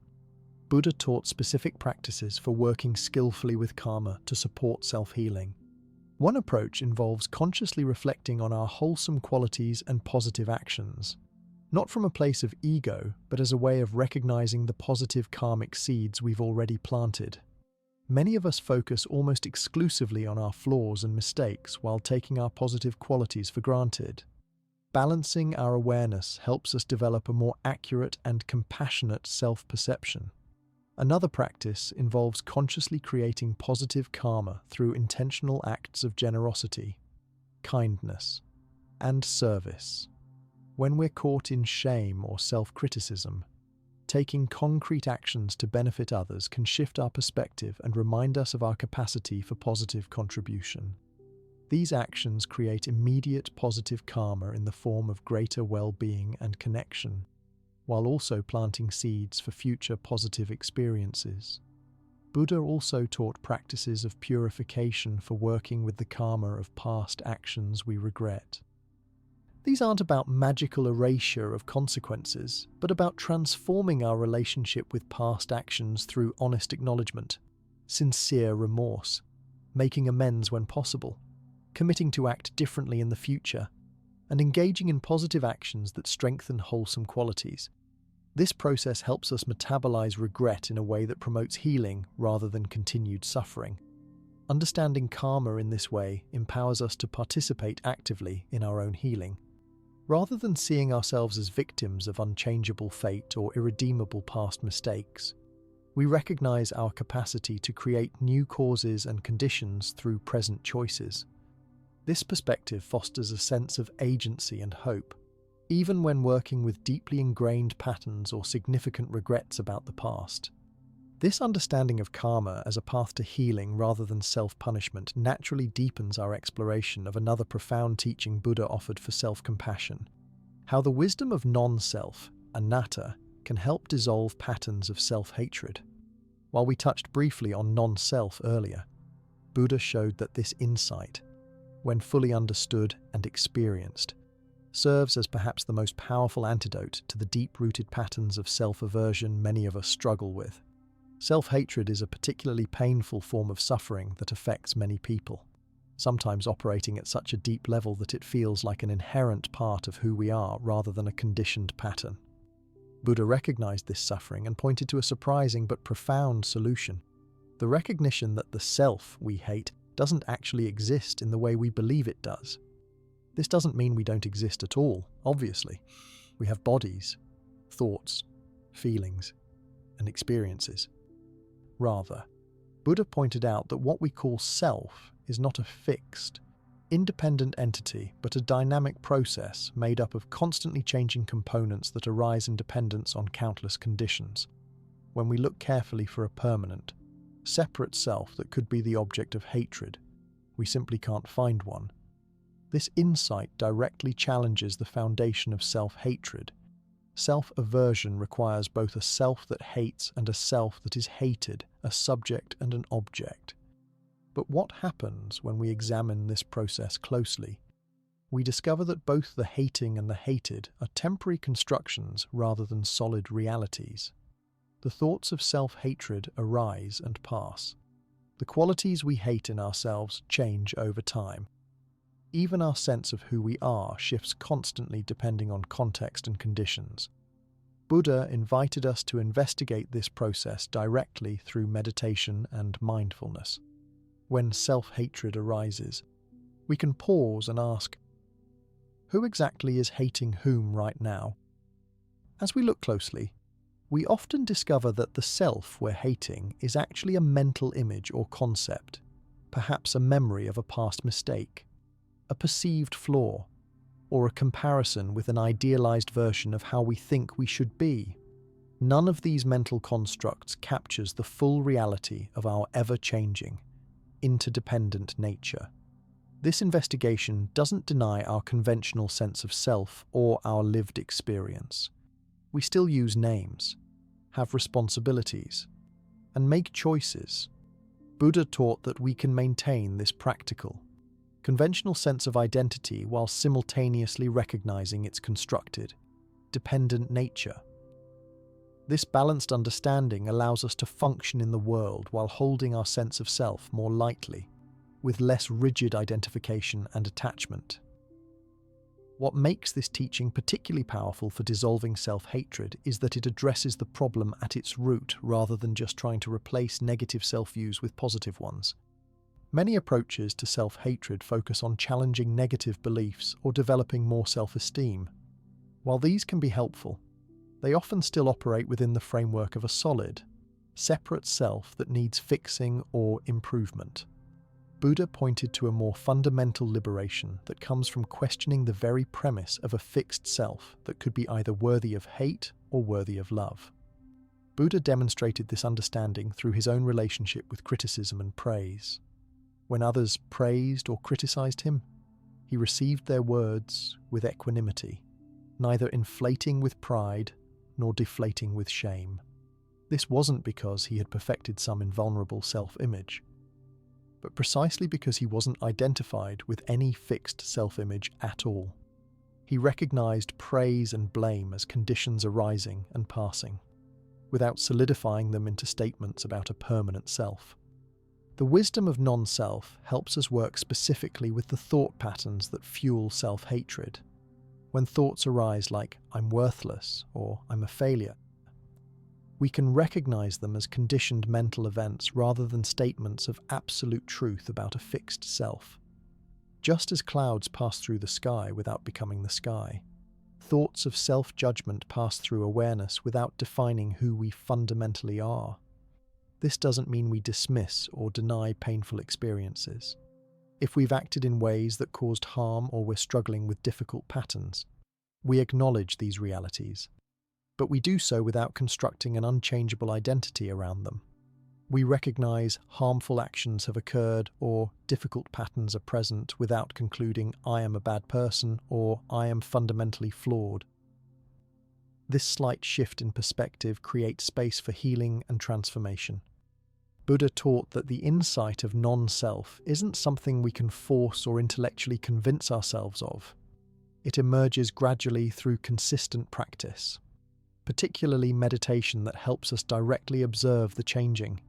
Buddha taught specific practices for working skillfully with karma to support self-healing. One approach involves consciously reflecting on our wholesome qualities and positive actions, not from a place of ego, but as a way of recognizing the positive karmic seeds we've already planted. Many of us focus almost exclusively on our flaws and mistakes while taking our positive qualities for granted. Balancing our awareness helps us develop a more accurate and compassionate self-perception. Another practice involves consciously creating positive karma through intentional acts of generosity, kindness, and service. When we're caught in shame or self-criticism, taking concrete actions to benefit others can shift our perspective and remind us of our capacity for positive contribution. These actions create immediate positive karma in the form of greater well-being and connection, while also planting seeds for future positive experiences. Buddha also taught practices of purification for working with the karma of past actions we regret. These aren't about magical erasure of consequences, but about transforming our relationship with past actions through honest acknowledgement, sincere remorse, making amends when possible, committing to act differently in the future, and engaging in positive actions that strengthen wholesome qualities. This process helps us metabolize regret in a way that promotes healing rather than continued suffering. Understanding karma in this way empowers us to participate actively in our own healing. Rather than seeing ourselves as victims of unchangeable fate or irredeemable past mistakes, we recognize our capacity to create new causes and conditions through present choices. This perspective fosters a sense of agency and hope, even when working with deeply ingrained patterns or significant regrets about the past. This understanding of karma as a path to healing rather than self-punishment naturally deepens our exploration of another profound teaching Buddha offered for self-compassion: how the wisdom of non-self, anatta, can help dissolve patterns of self-hatred. While we touched briefly on non-self earlier, Buddha showed that this insight, when fully understood and experienced, serves as perhaps the most powerful antidote to the deep-rooted patterns of self-aversion many of us struggle with. Self-hatred is a particularly painful form of suffering that affects many people, sometimes operating at such a deep level that it feels like an inherent part of who we are rather than a conditioned pattern. Buddha recognized this suffering and pointed to a surprising but profound solution: the recognition that the self we hate doesn't actually exist in the way we believe it does. This doesn't mean we don't exist at all, obviously. We have bodies, thoughts, feelings, and experiences. Rather, Buddha pointed out that what we call self is not a fixed, independent entity, but a dynamic process made up of constantly changing components that arise in dependence on countless conditions. When we look carefully for a permanent, separate self that could be the object of hatred, we simply can't find one. This insight directly challenges the foundation of self-hatred. Self-aversion requires both a self that hates and a self that is hated, a subject and an object. But what happens when we examine this process closely? We discover that both the hating and the hated are temporary constructions rather than solid realities. The thoughts of self-hatred arise and pass. The qualities we hate in ourselves change over time. Even our sense of who we are shifts constantly depending on context and conditions. Buddha invited us to investigate this process directly through meditation and mindfulness. When self-hatred arises, we can pause and ask, who exactly is hating whom right now? As we look closely, we often discover that the self we're hating is actually a mental image or concept, perhaps a memory of a past mistake, a perceived flaw, or a comparison with an idealized version of how we think we should be. None of these mental constructs captures the full reality of our ever-changing, interdependent nature. This investigation doesn't deny our conventional sense of self or our lived experience. We still use names, have responsibilities, and make choices. Buddha taught that we can maintain this practical, conventional sense of identity while simultaneously recognizing its constructed, dependent nature. This balanced understanding allows us to function in the world while holding our sense of self more lightly, with less rigid identification and attachment. What makes this teaching particularly powerful for dissolving self-hatred is that it addresses the problem at its root rather than just trying to replace negative self-views with positive ones. Many approaches to self-hatred focus on challenging negative beliefs or developing more self-esteem. While these can be helpful, they often still operate within the framework of a solid, separate self that needs fixing or improvement. Buddha pointed to a more fundamental liberation that comes from questioning the very premise of a fixed self that could be either worthy of hate or worthy of love. Buddha demonstrated this understanding through his own relationship with criticism and praise. When others praised or criticized him, he received their words with equanimity, neither inflating with pride nor deflating with shame. This wasn't because he had perfected some invulnerable self-image, but precisely because he wasn't identified with any fixed self-image at all. He recognized praise and blame as conditions arising and passing, without solidifying them into statements about a permanent self. The wisdom of non-self helps us work specifically with the thought patterns that fuel self-hatred. When thoughts arise like, I'm worthless, or I'm a failure, we can recognize them as conditioned mental events rather than statements of absolute truth about a fixed self. Just as clouds pass through the sky without becoming the sky, thoughts of self-judgment pass through awareness without defining who we fundamentally are. This doesn't mean we dismiss or deny painful experiences. If we've acted in ways that caused harm or we're struggling with difficult patterns, we acknowledge these realities, but we do so without constructing an unchangeable identity around them. We recognize harmful actions have occurred or difficult patterns are present without concluding I am a bad person or I am fundamentally flawed. This slight shift in perspective creates space for healing and transformation. Buddha taught that the insight of non-self isn't something we can force or intellectually convince ourselves of. It emerges gradually through consistent practice, particularly meditation that helps us directly observe the changing,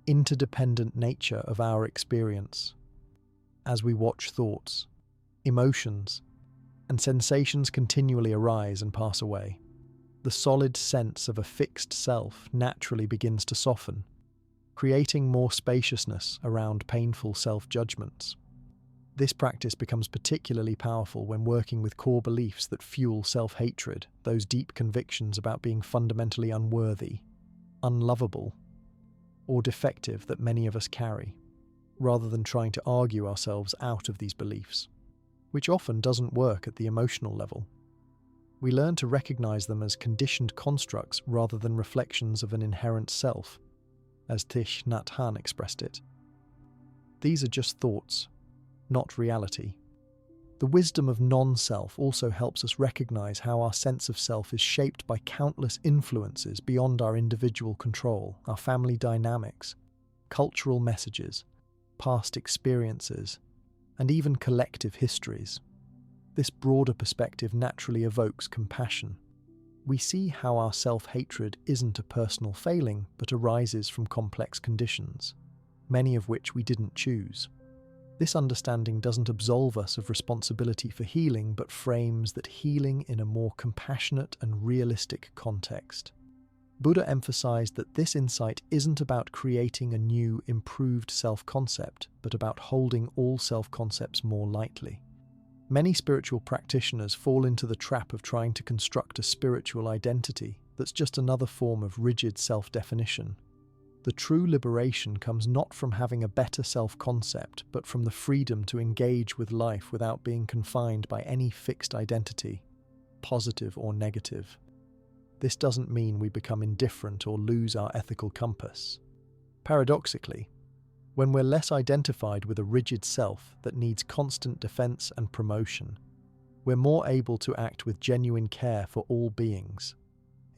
interdependent nature of our experience. As we watch thoughts, emotions, and sensations continually arise and pass away, the solid sense of a fixed self naturally begins to soften, creating more spaciousness around painful self-judgments. This practice becomes particularly powerful when working with core beliefs that fuel self-hatred, those deep convictions about being fundamentally unworthy, unlovable, or defective that many of us carry. rather than trying to argue ourselves out of these beliefs, which often doesn't work at the emotional level. We learn to recognize them as conditioned constructs rather than reflections of an inherent self, as Thich Nhat Hanh expressed it. These are just thoughts, not reality. The wisdom of non-self also helps us recognize how our sense of self is shaped by countless influences beyond our individual control, our family dynamics, cultural messages, past experiences, and even collective histories. This broader perspective naturally evokes compassion. We see how our self-hatred isn't a personal failing, but arises from complex conditions, many of which we didn't choose. This understanding doesn't absolve us of responsibility for healing, but frames that healing in a more compassionate and realistic context. Buddha emphasized that this insight isn't about creating a new, improved self-concept, but about holding all self-concepts more lightly. Many spiritual practitioners fall into the trap of trying to construct a spiritual identity that's just another form of rigid self-definition. The true liberation comes not from having a better self-concept, but from the freedom to engage with life without being confined by any fixed identity, positive or negative. This doesn't mean we become indifferent or lose our ethical compass. Paradoxically, when we're less identified with a rigid self that needs constant defense and promotion, we're more able to act with genuine care for all beings,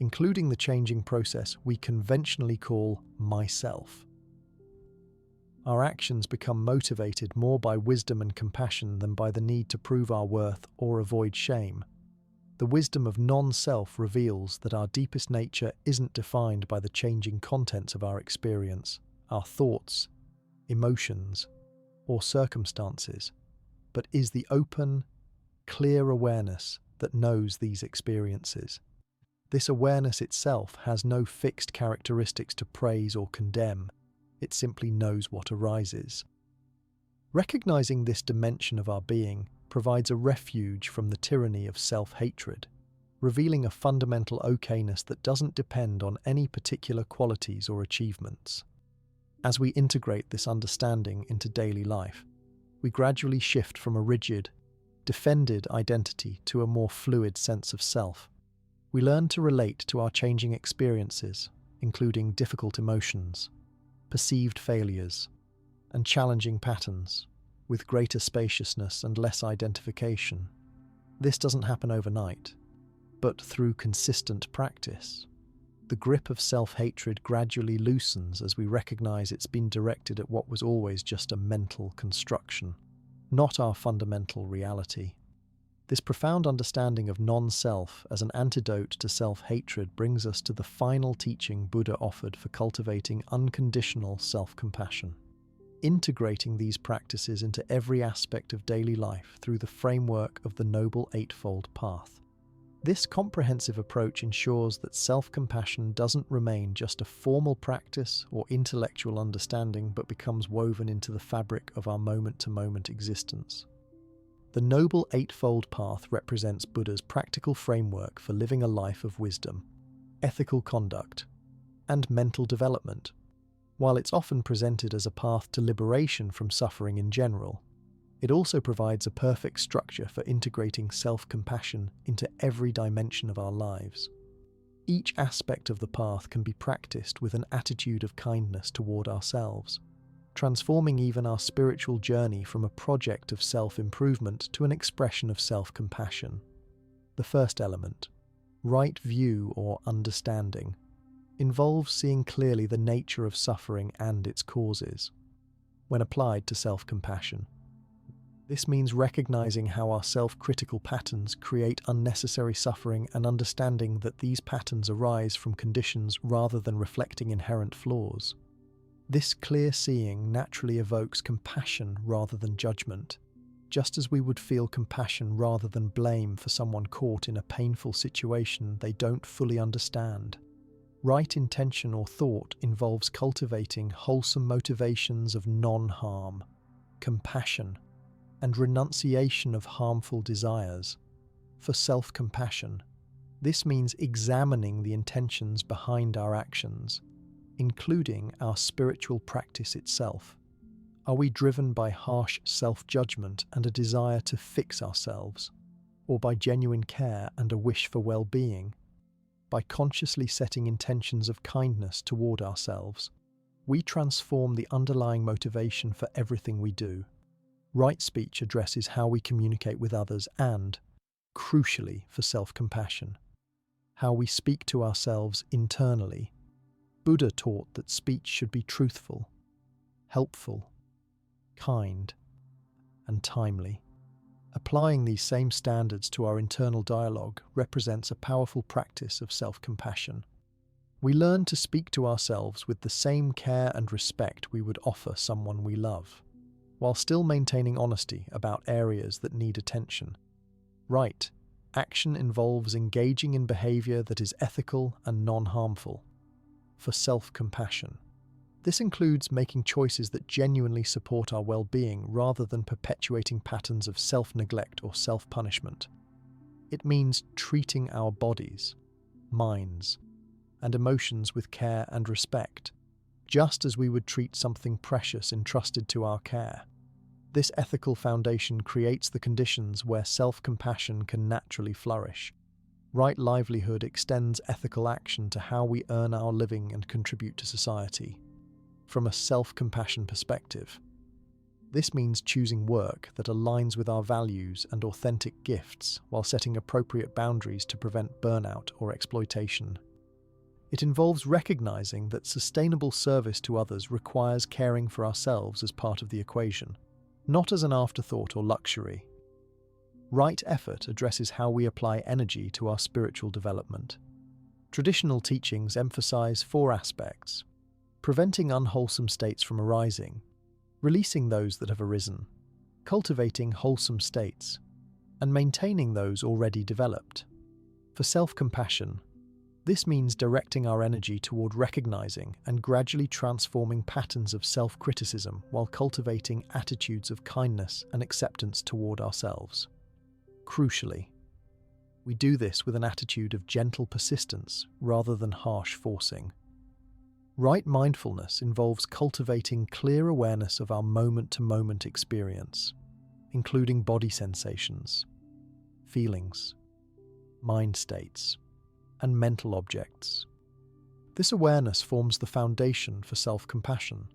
including the changing process we conventionally call myself. Our actions become motivated more by wisdom and compassion than by the need to prove our worth or avoid shame. The wisdom of non-self reveals that our deepest nature isn't defined by the changing contents of our experience, our thoughts, emotions, or circumstances, but is the open, clear awareness that knows these experiences. This awareness itself has no fixed characteristics to praise or condemn, it simply knows what arises. Recognizing this dimension of our being provides a refuge from the tyranny of self-hatred, revealing a fundamental okayness that doesn't depend on any particular qualities or achievements. As we integrate this understanding into daily life, we gradually shift from a rigid, defended identity to a more fluid sense of self. We learn to relate to our changing experiences, including difficult emotions, perceived failures, and challenging patterns, with greater spaciousness and less identification. This doesn't happen overnight, but through consistent practice. The grip of self-hatred gradually loosens as we recognize it's been directed at what was always just a mental construction, not our fundamental reality. This profound understanding of non-self as an antidote to self-hatred brings us to the final teaching Buddha offered for cultivating unconditional self-compassion. Integrating these practices into every aspect of daily life through the framework of the Noble Eightfold Path. This comprehensive approach ensures that self-compassion doesn't remain just a formal practice or intellectual understanding, but becomes woven into the fabric of our moment-to-moment existence. The Noble Eightfold Path represents Buddha's practical framework for living a life of wisdom, ethical conduct, and mental development. While it's often presented as a path to liberation from suffering in general, it also provides a perfect structure for integrating self-compassion into every dimension of our lives. Each aspect of the path can be practiced with an attitude of kindness toward ourselves, transforming even our spiritual journey from a project of self-improvement to an expression of self-compassion. The first element, right view or understanding, involves seeing clearly the nature of suffering and its causes. When applied to self-compassion, this means recognizing how our self-critical patterns create unnecessary suffering and understanding that these patterns arise from conditions rather than reflecting inherent flaws. This clear seeing naturally evokes compassion rather than judgment, just as we would feel compassion rather than blame for someone caught in a painful situation they don't fully understand. Right intention or thought involves cultivating wholesome motivations of non-harm, compassion, and renunciation of harmful desires. For self-compassion, this means examining the intentions behind our actions, including our spiritual practice itself. Are we driven by harsh self-judgment and a desire to fix ourselves, or by genuine care and a wish for well-being? By consciously setting intentions of kindness toward ourselves, we transform the underlying motivation for everything we do. Right speech addresses how we communicate with others and, crucially for self-compassion, how we speak to ourselves internally. Buddha taught that speech should be truthful, helpful, kind, and timely. Applying these same standards to our internal dialogue represents a powerful practice of self-compassion. We learn to speak to ourselves with the same care and respect we would offer someone we love, while still maintaining honesty about areas that need attention. Right action involves engaging in behavior that is ethical and non-harmful. For self-compassion, this includes making choices that genuinely support our well-being rather than perpetuating patterns of self-neglect or self-punishment. It means treating our bodies, minds, and emotions with care and respect, just as we would treat something precious entrusted to our care. This ethical foundation creates the conditions where self-compassion can naturally flourish. Right livelihood extends ethical action to how we earn our living and contribute to society. From a self-compassion perspective, this means choosing work that aligns with our values and authentic gifts while setting appropriate boundaries to prevent burnout or exploitation. It involves recognizing that sustainable service to others requires caring for ourselves as part of the equation, not as an afterthought or luxury. Right effort addresses how we apply energy to our spiritual development. Traditional teachings emphasize 4 aspects: preventing unwholesome states from arising, releasing those that have arisen, cultivating wholesome states, and maintaining those already developed. For self-compassion, this means directing our energy toward recognizing and gradually transforming patterns of self-criticism while cultivating attitudes of kindness and acceptance toward ourselves. Crucially, we do this with an attitude of gentle persistence rather than harsh forcing. Right mindfulness involves cultivating clear awareness of our moment-to-moment experience, including body sensations, feelings, mind states, and mental objects. This awareness forms the foundation for self-compassion,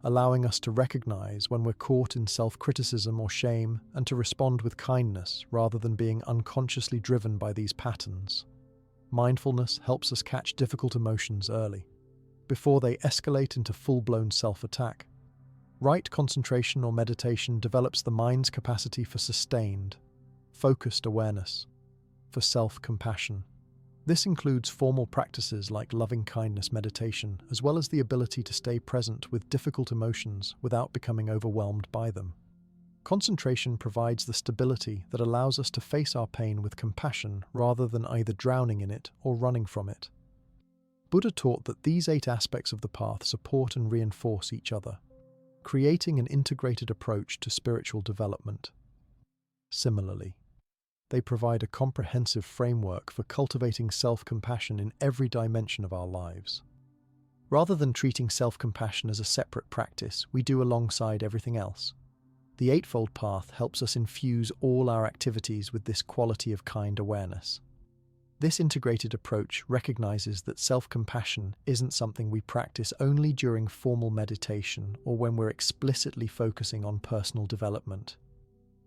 allowing us to recognize when we're caught in self-criticism or shame and to respond with kindness rather than being unconsciously driven by these patterns. Mindfulness helps us catch difficult emotions early, before they escalate into full-blown self-attack. Right concentration or meditation develops the mind's capacity for sustained, focused awareness. For self-compassion, this includes formal practices like loving-kindness meditation, as well as the ability to stay present with difficult emotions without becoming overwhelmed by them. Concentration provides the stability that allows us to face our pain with compassion rather than either drowning in it or running from it. Buddha taught that these 8 aspects of the path support and reinforce each other, creating an integrated approach to spiritual development. Similarly, they provide a comprehensive framework for cultivating self-compassion in every dimension of our lives. Rather than treating self-compassion as a separate practice, we do alongside everything else. The Eightfold Path helps us infuse all our activities with this quality of kind awareness. This integrated approach recognizes that self-compassion isn't something we practice only during formal meditation or when we're explicitly focusing on personal development.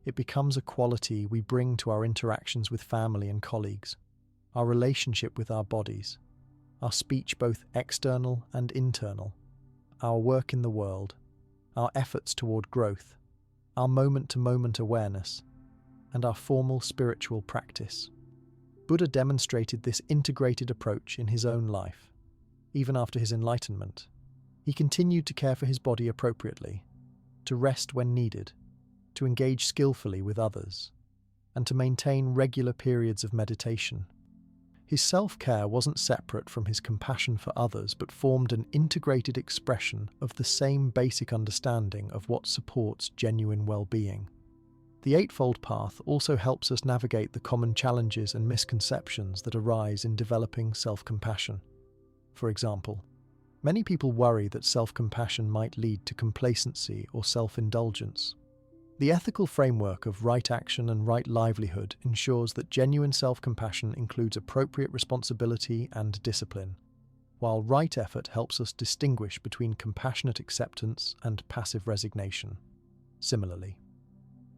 It becomes a quality we bring to our interactions with family and colleagues, our relationship with our bodies, our speech both external and internal, our work in the world, our efforts toward growth, our moment-to-moment awareness, and our formal spiritual practice. Buddha demonstrated this integrated approach in his own life. Even after his enlightenment, he continued to care for his body appropriately, to rest when needed, to engage skillfully with others, and to maintain regular periods of meditation. His self-care wasn't separate from his compassion for others, but formed an integrated expression of the same basic understanding of what supports genuine well-being. The Eightfold Path also helps us navigate the common challenges and misconceptions that arise in developing self-compassion. For example, Many people worry that self-compassion might lead to complacency or self-indulgence. The ethical framework of right action and right livelihood ensures that genuine self-compassion includes appropriate responsibility and discipline, while right effort helps us distinguish between compassionate acceptance and passive resignation. Similarly,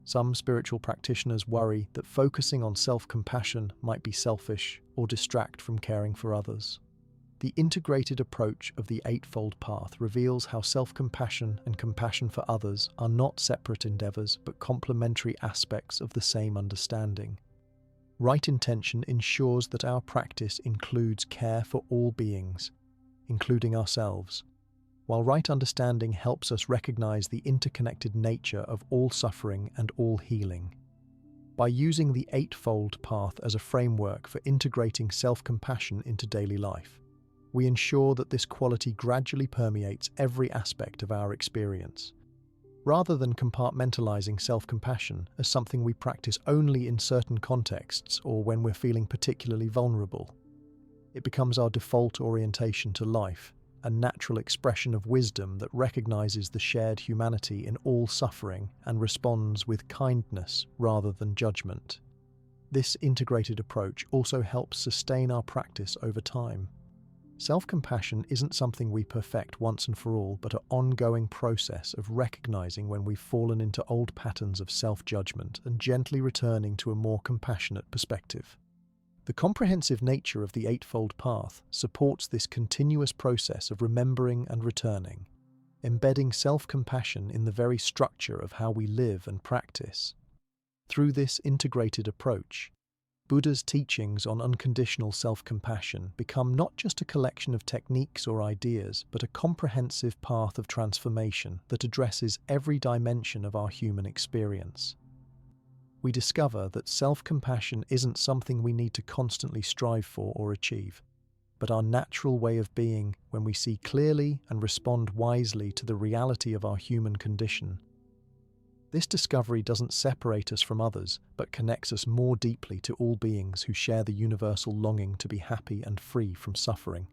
some spiritual practitioners worry that focusing on self-compassion might be selfish or distract from caring for others. The integrated approach of the Eightfold Path reveals how self-compassion and compassion for others are not separate endeavors but complementary aspects of the same understanding. Right intention ensures that our practice includes care for all beings, including ourselves, while right understanding helps us recognize the interconnected nature of all suffering and all healing. By using the Eightfold Path as a framework for integrating self-compassion into daily life, we ensure that this quality gradually permeates every aspect of our experience. Rather than compartmentalizing self-compassion as something we practice only in certain contexts or when we're feeling particularly vulnerable, it becomes our default orientation to life, a natural expression of wisdom that recognizes the shared humanity in all suffering and responds with kindness rather than judgment. This integrated approach also helps sustain our practice over time. Self-compassion isn't something we perfect once and for all, but an ongoing process of recognizing when we've fallen into old patterns of self-judgment and gently returning to a more compassionate perspective. The comprehensive nature of the Eightfold Path supports this continuous process of remembering and returning, embedding self-compassion in the very structure of how we live and practice. Through this integrated approach, Buddha's teachings on unconditional self-compassion become not just a collection of techniques or ideas, but a comprehensive path of transformation that addresses every dimension of our human experience. We discover that self-compassion isn't something we need to constantly strive for or achieve, but our natural way of being when we see clearly and respond wisely to the reality of our human condition. This discovery doesn't separate us from others, but connects us more deeply to all beings who share the universal longing to be happy and free from suffering.